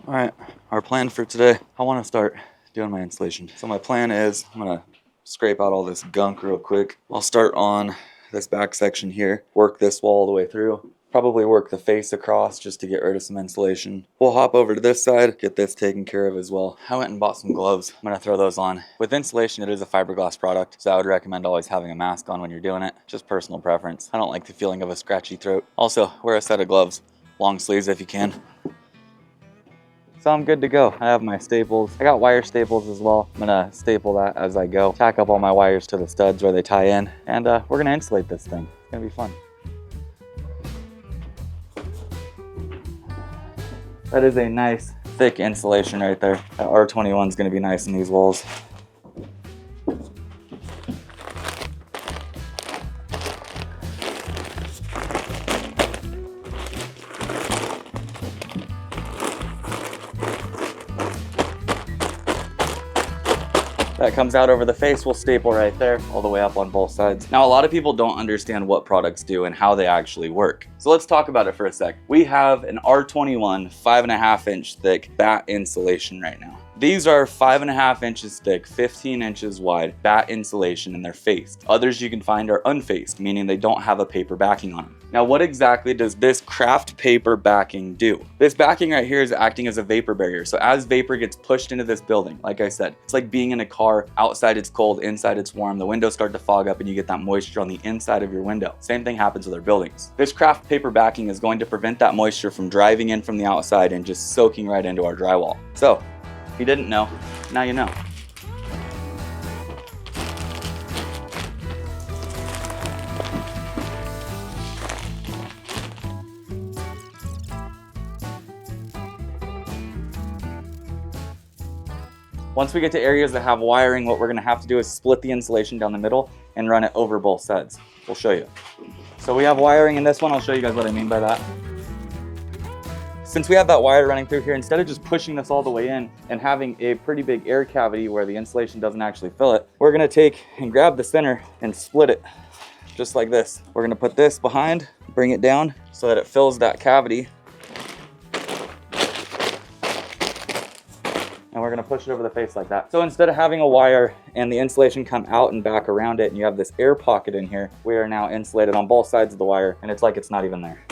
All right, our plan for today, I wanna start doing my insulation. So my plan is, I'm gonna scrape out all this gunk real quick. I'll start on this back section here, work this wall all the way through. Probably work the face across just to get rid of some insulation. We'll hop over to this side, get this taken care of as well. I went and bought some gloves. I'm gonna throw those on. With insulation, it is a fiberglass product, so I would recommend always having a mask on when you're doing it. Just personal preference. I don't like the feeling of a scratchy throat. Also, wear a set of gloves, long sleeves if you can. So I'm good to go. I have my staples. I got wire staples as well. I'm gonna staple that as I go. Tack up all my wires to the studs where they tie in, and we're gonna insulate this thing. It's gonna be fun. That is a nice thick insulation right there. That R21 is going to be nice in these walls. That comes out over the face, we'll staple right there, all the way up on both sides. Now, a lot of people don't understand what products do and how they actually work. So let's talk about it for a sec. We have an R21 5.5 inch thick batt insulation right now. These are 5.5 inches thick, 15 inches wide batt insulation, and they're faced. Others you can find are unfaced, meaning they don't have a paper backing on them. Now, what exactly does this craft paper backing do? This backing right here is acting as a vapor barrier. So as vapor gets pushed into this building, like I said, it's like being in a car. Outside it's cold, inside it's warm. The windows start to fog up and you get that moisture on the inside of your window. Same thing happens with our buildings. This craft paper backing is going to prevent that moisture from driving in from the outside and just soaking right into our drywall. So, if you didn't know, now you know. Once we get to areas that have wiring, what we're gonna have to do is split the insulation down the middle and run it over both sides. We'll show you. So we have wiring in this one. I'll show you guys what I mean by that. Since we have that wire running through here, instead of just pushing this all the way in and having a pretty big air cavity where the insulation doesn't actually fill it, we're gonna take and grab the center and split it just like this. We're gonna put this behind, bring it down so that it fills that cavity. And we're gonna push it over the face like that. So instead of having a wire and the insulation come out and back around it and you have this air pocket in here, we are now insulated on both sides of the wire and it's like it's not even there.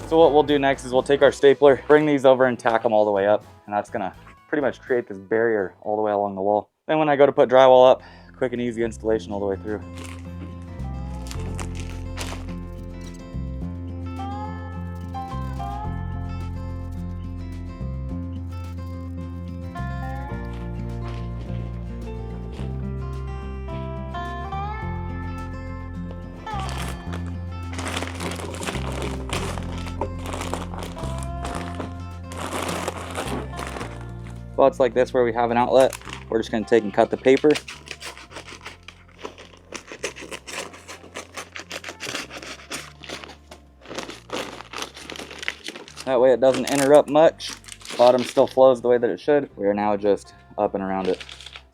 So what we'll do next is we'll take our stapler, bring these over and tack them all the way up. And that's gonna pretty much create this barrier all the way along the wall. Then when I go to put drywall up, quick and easy installation all the way through. Spots like this where we have an outlet, we're just going to take and cut the paper. That way it doesn't interrupt much. Bottom still flows the way that it should. We are now just up and around it.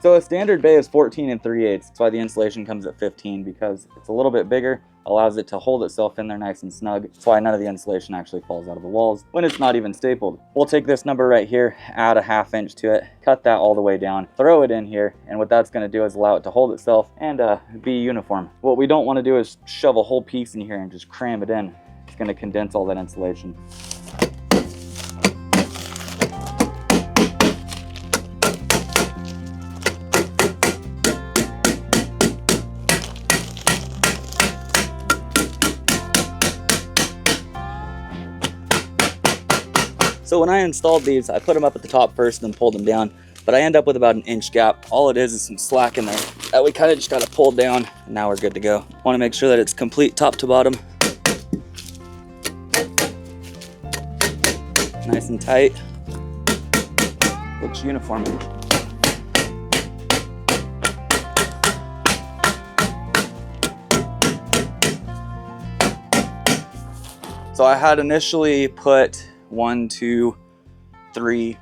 So a standard bay is 14 3/8. That's why the insulation comes at 15, because it's a little bit bigger, allows it to hold itself in there nice and snug. That's why none of the insulation actually falls out of the walls when it's not even stapled. We'll take this number right here, add a 1/2 inch to it, cut that all the way down, throw it in here, and what that's going to do is allow it to hold itself and be uniform. What we don't want to do is shove a whole piece in here and just cram it in. It's going to condense all that insulation. So when I installed these, I put them up at the top first and then pulled them down. but I end up with about an inch gap. All it is some slack in there that we kind of just got to pull down, and now we're good to go. Want to make sure that it's complete top to bottom. Nice and tight. Looks uniform. So I had initially put 1, 2, 3,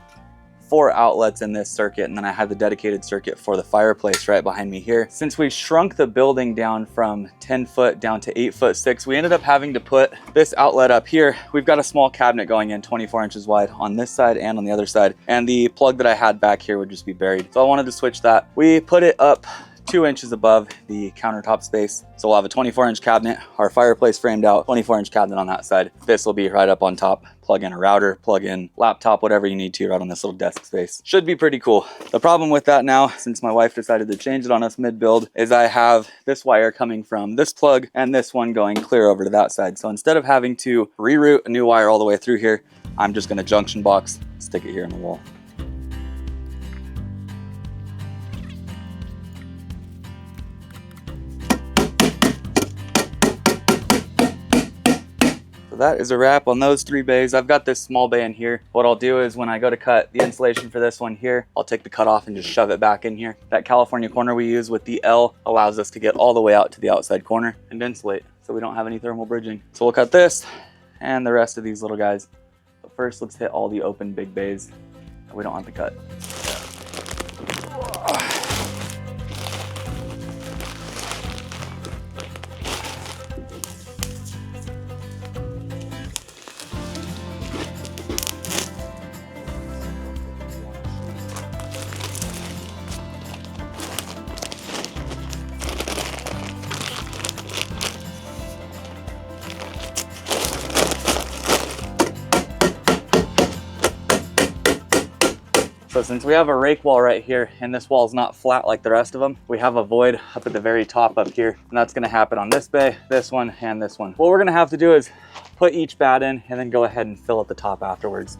4 outlets in this circuit, and then I had the dedicated circuit for the fireplace right behind me here. Since we shrunk the building down from 10 foot down to 8'6", we ended up having to put this outlet up here. We've got a small cabinet going in 24 inches wide on this side and on the other side, and the plug that I had back here would just be buried. So I wanted to switch that. We put it up 2 inches above the countertop space. So we'll have a 24-inch cabinet, our fireplace framed out, 24-inch cabinet on that side. This will be right up on top. Plug in a router, plug in laptop, whatever you need to right on this little desk space. Should be pretty cool. The problem with that now, since my wife decided to change it on us mid-build, is I have this wire coming from this plug and this one going clear over to that side. So instead of having to reroute a new wire all the way through here, I'm just gonna junction box, stick it here in the wall. That is a wrap on those 3 bays. I've got this small bay in here. What I'll do is when I go to cut the insulation for this one here, I'll take the cut off and just shove it back in here. That California corner we use with the L allows us to get all the way out to the outside corner and insulate so we don't have any thermal bridging. So we'll cut this and the rest of these little guys. But first, let's hit all the open big bays that we don't have to cut. So since we have a rake wall right here and this wall is not flat like the rest of them, we have a void up at the very top up here, and that's going to happen on this bay, this one, and this one. What we're going to have to do is put each bat in and then go ahead and fill at the top afterwards.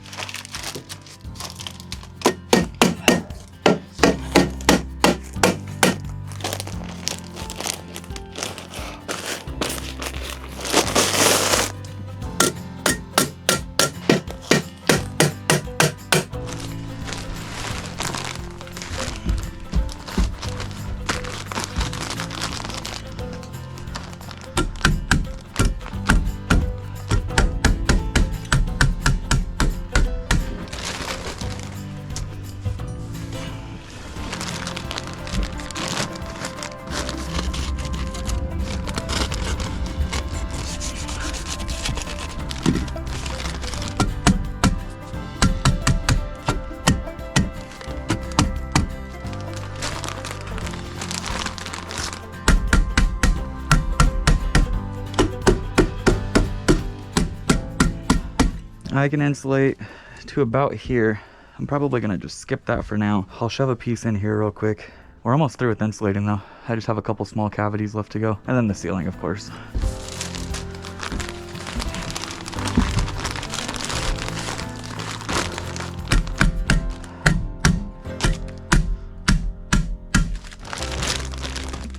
I can insulate to about here. I'm probably gonna just skip that for now. I'll shove a piece in here real quick. We're almost through with insulating though. I just have a couple small cavities left to go. And then the ceiling, of course.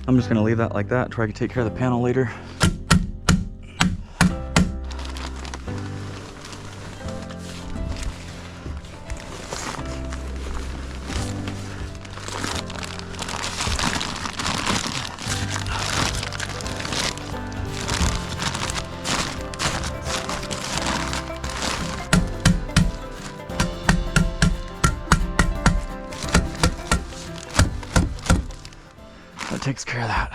I'm just gonna leave that like that, try to take care of the panel later. Takes care of that.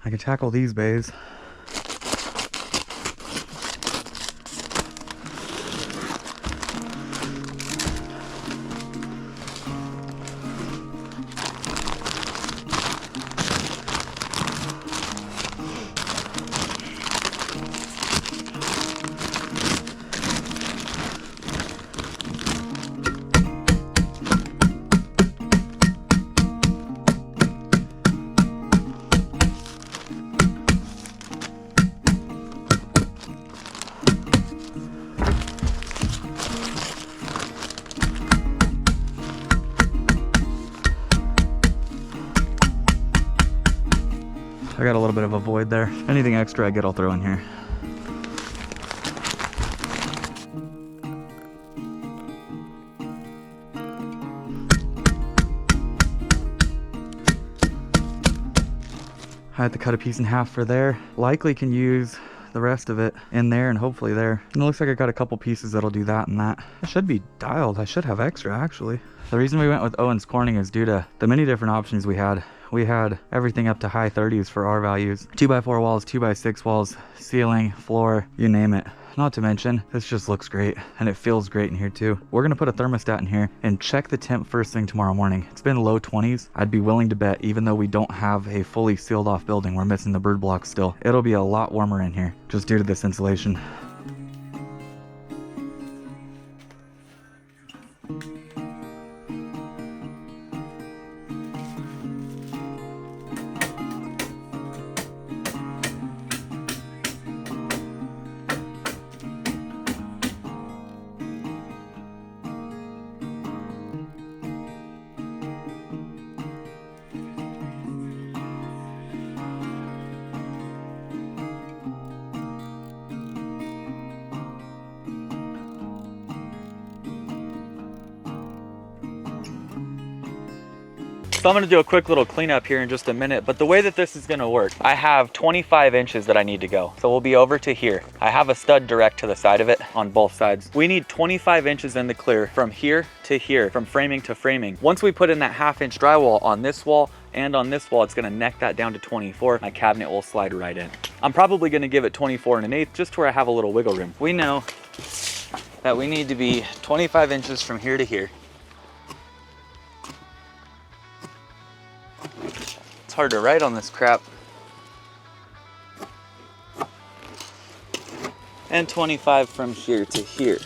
I can tackle these bays. I got a little bit of a void there. Anything extra I get, I'll throw in here. I had to cut a piece in half for there. Likely can use the rest of it in there and hopefully there. And it looks like I got a couple pieces that'll do that and that. It should be dialed. I should have extra actually. The reason we went with Owens Corning is due to the many different options we had. We had everything up to high 30s for our values. 2x4 walls, 2x6 walls, ceiling, floor, you name it. Not to mention, this just looks great and it feels great in here too. We're gonna put a thermostat in here and check the temp first thing tomorrow morning. It's been low 20s. I'd be willing to bet, even though we don't have a fully sealed off building, we're missing the bird blocks still. It'll be a lot warmer in here just due to this insulation. So I'm gonna do a quick little cleanup here in just a minute, but the way that this is gonna work, I have 25 inches that I need to go. So we'll be over to here. I have a stud direct to the side of it on both sides. We need 25 inches in the clear from here to here, from framing to framing. Once we put in that 1/2 inch drywall on this wall and on this wall, it's gonna neck that down to 24. My cabinet will slide right in. I'm probably gonna give it 24 1/8 just where I have a little wiggle room. We know that we need to be 25 inches from here to here. It's hard to write on this crap. And 25 from here to here.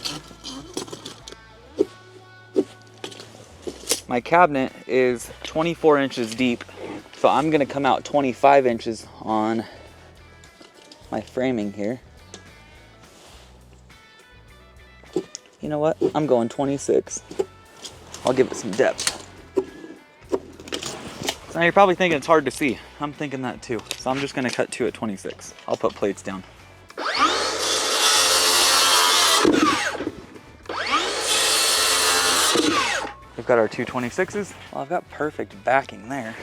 My cabinet is 24 inches deep, so I'm gonna come out 25 inches on my framing here. You know what? I'm going 26. I'll give it some depth. Now you're probably thinking it's hard to see. I'm thinking that too. So I'm just gonna cut 2 at 26. I'll put plates down. We've got our 2 26s. Well, I've got perfect backing there.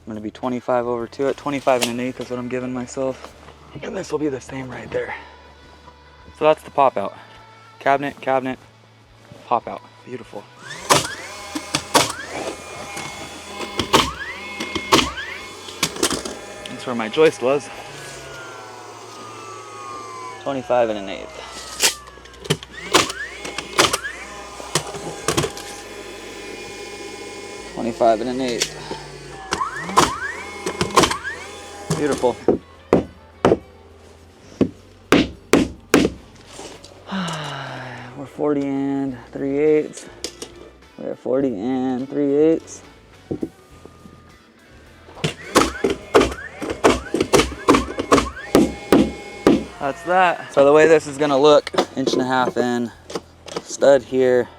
I'm gonna be 25 over 2 at 25 1/8 is what I'm giving myself. And this will be the same right there. So that's the pop out. Cabinet, cabinet, pop out. Beautiful. That's where my joist was. 25 1/8. $25 1/8. Beautiful. We're 40 3/8. We're 40 3/8. That's that. So the way this is gonna look, 1.5 inches in, stud here,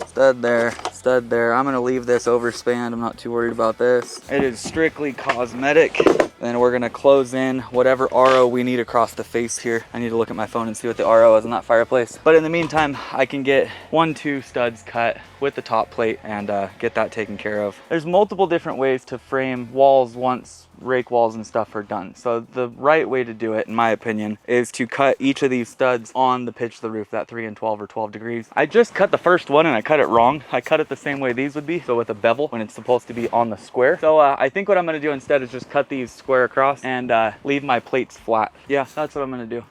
stud there, stud there. I'm gonna leave this overspanned. I'm not too worried about this. It is strictly cosmetic. Then we're gonna close in whatever RO we need across the face here. I need to look at my phone and see what the RO is in that fireplace. But in the meantime, I can get 1-2 studs cut with the top plate and get that taken care of. There's multiple different ways to frame walls once rake walls and stuff are done. So the right way to do it, in my opinion, is to cut each of these studs on the pitch of the roof, that 3 and 12 or 12 degrees. I just cut the first one and I cut it wrong. I cut it the same way these would be, so with a bevel when it's supposed to be on the square. So I think what I'm gonna do instead is just cut these square across and leave my plates flat. Yeah, that's what I'm gonna do.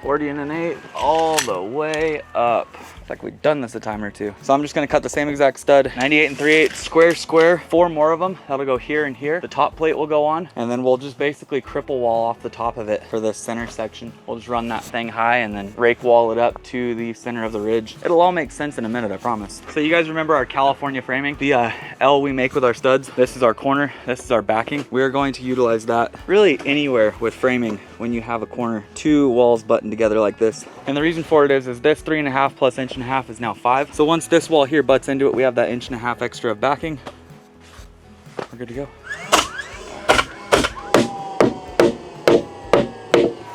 $40 1/8 all the way up. It's like we've done this a time or two. So I'm just gonna cut the same exact stud, 98 3/8 square, 4 more of them. That'll go here and here. The top plate will go on, and then we'll just basically cripple wall off the top of it for this center section. We'll just run that thing high and then rake wall it up to the center of the ridge. It'll all make sense in a minute, I promise. So you guys remember our California framing? The L we make with our studs. This is our corner, this is our backing. We're going to utilize that really anywhere with framing when you have a corner. 2 walls buttoned together like this. And the reason for it is this 3.5 plus 1.5 inches is now 5. So once this wall here butts into it, we have that 1.5 inches extra of backing. We're good to go.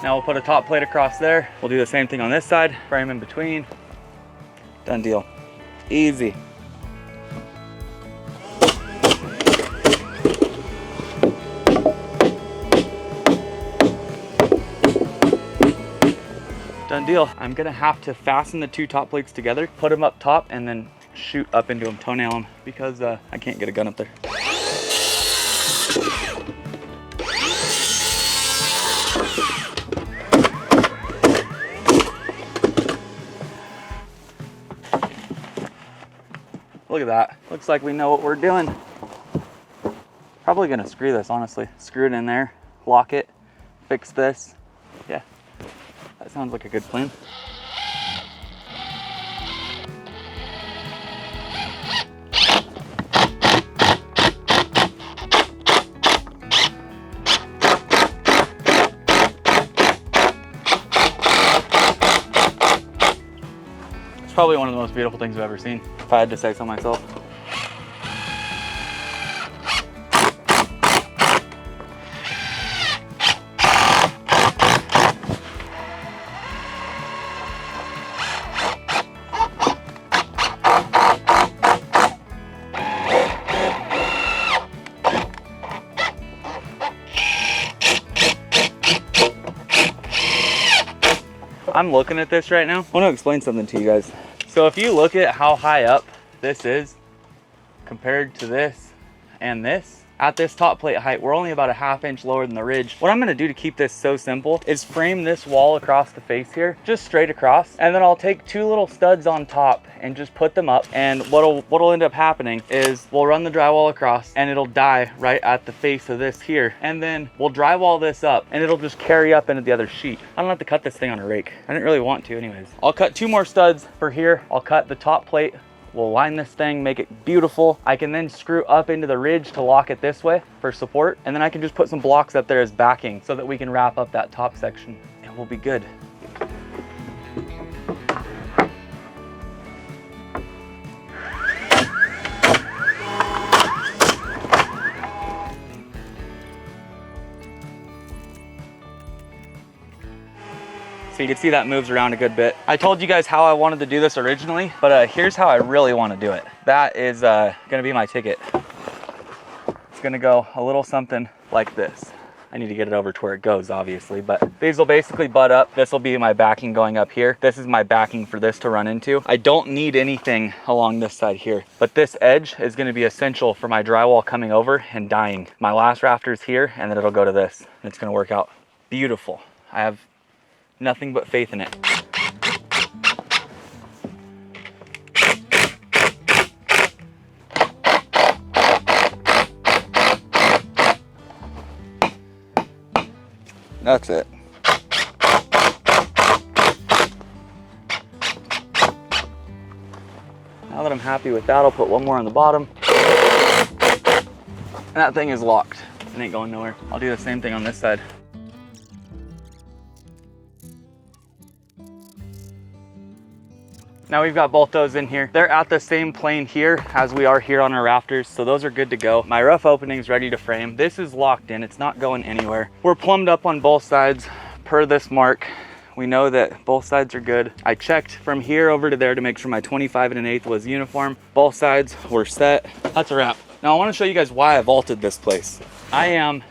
Now we'll put a top plate across there. We'll do the same thing on this side, frame in between. Done deal. Easy. Done deal. I'm gonna have to fasten the 2 top plates together, put them up top, and then shoot up into them, toenail them, because I can't get a gun up there. Look at that. Looks like we know what we're doing. Probably gonna screw this, honestly. Screw it in there, lock it, fix this. Yeah, that sounds like a good plan. It's probably one of the most beautiful things I've ever seen, if I had to say so myself. I'm looking at this right now. I want to explain something to you guys. So if you look at how high up this is compared to this and this, at this top plate height, we're only about a 1/2 inch lower than the ridge. What I'm gonna do to keep this so simple is frame this wall across the face here, just straight across, and then I'll take 2 little studs on top and just put them up. And what'll end up happening is we'll run the drywall across and it'll die right at the face of this here. And then we'll drywall this up and it'll just carry up into the other sheet. I don't have to cut this thing on a rake. I didn't really want to anyways. I'll cut 2 more studs for here. I'll cut the top plate. We'll line this thing, make it beautiful. I can then screw up into the ridge to lock it this way for support. And then I can just put some blocks up there as backing so that we can wrap up that top section and we'll be good. So you can see that moves around a good bit. I told you guys how I wanted to do this originally, but here's how I really want to do it. That is gonna be my ticket. It's gonna go a little something like this. I need to get it over to where it goes, obviously, but these will basically butt up. This will be my backing going up here. This is my backing for this to run into. I don't need anything along this side here, but this edge is gonna be essential for my drywall coming over and dying. My last rafter's here, and then it'll go to this. And it's gonna work out beautiful. I have nothing but faith in it. That's it. Now that I'm happy with that, I'll put 1 more on the bottom. And that thing is locked. It ain't going nowhere. I'll do the same thing on this side. Now we've got both those in here. They're at the same plane here as we are here on our rafters, so those are good to go. My rough opening's ready to frame. This is locked in, it's not going anywhere. We're plumbed up on both sides per this mark. We know that both sides are good. I checked from here over to there to make sure my 25 1/8 was uniform. Both sides were set. That's a wrap. Now I wanna show you guys why I vaulted this place. I am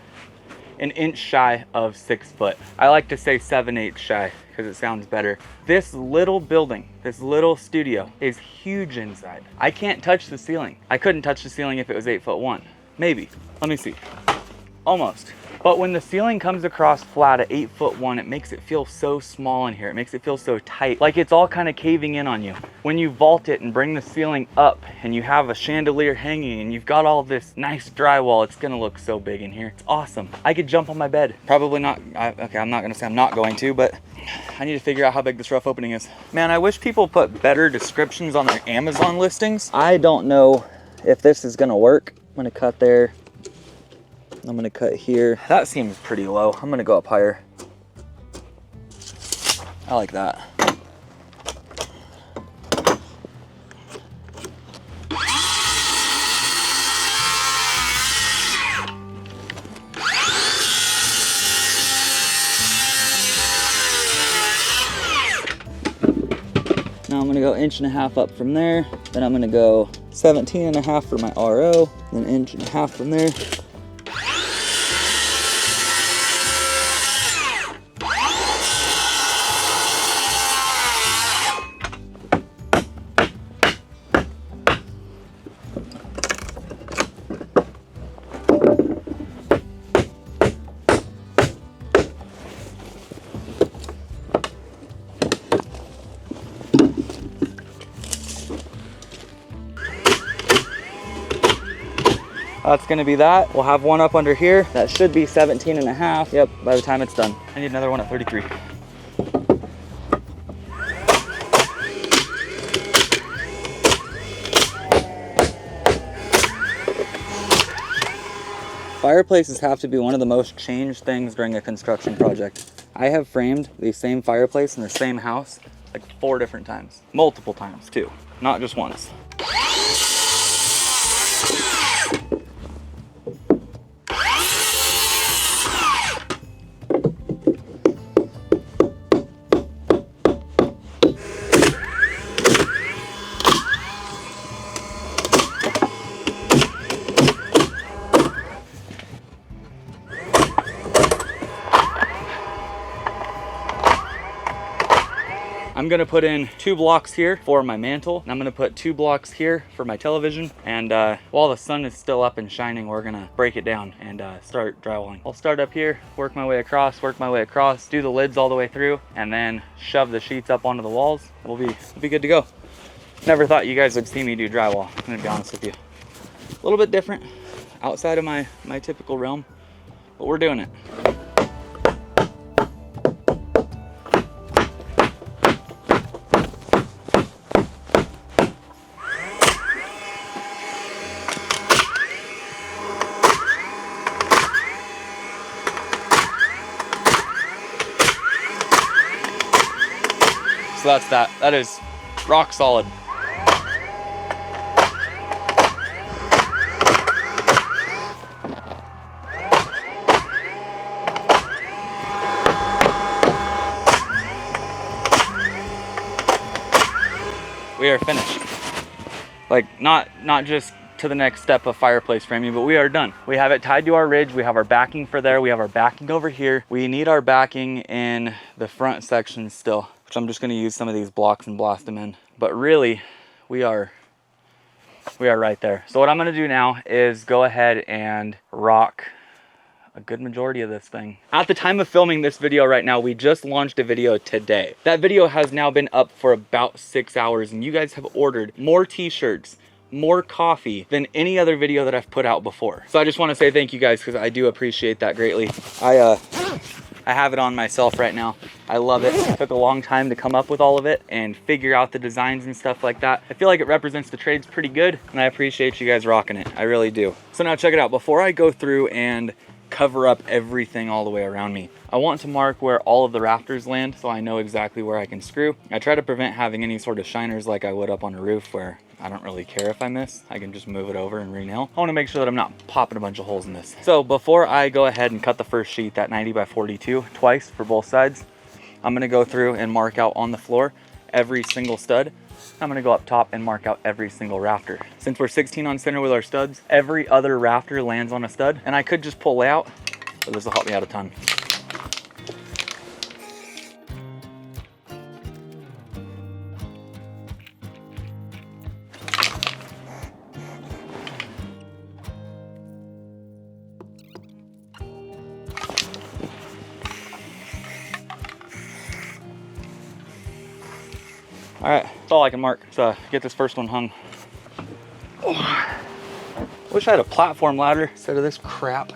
an inch shy of 6 foot. I like to say 7/8 shy because it sounds better. This little building, this little studio is huge inside. I can't touch the ceiling. I couldn't touch the ceiling if it was 8'1". Maybe, let me see. Almost. But when the ceiling comes across flat at 8'1", it makes it feel so small in here. It makes it feel so tight, like it's all kind of caving in on you. When you vault it and bring the ceiling up and you have a chandelier hanging and you've got all this nice drywall, it's gonna look so big in here. It's awesome. I could jump on my bed. Probably not, okay, I'm not gonna say I'm not going to, but I need to figure out how big this rough opening is. Man, I wish people put better descriptions on their Amazon listings. I don't know if this is gonna work. I'm gonna cut there. I'm gonna cut here. That seems pretty low. I'm gonna go up higher. I like that. Now I'm gonna go 1.5 inches up from there. Then I'm gonna go 17.5 inches for my RO, then 1.5 inches from there. That's gonna be that. We'll have one up under here. That should be 17.5. Yep, by the time it's done. I need another one at 33. Fireplaces have to be one of the most changed things during a construction project. I have framed the same fireplace in the same house like 4 different times. Multiple times too, not just once. I'm gonna put in 2 blocks here for my mantle, and I'm gonna put 2 blocks here for my television. And while the sun is still up and shining, we're gonna break it down and start drywalling. I'll start up here, work my way across, do the lids all the way through, and then shove the sheets up onto the walls. We'll be good to go. Never thought you guys would see me do drywall, I'm gonna be honest with you. A little bit different, outside of my typical realm, but we're doing it. So that's that. That is rock solid. We are finished. Like not just to the next step of fireplace framing, but we are done. We have it tied to our ridge. We have our backing for there. We have our backing over here. We need our backing in the front section still, which I'm just gonna use some of these blocks and blast them in. But really, we are right there. So what I'm gonna do now is go ahead and rock a good majority of this thing. At the time of filming this video right now, we just launched a video today. That video has now been up for about 6 hours, and you guys have ordered more t-shirts, more coffee than any other video that I've put out before. So I just want to say thank you guys, because I do appreciate that greatly. I have it on myself right now. I love it. It took a long time to come up with all of it and figure out the designs and stuff like that. I feel like it represents the trades pretty good, and I appreciate you guys rocking it. I really do. So now check it out. Before I go through and cover up everything all the way around me, I want to mark where all of the rafters land so I know exactly where I can screw. I try to prevent having any sort of shiners like I would up on a roof, where I don't really care if I miss. I can just move it over and re-nail. I want to make sure that I'm not popping a bunch of holes in this. So before I go ahead and cut the first sheet, that 90 by 42 twice for both sides, I'm going to go through and mark out on the floor every single stud. I'm going to go up top and mark out every single rafter. Since we're 16 on center with our studs, every other rafter lands on a stud, and I could just pull layout, but this will help me out a ton. All right, that's all I can mark. So get this first one hung. Oh. Wish I had a platform ladder instead of this crap.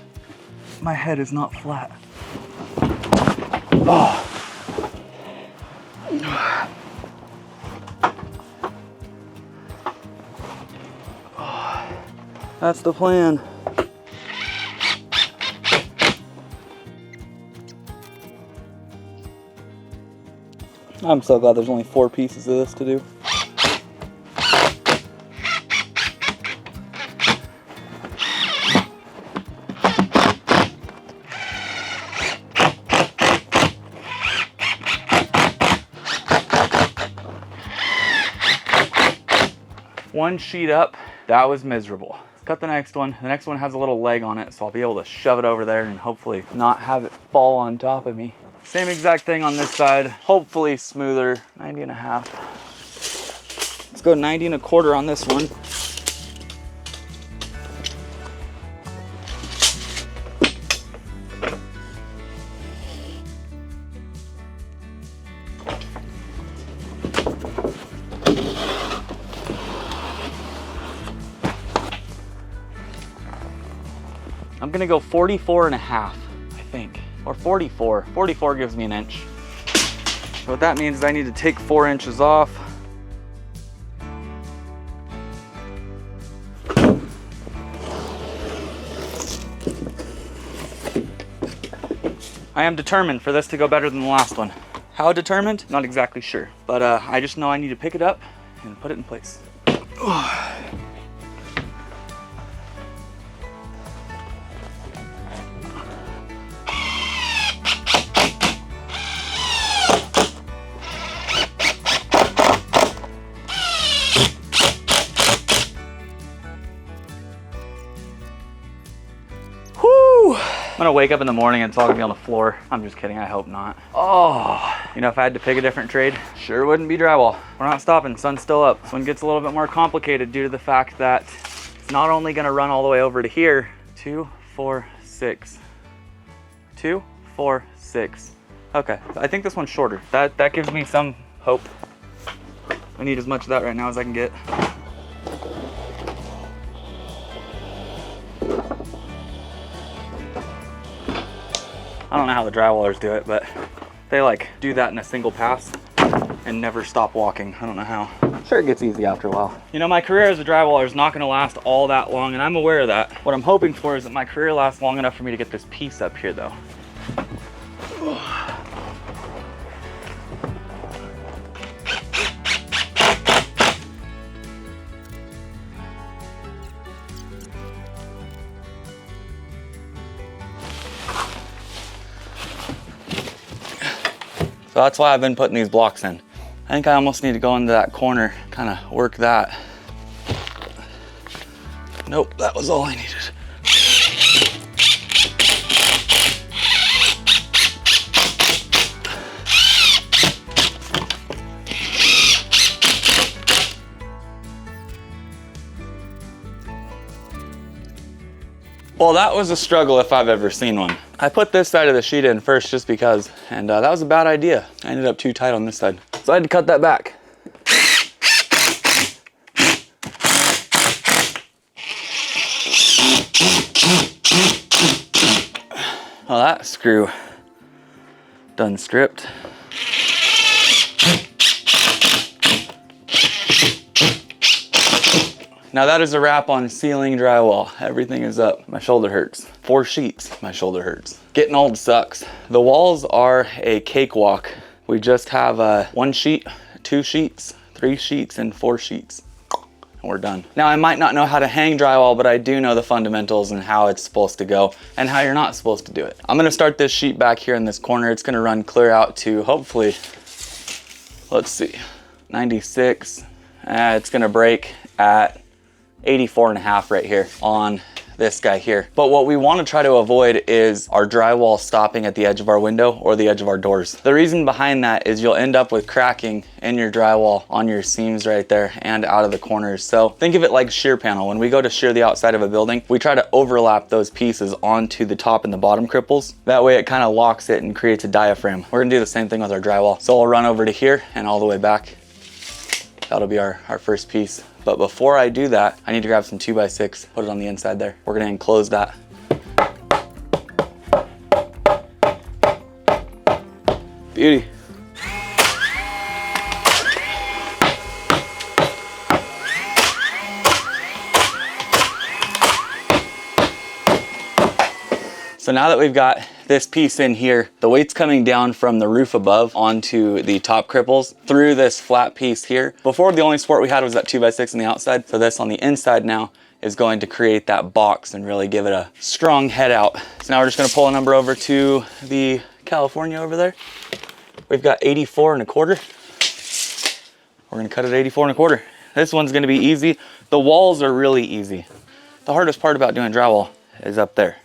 My head is not flat. Oh. Oh. That's the plan. I'm so glad there's only 4 pieces of this to do. One sheet up, that was miserable. Let's cut the next one. The next one has a little leg on it, so I'll be able to shove it over there and hopefully not have it fall on top of me. Same exact thing on this side, hopefully smoother, 90.5. Let's go 90.25 on this one. I'm gonna go 44.5, I think, or 44. 44 gives me an inch. So what that means is I need to take 4 inches off. I am determined for this to go better than the last one. How determined? Not exactly sure, but I just know I need to pick it up and put it in place. I'm gonna wake up in the morning and it's all gonna be on the floor. I'm just kidding, I hope not. Oh, you know, if I had to pick a different trade, sure wouldn't be drywall. We're not stopping, sun's still up. This one gets a little bit more complicated due to the fact that it's not only gonna run all the way over to here, 2, 4, 6. 2, 4, 6. Okay, I think this one's shorter. That gives me some hope. I need as much of that right now as I can get. I don't know how the drywallers do it, but they like do that in a single pass and never stop walking. I don't know how. Sure, it gets easy after a while. You know, my career as a drywaller is not gonna last all that long, and I'm aware of that. What I'm hoping for is that my career lasts long enough for me to get this piece up here though. So that's why I've been putting these blocks in. I think I almost need to go into that corner, kind of work that. Nope, that was all I needed. Well, that was a struggle if I've ever seen one. I put this side of the sheet in first just because, and that was a bad idea. I ended up too tight on this side. So I had to cut that back. Well, that screw done stripped. Now that is a wrap on ceiling drywall. Everything is up. My shoulder hurts. 4 sheets, my shoulder hurts. Getting old sucks. The walls are a cakewalk. We just have 1 sheet, 2 sheets, 3 sheets, and 4 sheets. And we're done. Now I might not know how to hang drywall, but I do know the fundamentals and how it's supposed to go and how you're not supposed to do it. I'm gonna start this sheet back here in this corner. It's gonna run clear out to hopefully, let's see, 96. It's gonna break at 84.5 right here on this guy here. But what we want to try to avoid is our drywall stopping at the edge of our window or the edge of our doors. The reason behind that is you'll end up with cracking in your drywall on your seams right there and out of the corners. So think of it like a shear panel. When we go to shear the outside of a building, we try to overlap those pieces onto the top and the bottom cripples. That way it kind of locks it and creates a diaphragm. We're gonna do the same thing with our drywall. So I'll run over to here and all the way back That'll be our first piece. But before I do that, I need to grab some 2x6, put it on the inside there. We're gonna enclose that. Beauty. So now that we've got this piece in here, the weight's coming down from the roof above onto the top cripples through this flat piece here. Before, the only support we had was that 2x6 on the outside. So this on the inside now is going to create that box and really give it a strong head out. So now we're just gonna pull a number over to the California over there. We've got 84.25. We're gonna cut it 84.25. This one's gonna be easy. The walls are really easy. The hardest part about doing drywall is up there.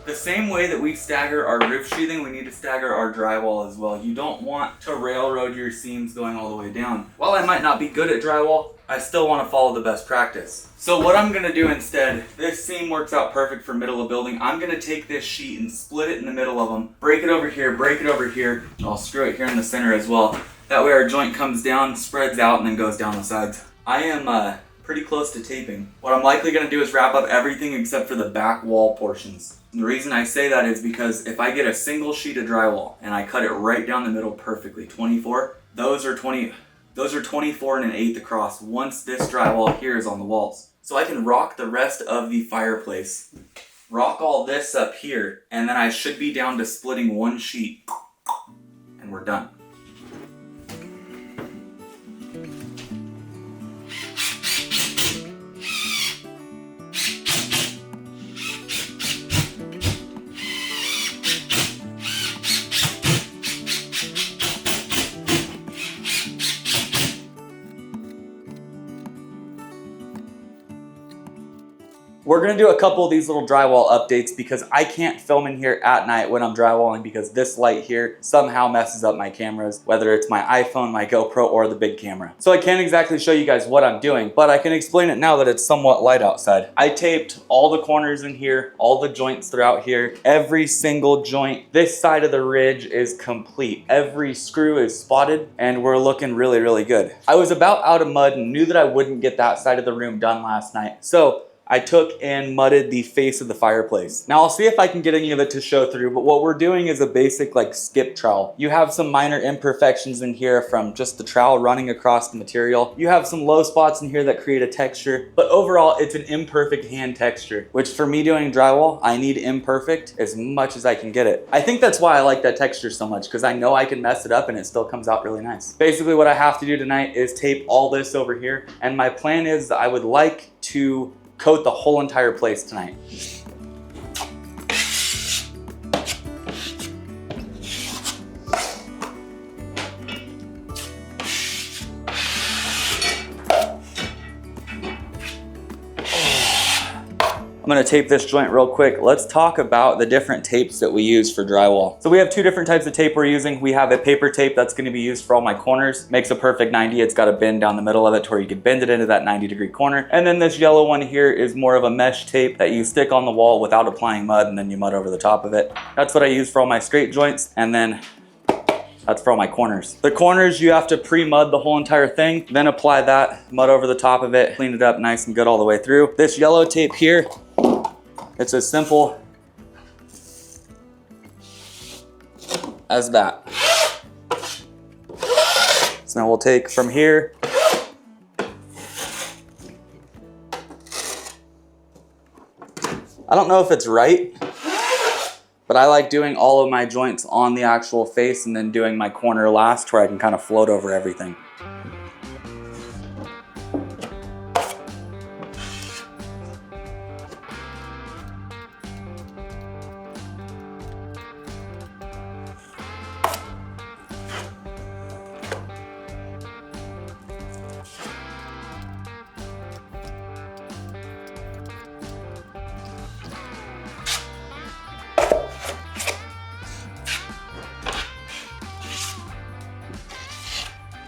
The same way that we stagger our roof sheathing, we need to stagger our drywall as well. You don't want to railroad your seams going all the way down. While I might not be good at drywall, I still want to follow the best practice. So what I'm going to do instead, this seam works out perfect for middle of building. I'm going to take this sheet and split it in the middle of them, break it over here, break it over here. I'll screw it here in the center as well. That way our joint comes down, spreads out, and then goes down the sides. I am pretty close to taping. What I'm likely going to do is wrap up everything except for the back wall portions. The reason I say that is because if I get a single sheet of drywall and I cut it right down the middle perfectly, 24, those are 24 1/8 across once this drywall here is on the walls. So I can rock the rest of the fireplace, rock all this up here, and then I should be down to splitting one sheet, and we're done. We're gonna do a couple of these little drywall updates because I can't film in here at night when I'm drywalling because this light here somehow messes up my cameras, whether it's my iPhone, my GoPro, or the big camera. So I can't exactly show you guys what I'm doing, but I can explain it now that it's somewhat light outside. I taped all the corners in here, all the joints throughout here, every single joint. This side of the ridge is complete. Every screw is spotted and we're looking really, really good. I was about out of mud and knew that I wouldn't get that side of the room done last night. So I took and mudded the face of the fireplace. Now I'll see if I can get any of it to show through, but what we're doing is a basic like skip trowel. You have some minor imperfections in here from just the trowel running across the material. You have some low spots in here that create a texture, but overall it's an imperfect hand texture, which for me doing drywall, I need imperfect as much as I can get it. I think that's why I like that texture so much, because I know I can mess it up and it still comes out really nice. Basically what I have to do tonight is tape all this over here, and my plan is that I would like to coat the whole entire place tonight. I'm gonna tape this joint real quick. Let's talk about the different tapes that we use for drywall. So we have two different types of tape we're using. We have a paper tape that's gonna be used for all my corners. Makes a perfect 90. It's got a bend down the middle of it to where you can bend it into that 90-degree corner. And then this yellow one here is more of a mesh tape that you stick on the wall without applying mud, and then you mud over the top of it. That's what I use for all my straight joints. And then that's for all my corners. The corners, you have to pre-mud the whole entire thing, then apply that mud over the top of it, clean it up nice and good all the way through. This yellow tape here, it's as simple as that. So now we'll take from here, I don't know if it's right, but I like doing all of my joints on the actual face and then doing my corner last where I can kind of float over everything.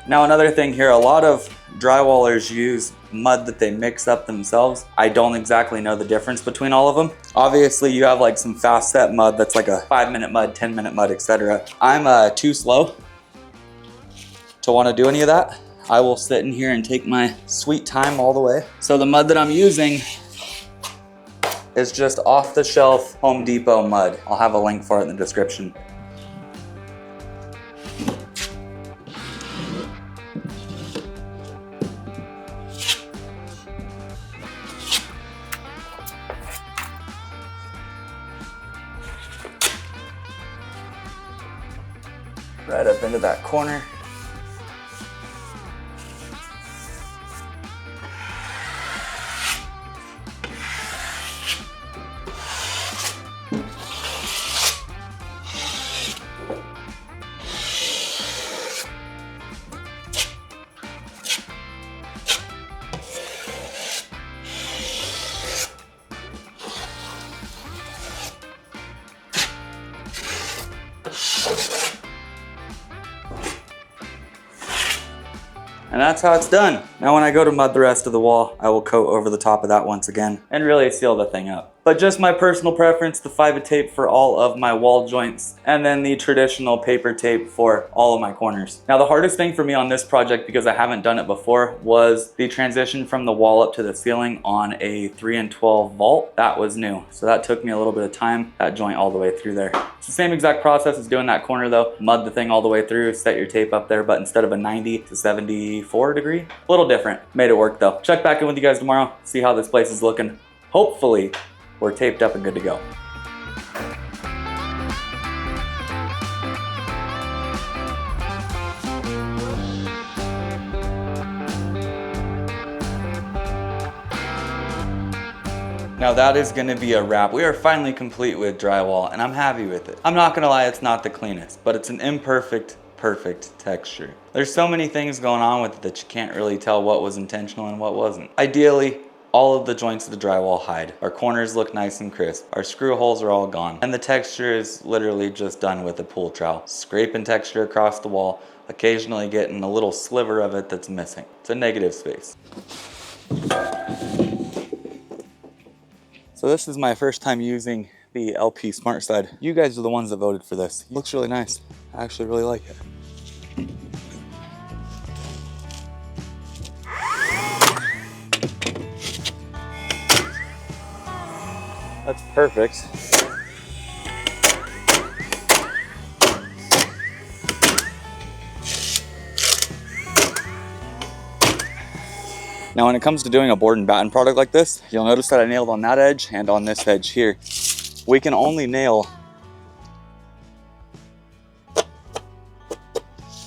Now another thing here, a lot of drywallers use mud that they mix up themselves. I don't exactly know the difference between all of them. Obviously you have like some fast set mud that's like a 5-minute mud, 10-minute mud, etc. I'm too slow to want to do any of that. I will sit in here and take my sweet time all the way. So the mud that I'm using is just off the shelf Home Depot mud. I'll have a link for it in the description. Right up into that corner. And that's how it's done. Now when I go to mud the rest of the wall, I will coat over the top of that once again and really seal the thing up. But just my personal preference, the fiber tape for all of my wall joints, and then the traditional paper tape for all of my corners. Now the hardest thing for me on this project, because I haven't done it before, was the transition from the wall up to the ceiling on a 3 and 12 vault. That was new. So that took me a little bit of time, that joint all the way through there. It's the same exact process as doing that corner though. Mud the thing all the way through, set your tape up there, but instead of a 90 to 74 degree, a little different. Made it work though. Check back in with you guys tomorrow, see how this place is looking. Hopefully, we're taped up and good to go. Now that is gonna be a wrap. We are finally complete with drywall and I'm happy with it. I'm not gonna lie, it's not the cleanest, but it's an imperfect, perfect texture. There's so many things going on with it that you can't really tell what was intentional and what wasn't. Ideally, all of the joints of the drywall hide. Our corners look nice and crisp. Our screw holes are all gone. And the texture is literally just done with a pool trowel. Scraping texture across the wall, occasionally getting a little sliver of it that's missing. It's a negative space. So this is my first time using the LP Smart Side. You guys are the ones that voted for this. It looks really nice. I actually really like it. That's perfect. Now when it comes to doing a board and batten product like this, you'll notice that I nailed on that edge and on this edge here. We can only nail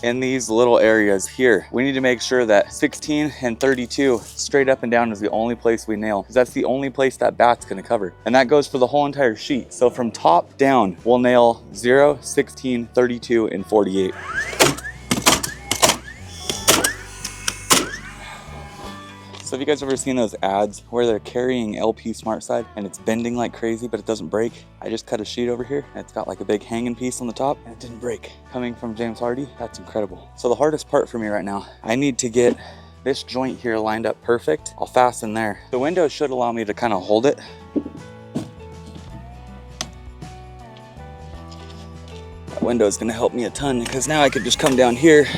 in these little areas here. We need to make sure that 16 and 32 straight up and down is the only place we nail, because that's the only place that bat's gonna cover. And that goes for the whole entire sheet. So from top down, we'll nail 0, 16, 32, and 48. So have you guys ever seen those ads where they're carrying LP SmartSide and it's bending like crazy, but it doesn't break? I just cut a sheet over here and it's got like a big hanging piece on the top and it didn't break. Coming from James Hardie, that's incredible. So the hardest part for me right now, I need to get this joint here lined up perfect. I'll fasten there. The window should allow me to kind of hold it. That window is gonna help me a ton because now I could just come down here.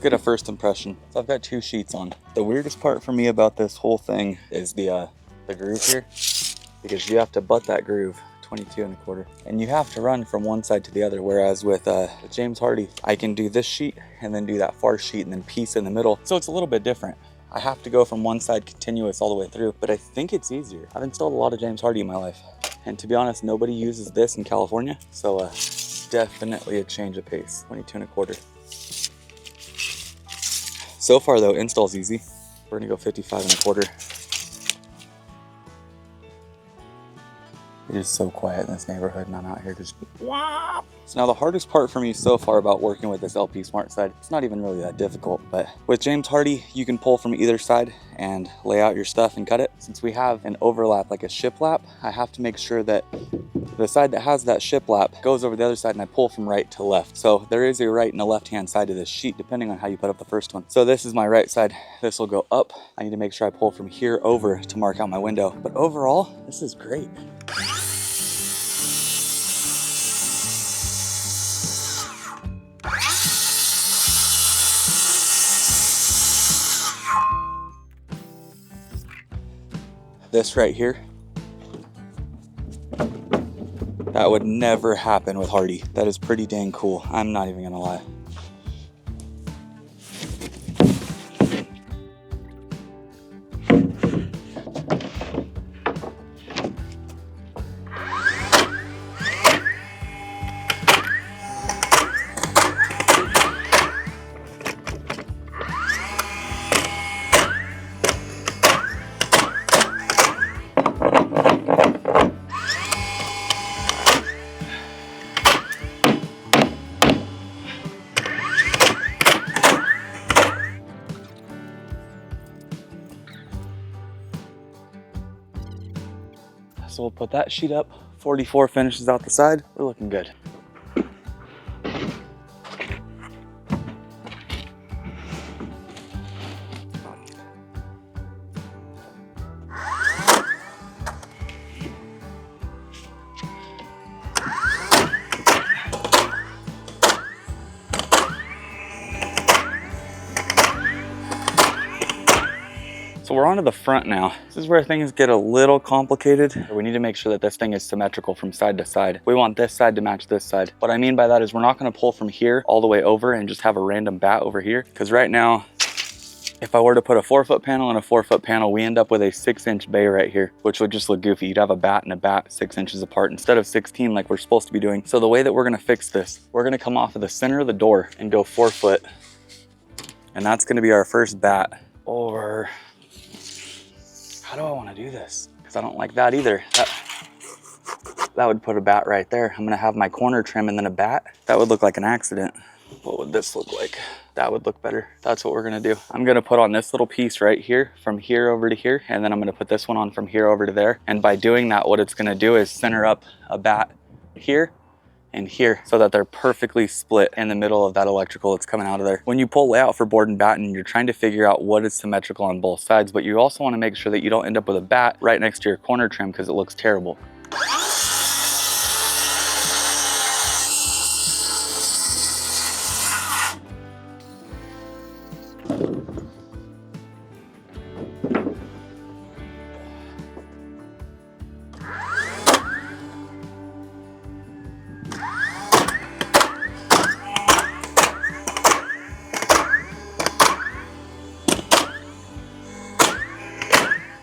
Get a first impression. So I've got 2 sheets on. The weirdest part for me about this whole thing is the groove here, because you have to butt that groove 22¼ and you have to run from one side to the other, whereas with James Hardie I can do this sheet and then do that far sheet and then piece in the middle, so it's a little bit different. I have to go from one side continuous all the way through, but I think it's easier. I've installed a lot of James Hardie in my life, and to be honest, nobody uses this in California, so definitely a change of pace. 22¼ So far though, install's easy. We're gonna go 55¼ It is so quiet in this neighborhood and I'm out here just wah. So now the hardest part for me so far about working with this LP SmartSide, it's not even really that difficult, but with James Hardie, you can pull from either side and lay out your stuff and cut it. Since we have an overlap like a shiplap, I have to make sure that the side that has that shiplap goes over the other side and I pull from right to left. So there is a right and a left-hand side to this sheet depending on how you put up the first one. So this is my right side. This will go up. I need to make sure I pull from here over to mark out my window. But overall, this is great. This right here, that would never happen with Hardie. That is pretty dang cool. I'm not even gonna lie. So we'll put that sheet up. 44 finishes out the side. We're looking good. So we're onto the front now. This is where things get a little complicated. We need to make sure that this thing is symmetrical from side to side. We want this side to match this side. What I mean by that is we're not gonna pull from here all the way over and just have a random bat over here. Because right now, if I were to put a 4-foot panel and a 4-foot panel, we end up with a 6-inch bay right here, which would just look goofy. You'd have a bat and a bat 6 inches apart instead of 16 like we're supposed to be doing. So the way that we're gonna fix this, we're gonna come off of the center of the door and go 4 foot. And that's gonna be our first bat over. How do I want to do this? Because I don't like that either. That would put a bat right there. I'm gonna have my corner trim and then a bat. That would look like an accident. What would this look like? That would look better. That's what we're gonna do. I'm gonna put on this little piece right here, from here over to here, and then I'm gonna put this one on from here over to there. And by doing that, what it's gonna do is center up a bat here and here so that they're perfectly split in the middle of that electrical that's coming out of there. When you pull layout for board and batten, you're trying to figure out what is symmetrical on both sides, but you also want to make sure that you don't end up with a bat right next to your corner trim because it looks terrible.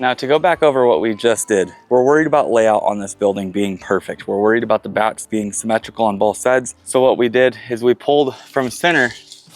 Now to go back over what we just did, we're worried about layout on this building being perfect. We're worried about the bats being symmetrical on both sides. So what we did is we pulled from center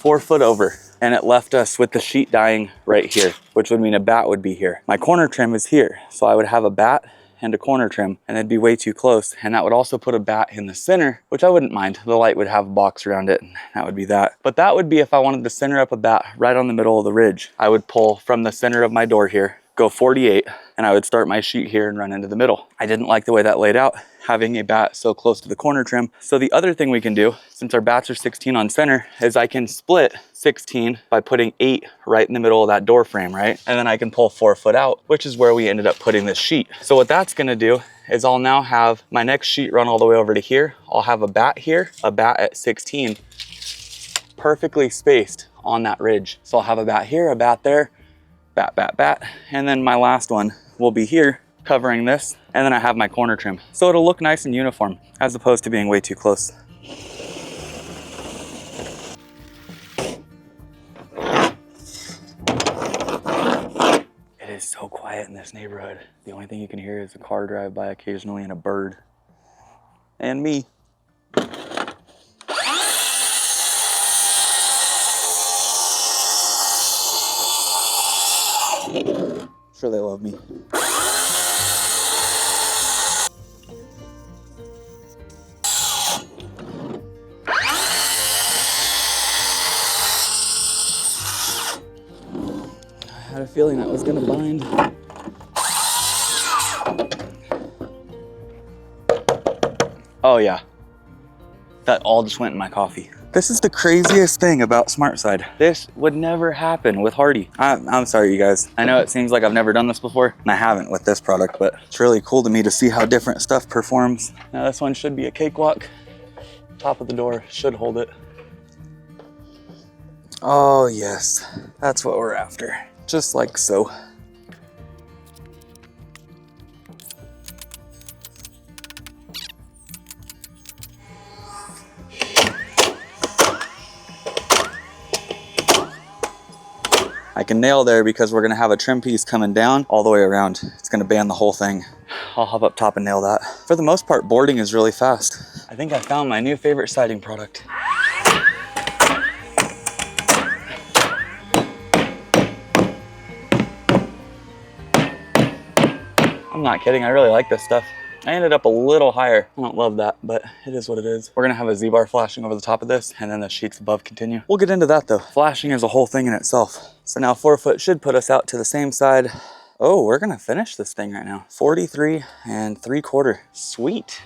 4 foot over, and it left us with the sheet dying right here, which would mean a bat would be here. My corner trim is here, so I would have a bat and a corner trim, and it'd be way too close. And that would also put a bat in the center, which I wouldn't mind. The light would have a box around it, and that would be that. But that would be if I wanted to center up a bat right on the middle of the ridge. I would pull from the center of my door here, go 48, and I would start my sheet here and run into the middle. I didn't like the way that laid out, having a bat so close to the corner trim. So the other thing we can do, since our bats are 16 on center, is I can split 16 by putting 8 right in the middle of that door frame, right? And then I can pull 4 foot out, which is where we ended up putting this sheet. So what that's gonna do is I'll now have my next sheet run all the way over to here. I'll have a bat here, a bat at 16, perfectly spaced on that ridge. So I'll have a bat here, a bat there, bat, bat, bat. And then my last one will be here, covering this, and then I have my corner trim. So it'll look nice and uniform, as opposed to being way too close. It is so quiet in this neighborhood. The only thing you can hear is a car drive by occasionally and a bird. And me. Sure, they love me. I had a feeling that was gonna bind. Oh yeah, that all just went in my coffee. This is the craziest thing about SmartSide. This would never happen with Hardy. I'm sorry, you guys. I know it seems like I've never done this before, and I haven't with this product, but it's really cool to me to see how different stuff performs. Now this one should be a cakewalk. Top of the door should hold it. Oh yes, that's what we're after. Just like so. I can nail there because we're gonna have a trim piece coming down all the way around. It's gonna band the whole thing. I'll hop up top and nail that. For the most part, boarding is really fast. I think I found my new favorite siding product. I'm not kidding, I really like this stuff. I ended up a little higher. I don't love that, but it is what it is. We're gonna have a Z-bar flashing over the top of this, and then the sheets above continue. We'll get into that though. Flashing is a whole thing in itself. So now 4 foot should put us out to the same side. Oh, we're gonna finish this thing right now. 43 3/4. Sweet.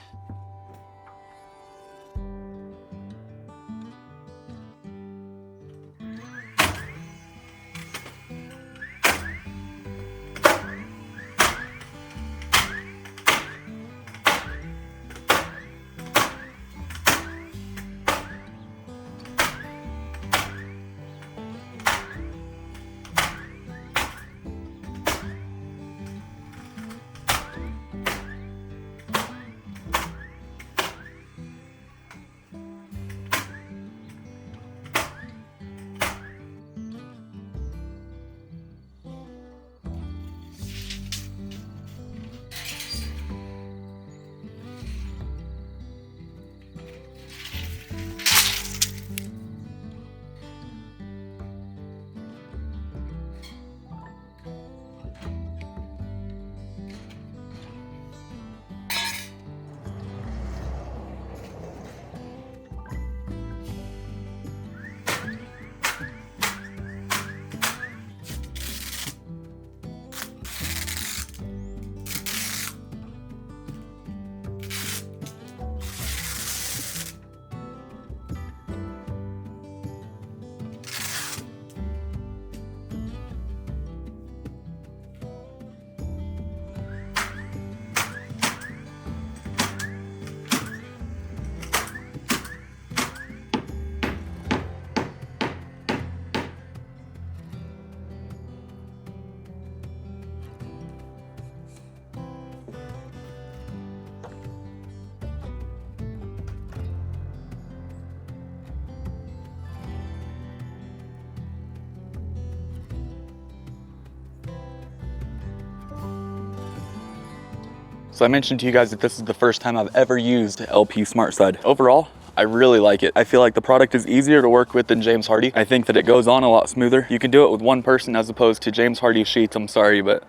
So I mentioned to you guys that this is the first time I've ever used LP SmartSide. Overall, I really like it. I feel like the product is easier to work with than James Hardie. I think that it goes on a lot smoother. You can do it with one person as opposed to James Hardie sheets. I'm sorry, but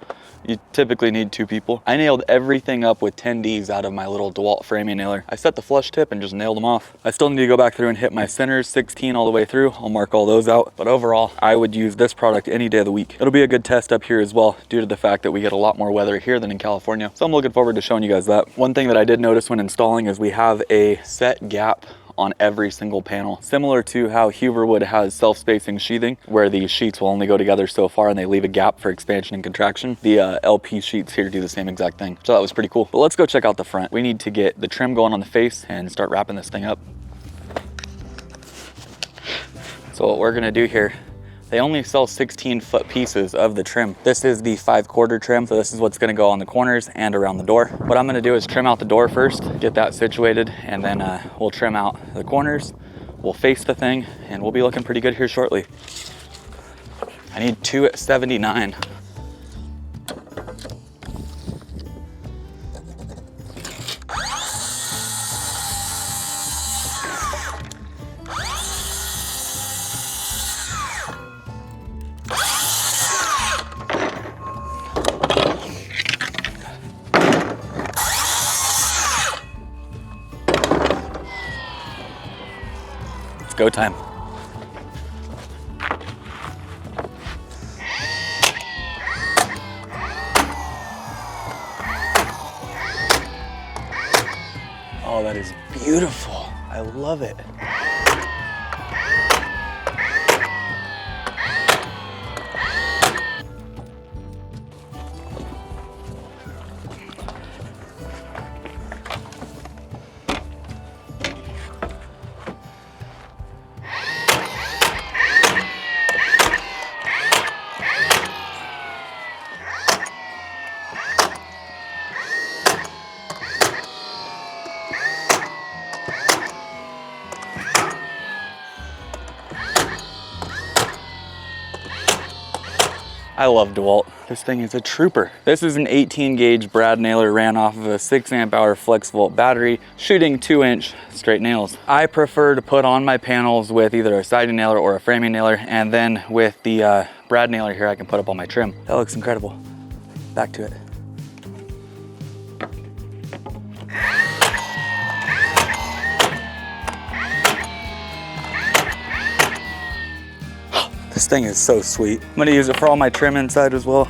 you typically need 2 people. I nailed everything up with 10Ds out of my little DeWalt framing nailer. I set the flush tip and just nailed them off. I still need to go back through and hit my centers, 16 all the way through. I'll mark all those out. But overall, I would use this product any day of the week. It'll be a good test up here as well, due to the fact that we get a lot more weather here than in California. So I'm looking forward to showing you guys that. One thing that I did notice when installing is we have a set gap on every single panel, similar to how Huberwood has self-spacing sheathing, where the sheets will only go together so far and they leave a gap for expansion and contraction. The LP sheets here do the same exact thing, so that was pretty cool. But let's go check out the front. We need to get the trim going on the face and start wrapping this thing up. So what we're gonna do here, they only sell 16-foot pieces of the trim. This is the 5/4 trim, so this is what's gonna go on the corners and around the door. What I'm gonna do is trim out the door first, get that situated, and then we'll trim out the corners, we'll face the thing, and we'll be looking pretty good here shortly. I need 2 at 79. Go time. Oh, that is beautiful. I love it. I love DeWalt. This thing is a trooper. This is an 18 gauge brad nailer, ran off of a 6 amp hour flex volt battery, shooting 2-inch straight nails. I prefer to put on my panels with either a siding nailer or a framing nailer, and then with the brad nailer here, I can put up all my trim. That looks incredible. Back to it. This thing is so sweet. I'm gonna use it for all my trim inside as well.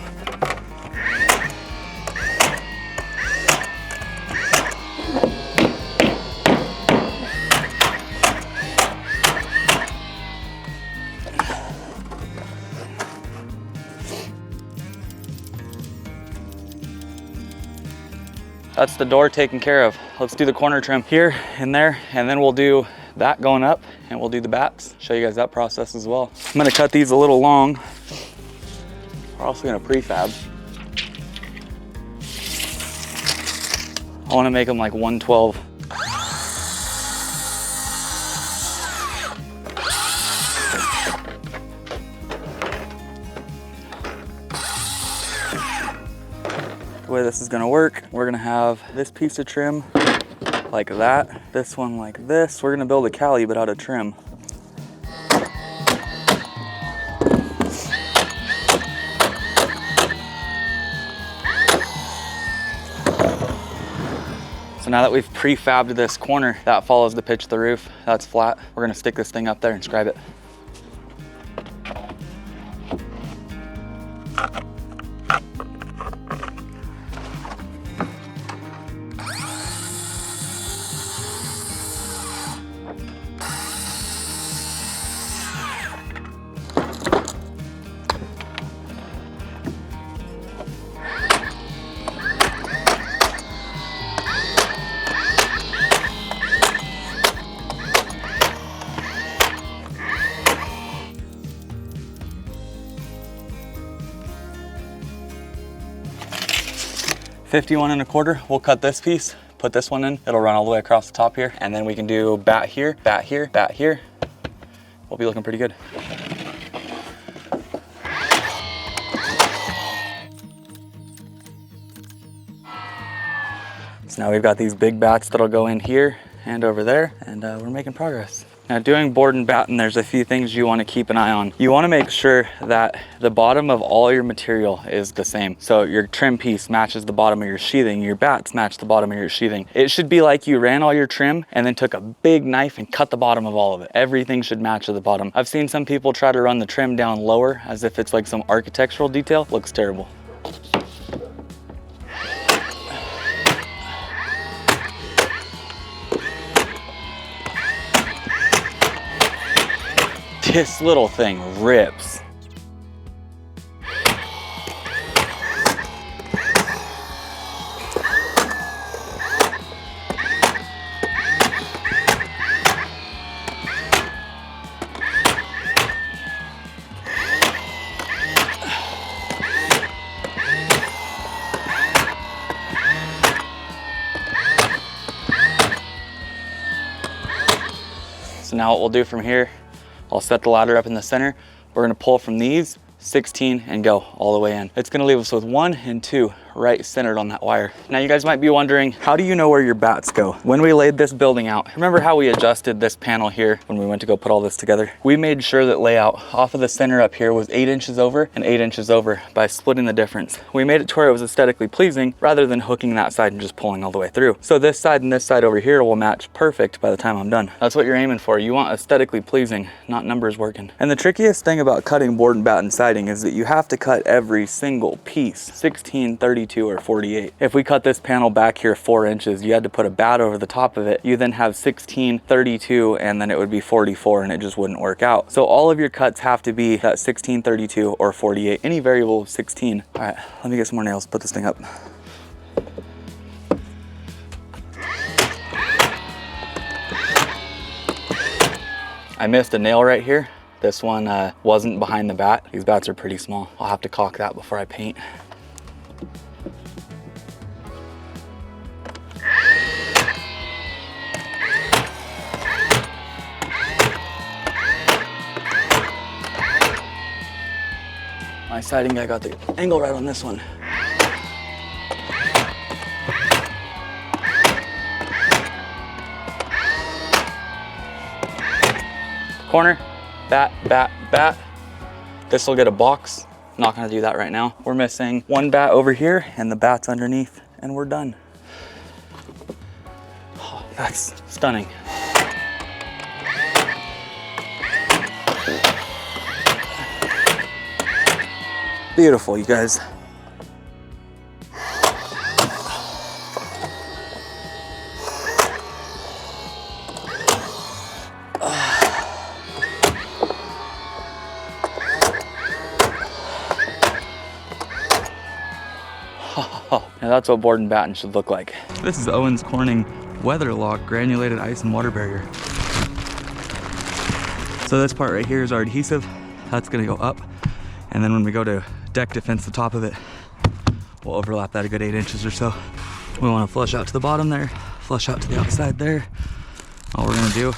That's the door taken care of. Let's do the corner trim here and there, and then we'll do that going up, and we'll do the bats. Show you guys that process as well. I'm gonna cut these a little long. We're also gonna prefab. I wanna make them like 112. The way this is gonna work, we're gonna have this piece of trim like that, this one like this. We're gonna build a cali but out of trim. So now that we've prefabbed this corner, that follows the pitch of the roof, that's flat. We're gonna stick this thing up there and scribe it. $51 1/4. We'll cut this piece, put this one in. It'll run all the way across the top here, and then we can do bat here, bat here, bat here. We'll be looking pretty good. So now we've got these big bats that'll go in here and over there, and we're making progress. Now, doing board and batten, there's a few things you want to keep an eye on. You want to make sure that the bottom of all your material is the same. So your trim piece matches the bottom of your sheathing, your bats match the bottom of your sheathing. It should be like you ran all your trim and then took a big knife and cut the bottom of all of it. Everything should match to the bottom. I've seen some people try to run the trim down lower as if it's like some architectural detail. Looks terrible. This little thing rips. So now what we'll do from here, I'll set the ladder up in the center. We're gonna pull from these 16 and go all the way in. It's gonna leave us with 1 and 2 right centered on that wire. Now you guys might be wondering, how do you know where your bats go? When we laid this building out, remember how we adjusted this panel here when we went to go put all this together? We made sure that layout off of the center up here was 8 inches over and 8 inches over by splitting the difference. We made it to where it was aesthetically pleasing rather than hooking that side and just pulling all the way through. So this side and this side over here will match perfect by the time I'm done. That's what you're aiming for. You want aesthetically pleasing, not numbers working. And the trickiest thing about cutting board and batten siding is that you have to cut every single piece, 16, 32, or 48. If we cut this panel back here 4 inches, you had to put a bat over the top of it. You then have 16, 32, and then it would be 44, and it just wouldn't work out. So all of your cuts have to be that 16, 32, or 48, any variable of 16. All right, let me get some more nails, put this thing up. I missed a nail right here. This one wasn't behind the bat. These bats are pretty small. I'll have to caulk that before I paint. My siding guy got the angle right on this one. Corner, bat, bat, bat. This will get a box. Not gonna do that right now. We're missing 1 bat over here and the bat's underneath, and we're done. Oh, that's stunning. Beautiful, you guys. Now that's what board and batten should look like. This is Owens Corning Weatherlock Granulated Ice and Water Barrier. So this part right here is our adhesive. That's gonna go up. And then when we go to deck defense the top of it, we'll overlap that a good 8 inches or so. We wanna flush out to the bottom there, flush out to the outside there. All we're gonna do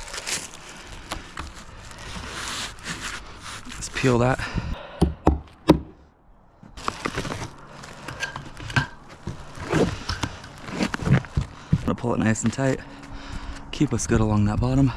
is peel that. I'm gonna pull it nice and tight, keep us good along that bottom.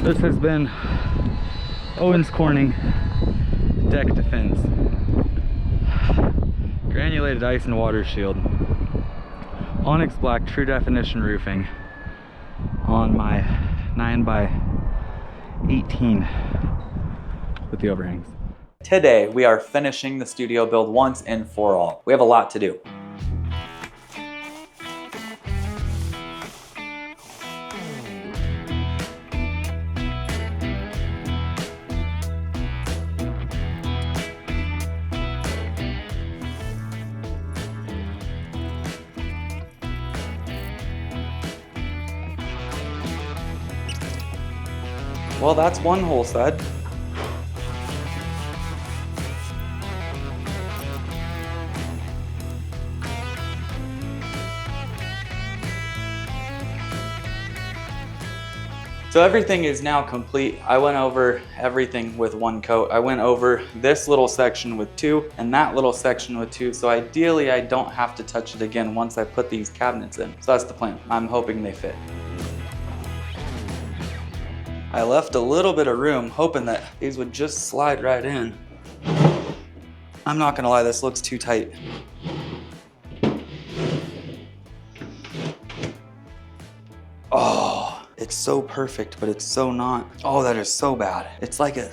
This has been Owens Corning deck defense. Granulated ice and water shield. Onyx black true definition roofing on my 9x18 with the overhangs. Today we are finishing the studio build once and for all. We have a lot to do. Well, that's one whole side. So everything is now complete. I went over everything with one coat. I went over this little section with two and that little section with two. So ideally I don't have to touch it again once I put these cabinets in. So that's the plan. I'm hoping they fit. I left a little bit of room hoping that these would just slide right in. I'm not gonna lie, this looks too tight. Oh, it's so perfect, but it's so not. Oh, that is so bad. It's like a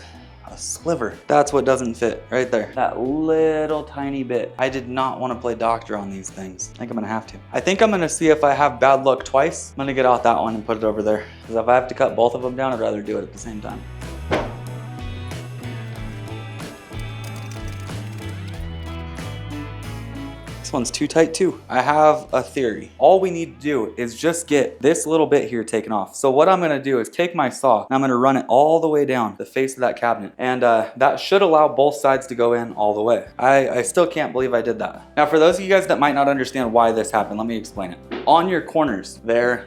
sliver. That's what doesn't fit right there. That little tiny bit. I did not want to play doctor on these things. I think I'm gonna have to. I think I'm gonna see if I have bad luck twice. I'm gonna get out that one and put it over there. Because if I have to cut both of them down, I'd rather do it at the same time. This one's too tight too. I have a theory. All we need to do is just get this little bit here taken off. So what I'm gonna do is take my saw and I'm gonna run it all the way down the face of that cabinet. And that should allow both sides to go in all the way. I still can't believe I did that. Now for those of you guys that might not understand why this happened, let me explain it. On your corners, the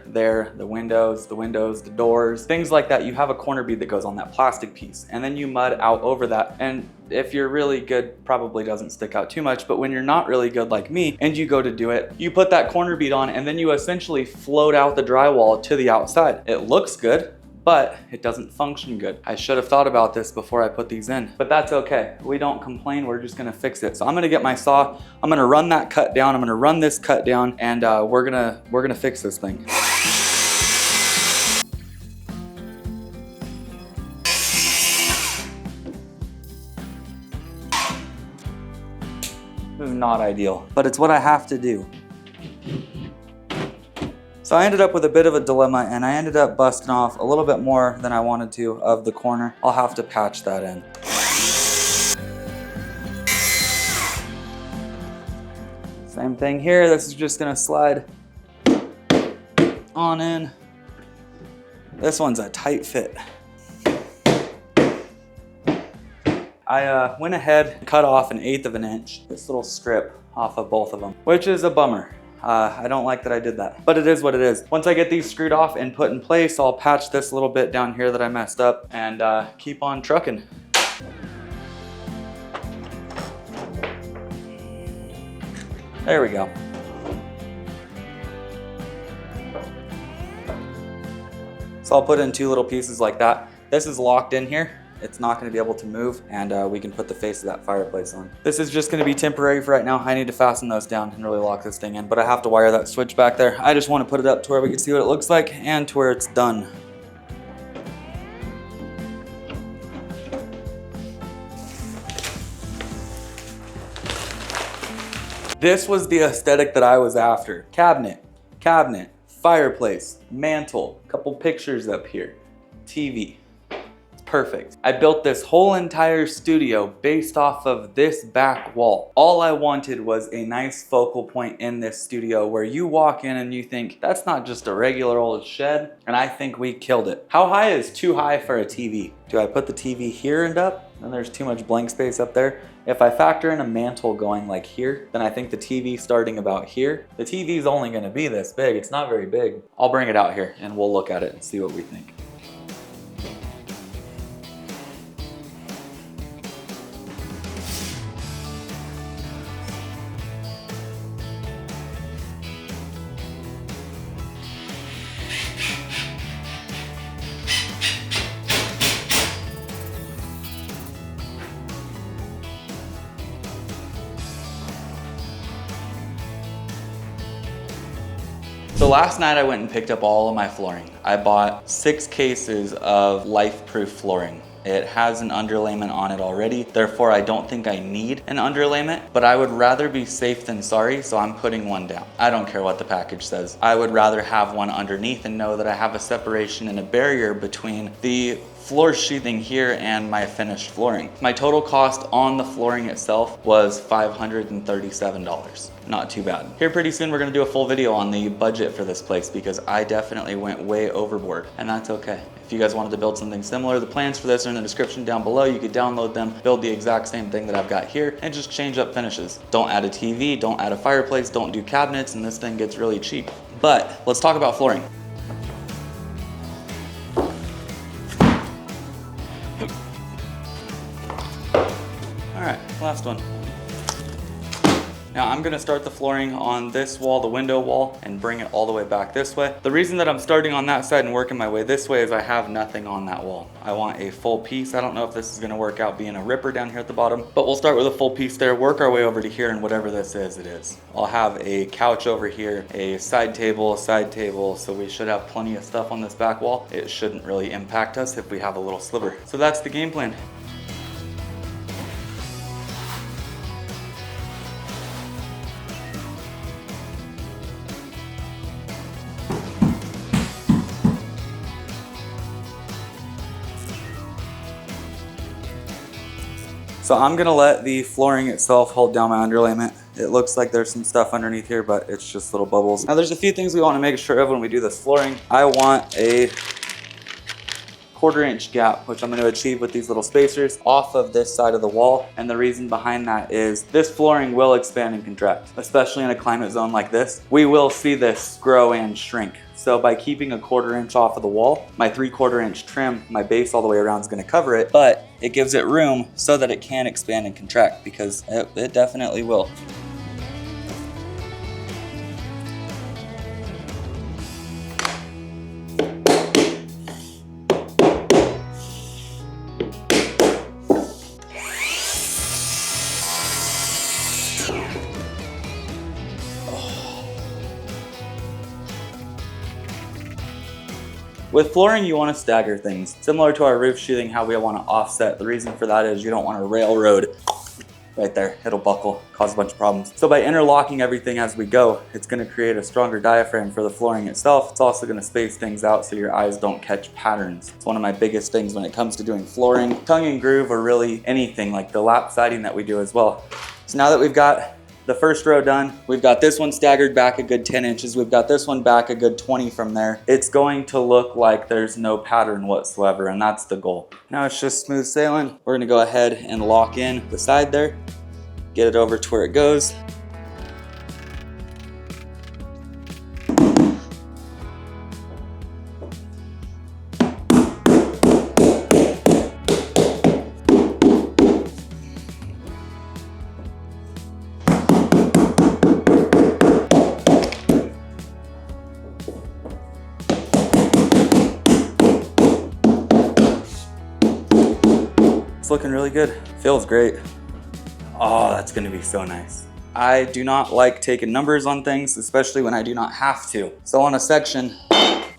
windows, the doors, things like that, you have a corner bead that goes on that plastic piece. And then you mud out over that. And if you're really good, probably doesn't stick out too much, but when you're not really good like me and you go to do it, you put that corner bead on and then you essentially float out the drywall to the outside. It looks good, but it doesn't function good. I should have thought about this before I put these in, but that's okay. We don't complain, we're just gonna fix it. So I'm gonna get my saw, I'm gonna run that cut down, I'm gonna run this cut down, and we're gonna fix this thing. This is not ideal, but it's what I have to do. So I ended up with a bit of a dilemma and I ended up busting off a little bit more than I wanted to of the corner. I'll have to patch that in. Same thing here, this is just gonna slide on in. This one's a tight fit. I went ahead and cut off 1/8 of an inch, this little strip off of both of them, which is a bummer. I don't like that I did that, but it is what it is. Once I get these screwed off and put in place, I'll patch this little bit down here that I messed up and keep on trucking. There we go. So I'll put in 2 little pieces like that. This is locked in here. It's not gonna be able to move, and we can put the face of that fireplace on. This is just gonna be temporary for right now. I need to fasten those down and really lock this thing in, but I have to wire that switch back there. I just wanna put it up to where we can see what it looks like and to where it's done. This was the aesthetic that I was after. Cabinet, fireplace, mantle, couple pictures up here, TV. Perfect. I built this whole entire studio based off of this back wall. All I wanted was a nice focal point in this studio where you walk in and you think, that's not just a regular old shed, and I think we killed it. How high is too high for a TV? Do I put the TV here and up? Then there's too much blank space up there. If I factor in a mantle going like here, then I think the TV starting about here. The TV's only gonna be this big, it's not very big. I'll bring it out here and we'll look at it and see what we think. last night I went and picked up all of my flooring. I bought 6 cases of life-proof flooring. It has an underlayment on it already, therefore I don't think I need an underlayment, but I would rather be safe than sorry, so I'm putting one down. I don't care what the package says. I would rather have one underneath and know that I have a separation and a barrier between the floor sheathing here and my finished flooring. My total cost on the flooring itself was $537. Not too bad. Here pretty soon we're gonna do a full video on the budget for this place because I definitely went way overboard, and that's okay. If you guys wanted to build something similar, the plans for this are in the description down below. You could download them, build the exact same thing that I've got here, and just change up finishes. Don't add a TV, don't add a fireplace, don't do cabinets, and this thing gets really cheap. But let's talk about flooring. All right, last one. Now I'm gonna start the flooring on this wall, the window wall, and bring it all the way back this way. The reason that I'm starting on that side and working my way this way is I have nothing on that wall. I want a full piece. I don't know if this is gonna work out being a ripper down here at the bottom, but we'll start with a full piece there, work our way over to here, and whatever this is, it is. I'll have a couch over here, a side table, so we should have plenty of stuff on this back wall. It shouldn't really impact us if we have a little sliver. So that's the game plan. So I'm gonna let the flooring itself hold down my underlayment. It looks like there's some stuff underneath here, but it's just little bubbles. Now there's a few things we want to make sure of when we do this flooring. I want a 1/4 inch gap, which I'm going to achieve with these little spacers off of this side of the wall. And the reason behind that is this flooring will expand and contract, especially in a climate zone like this. We will see this grow and shrink. So by keeping a 1/4 inch off of the wall, my 3/4 inch trim, my base all the way around is going to cover it, but it gives it room so that it can expand and contract, because it definitely will. With flooring, you want to stagger things. Similar to our roof sheathing, how we want to offset. The reason for that is you don't want to railroad right there. It'll buckle, cause a bunch of problems. So by interlocking everything as we go, it's going to create a stronger diaphragm for the flooring itself. It's also going to space things out so your eyes don't catch patterns. It's one of my biggest things when it comes to doing flooring, tongue and groove, or really anything like the lap siding that we do as well. So now that we've got the first row done, we've got this one staggered back a good 10 inches. We've got this one back a good 20 from there. It's going to look like there's no pattern whatsoever, and that's the goal. Now it's just smooth sailing. We're gonna go ahead and lock in the side there, get it over to where it goes. Looking really good. Feels great. Oh, that's gonna be so nice. I do not like taking numbers on things, especially when I do not have to. So on a section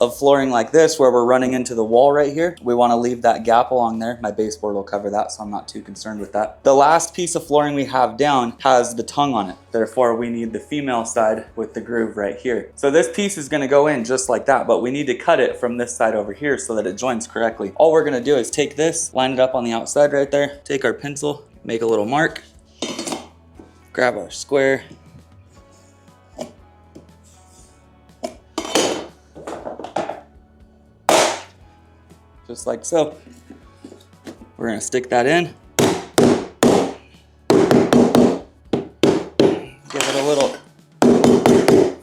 of flooring like this, where we're running into the wall right here, we wanna leave that gap along there. My baseboard will cover that, so I'm not too concerned with that. The last piece of flooring we have down has the tongue on it. Therefore, we need the female side with the groove right here. So this piece is gonna go in just like that, but we need to cut it from this side over here so that it joins correctly. All we're gonna do is take this, line it up on the outside right there, take our pencil, make a little mark, grab our square, just like so. We're gonna stick that in. Give it a little, and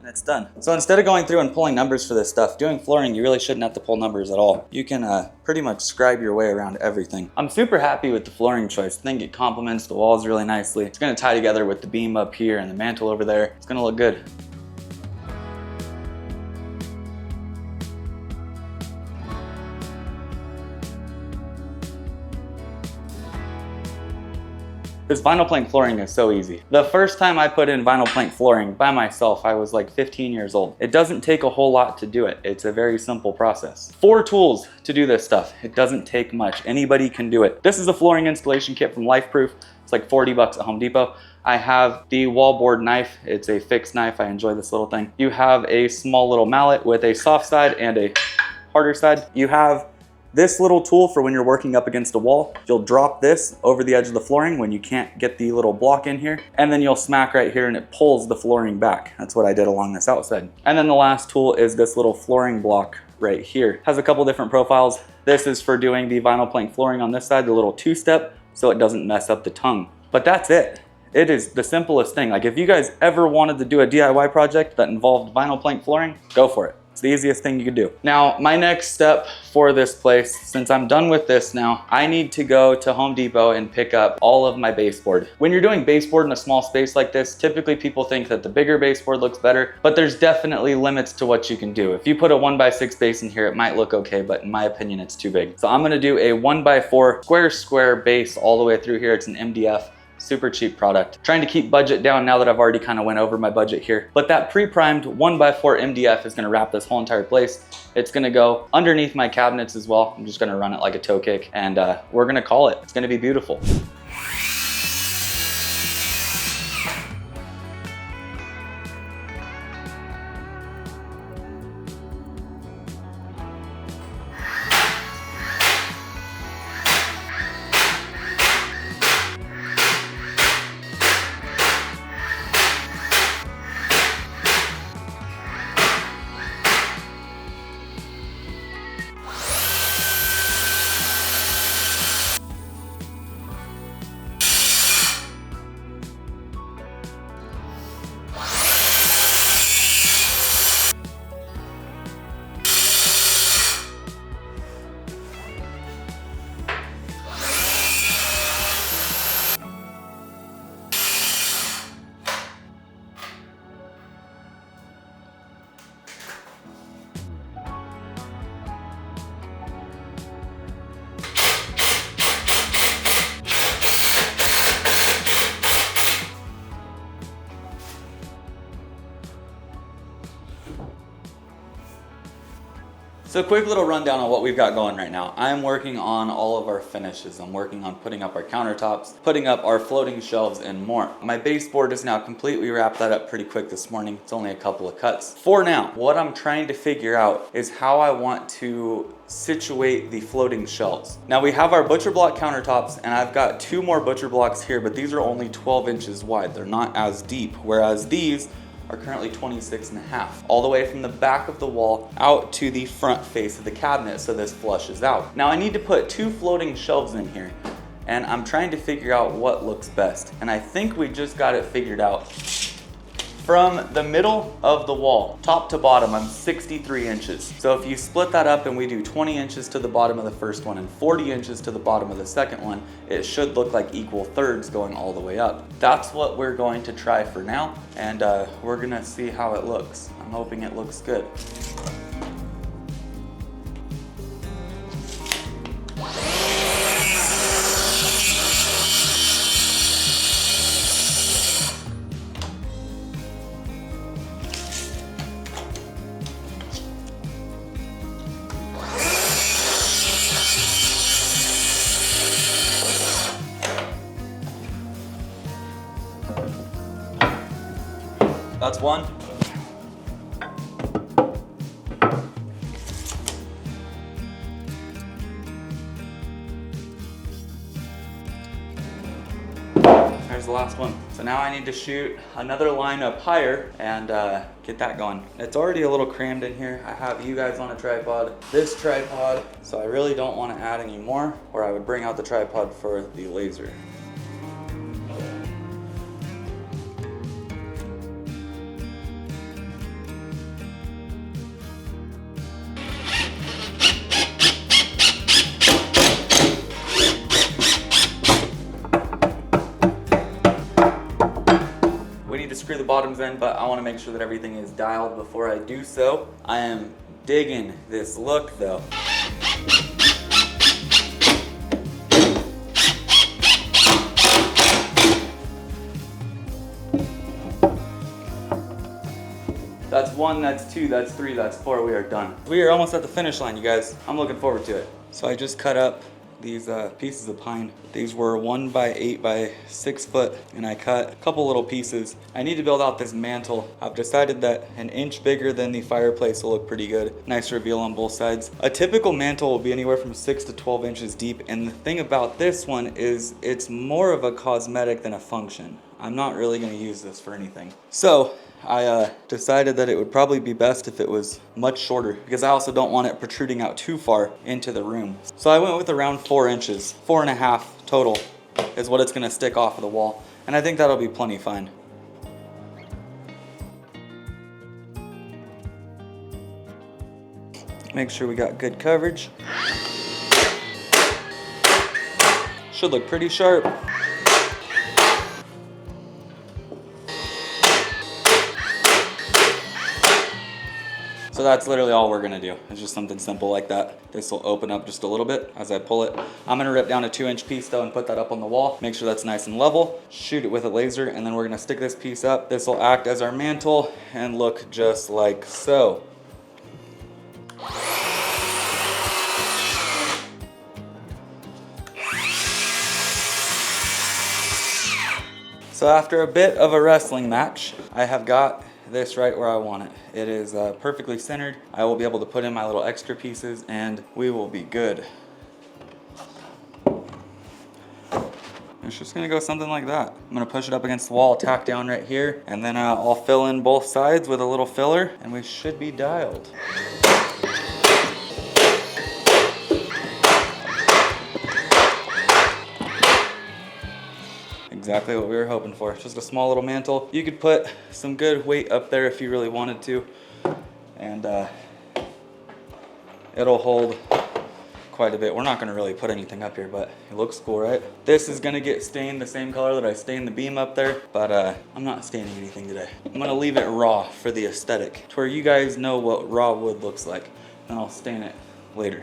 it's done. So instead of going through and pulling numbers for this stuff, doing flooring, you really shouldn't have to pull numbers at all. You can pretty much scribe your way around everything. I'm super happy with the flooring choice. I think it complements the walls really nicely. It's gonna tie together with the beam up here and the mantle over there. It's gonna look good. This vinyl plank flooring is so easy. The first time I put in vinyl plank flooring by myself, I was like 15 years old. It doesn't take a whole lot to do it. It's a very simple process. 4 tools to do this stuff. It doesn't take much. Anybody can do it. This is a flooring installation kit from Lifeproof. It's like 40 bucks at Home Depot. I have the wallboard knife. It's a fixed knife. I enjoy this little thing. You have a small little mallet with a soft side and a harder side. You have this little tool for when you're working up against a wall. You'll drop this over the edge of the flooring when you can't get the little block in here, and then you'll smack right here and it pulls the flooring back. That's what I did along this outside. And then the last tool is this little flooring block right here. It has a couple different profiles. This is for doing the vinyl plank flooring on this side, the little 2-step, so it doesn't mess up the tongue. But that's it. It is the simplest thing. Like if you guys ever wanted to do a DIY project that involved vinyl plank flooring, go for it. It's the easiest thing you could do. Now, my next step for this place, since I'm done with this now, I need to go to Home Depot and pick up all of my baseboard. When you're doing baseboard in a small space like this, typically people think that the bigger baseboard looks better, but there's definitely limits to what you can do. If you put a 1x6 base in here, it might look okay, but in my opinion, it's too big. So I'm gonna do a 1x4 square base all the way through here. It's an MDF. Super cheap product. Trying to keep budget down now that I've already kind of went over my budget here. But that pre-primed 1x4 MDF is gonna wrap this whole entire place. It's gonna go underneath my cabinets as well. I'm just gonna run it like a toe kick and we're gonna call it. It's gonna be beautiful. So quick little rundown on what we've got going right now. I'm working on all of our finishes. I'm working on putting up our countertops, putting up our floating shelves and more. My baseboard is now completely wrapped that up pretty quick this morning. It's only a couple of cuts. For now, what I'm trying to figure out is how I want to situate the floating shelves. Now we have our butcher block countertops and I've got 2 more butcher blocks here, but these are only 12 inches wide. They're not as deep, whereas these are currently 26.5, all the way from the back of the wall out to the front face of the cabinet, so this flushes out. Now I need to put 2 floating shelves in here, and I'm trying to figure out what looks best. And I think we just got it figured out. From the middle of the wall, top to bottom, I'm 63 inches. So if you split that up and we do 20 inches to the bottom of the first one and 40 inches to the bottom of the second one, it should look like equal thirds going all the way up. That's what we're going to try for now, and we're gonna see how it looks. I'm hoping it looks good. That's one. There's the last one. So now I need to shoot another line up higher and get that going. It's already a little crammed in here. I have you guys on a tripod, this tripod, so I really don't want to add any more, or I would bring out the tripod for the laser. Screw the bottoms in, but I want to make sure that everything is dialed before I do so. I am digging this look though. 1, that's 2, that's 3, that's 4. We are done. We are almost at the finish line, you guys. I'm looking forward to it. So I just cut up these pieces of pine. These were 1 by 8 by 6 foot, and I cut a couple little pieces. I need to build out this mantle. I've decided that an inch bigger than the fireplace will look pretty good. Nice reveal on both sides. A typical mantle will be anywhere from 6 to 12 inches deep, and the thing about this one is it's more of a cosmetic than a function. I'm not really going to use this for anything. So I decided that it would probably be best if it was much shorter, because I also don't want it protruding out too far into the room. So I went with around 4 inches, 4.5 total is what it's going to stick off of the wall. And I think that'll be plenty fine. Make sure we got good coverage. Should look pretty sharp. So that's literally all we're gonna do. It's just something simple like that. This will open up just a little bit as I pull it. I'm gonna rip down a 2-inch piece though and put that up on the wall. Make sure that's nice and level. Shoot it with a laser, and then we're gonna stick this piece up. This will act as our mantle and look just like so. So after a bit of a wrestling match, I have got this right where I want it. It is perfectly centered. I will be able to put in my little extra pieces and we will be good. It's just gonna go something like that. I'm gonna push it up against the wall, tack down right here, and then I'll fill in both sides with a little filler and we should be dialed. Exactly what we were hoping for. Just a small little mantle. You could put some good weight up there if you really wanted to, and it'll hold quite a bit. We're not gonna really put anything up here, but it looks cool, right? This is gonna get stained the same color that I stained the beam up there, but I'm not staining anything today. I'm gonna leave it raw for the aesthetic, to where you guys know what raw wood looks like, and I'll stain it later.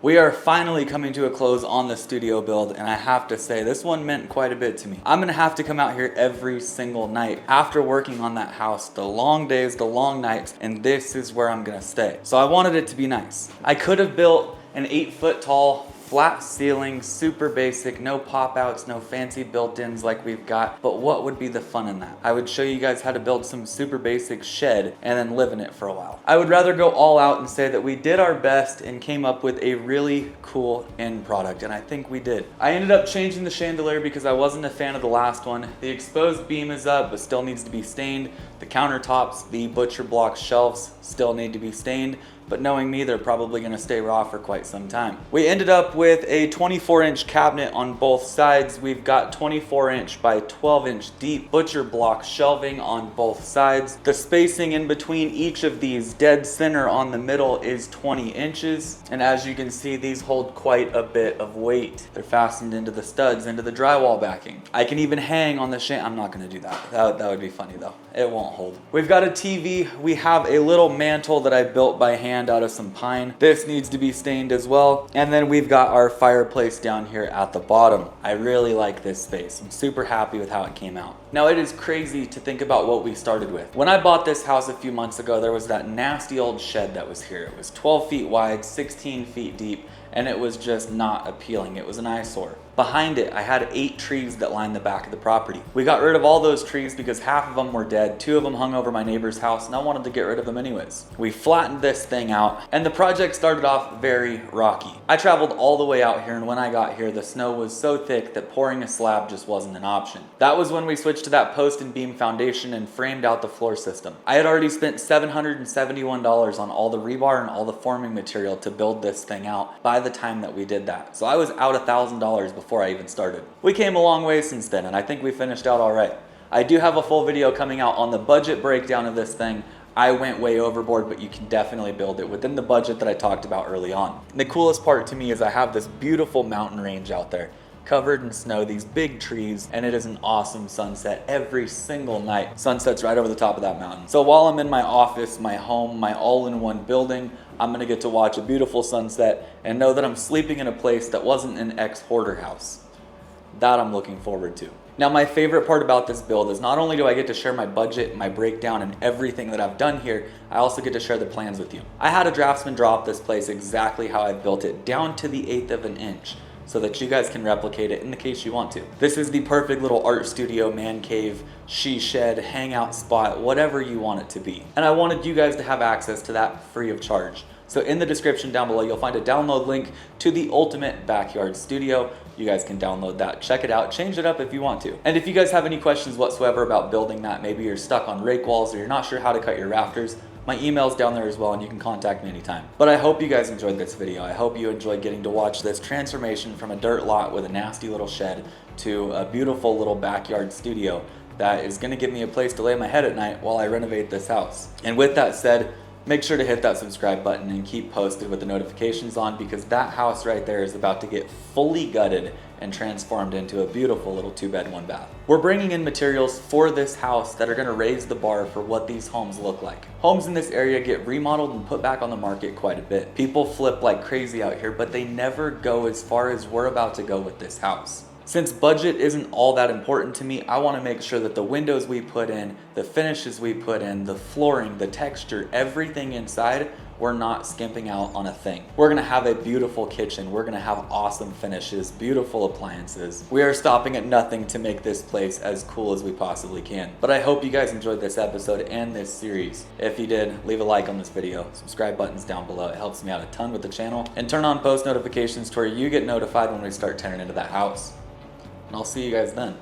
We are finally coming to a close on the studio build, and I have to say, this one meant quite a bit to me. I'm gonna have to come out here every single night after working on that house, the long days, the long nights, and this is where I'm gonna stay. So I wanted it to be nice. I could have built an 8-foot tall, flat ceiling, super basic, no pop outs, no fancy built-ins like we've got, but what would be the fun in that? I would show you guys how to build some super basic shed and then live in it for a while. I would rather go all out and say that we did our best and came up with a really cool end product, and I think we did. I ended up changing the chandelier because I wasn't a fan of the last one. The exposed beam is up, but still needs to be stained. The countertops, the butcher block shelves still need to be stained, but knowing me, they're probably gonna stay raw for quite some time. We ended up with a 24-inch cabinet on both sides. We've got 24-inch by 12-inch deep butcher block shelving on both sides. The spacing in between each of these, dead center on the middle, is 20 inches. And as you can see, these hold quite a bit of weight. They're fastened into the studs, into the drywall backing. I can even hang on the I'm not gonna do that. That would be funny though. It won't hold. We've got a TV. We have a little mantle that I built by hand out of some pine. This needs to be stained as well. And then we've got our fireplace down here at the bottom. I really like this space. I'm super happy with how it came out. Now it is crazy to think about what we started with. When I bought this house a few months ago, there was that nasty old shed that was here. It was 12 feet wide, 16 feet deep, and it was just not appealing. It was an eyesore. Behind it, I had 8 trees that lined the back of the property. We got rid of all those trees because half of them were dead. 2 of them hung over my neighbor's house, and I wanted to get rid of them anyways. We flattened this thing out, and the project started off very rocky. I traveled all the way out here, and when I got here, the snow was so thick that pouring a slab just wasn't an option. That was when we switched to that post and beam foundation and framed out the floor system. I had already spent $771 on all the rebar and all the forming material to build this thing out by the time that we did that. So I was out $1,000 before I even started. We came a long way since then, and I think we finished out all right. I do have a full video coming out on the budget breakdown of this thing. I went way overboard, but you can definitely build it within the budget that I talked about early on. The coolest part to me is I have this beautiful mountain range out there, covered in snow, these big trees, and it is an awesome sunset every single night. Sunset's right over the top of that mountain. So while I'm in my office, my home, my all-in-one building, I'm gonna get to watch a beautiful sunset and know that I'm sleeping in a place that wasn't an ex-hoarder house. That I'm looking forward to. Now, my favorite part about this build is not only do I get to share my budget, my breakdown, and everything that I've done here, I also get to share the plans with you. I had a draftsman draw up this place exactly how I built it, down to the 1/8 of an inch, so that you guys can replicate it in the case you want to. This is the perfect little art studio, man cave, she shed, hangout spot, whatever you want it to be. And I wanted you guys to have access to that free of charge. So in the description down below, you'll find a download link to the ultimate backyard studio. You guys can download that, check it out, change it up if you want to. And if you guys have any questions whatsoever about building that, maybe you're stuck on rake walls or you're not sure how to cut your rafters, my email's down there as well and you can contact me anytime. But I hope you guys enjoyed this video. I hope you enjoyed getting to watch this transformation from a dirt lot with a nasty little shed to a beautiful little backyard studio that is gonna give me a place to lay my head at night while I renovate this house. And with that said, make sure to hit that subscribe button and keep posted with the notifications on, because that house right there is about to get fully gutted and transformed into a beautiful little 2-bed, 1-bath. We're bringing in materials for this house that are gonna raise the bar for what these homes look like. Homes in this area get remodeled and put back on the market quite a bit. People flip like crazy out here, but they never go as far as we're about to go with this house. Since budget isn't all that important to me, I want to make sure that the windows we put in, the finishes we put in, the flooring, the texture, everything inside, we're not skimping out on a thing. We're going to have a beautiful kitchen. We're going to have awesome finishes, beautiful appliances. We are stopping at nothing to make this place as cool as we possibly can. But I hope you guys enjoyed this episode and this series. If you did, leave a like on this video. Subscribe button's down below. It helps me out a ton with the channel. And turn on post notifications to where you get notified when we start tearing into that house. And I'll see you guys then.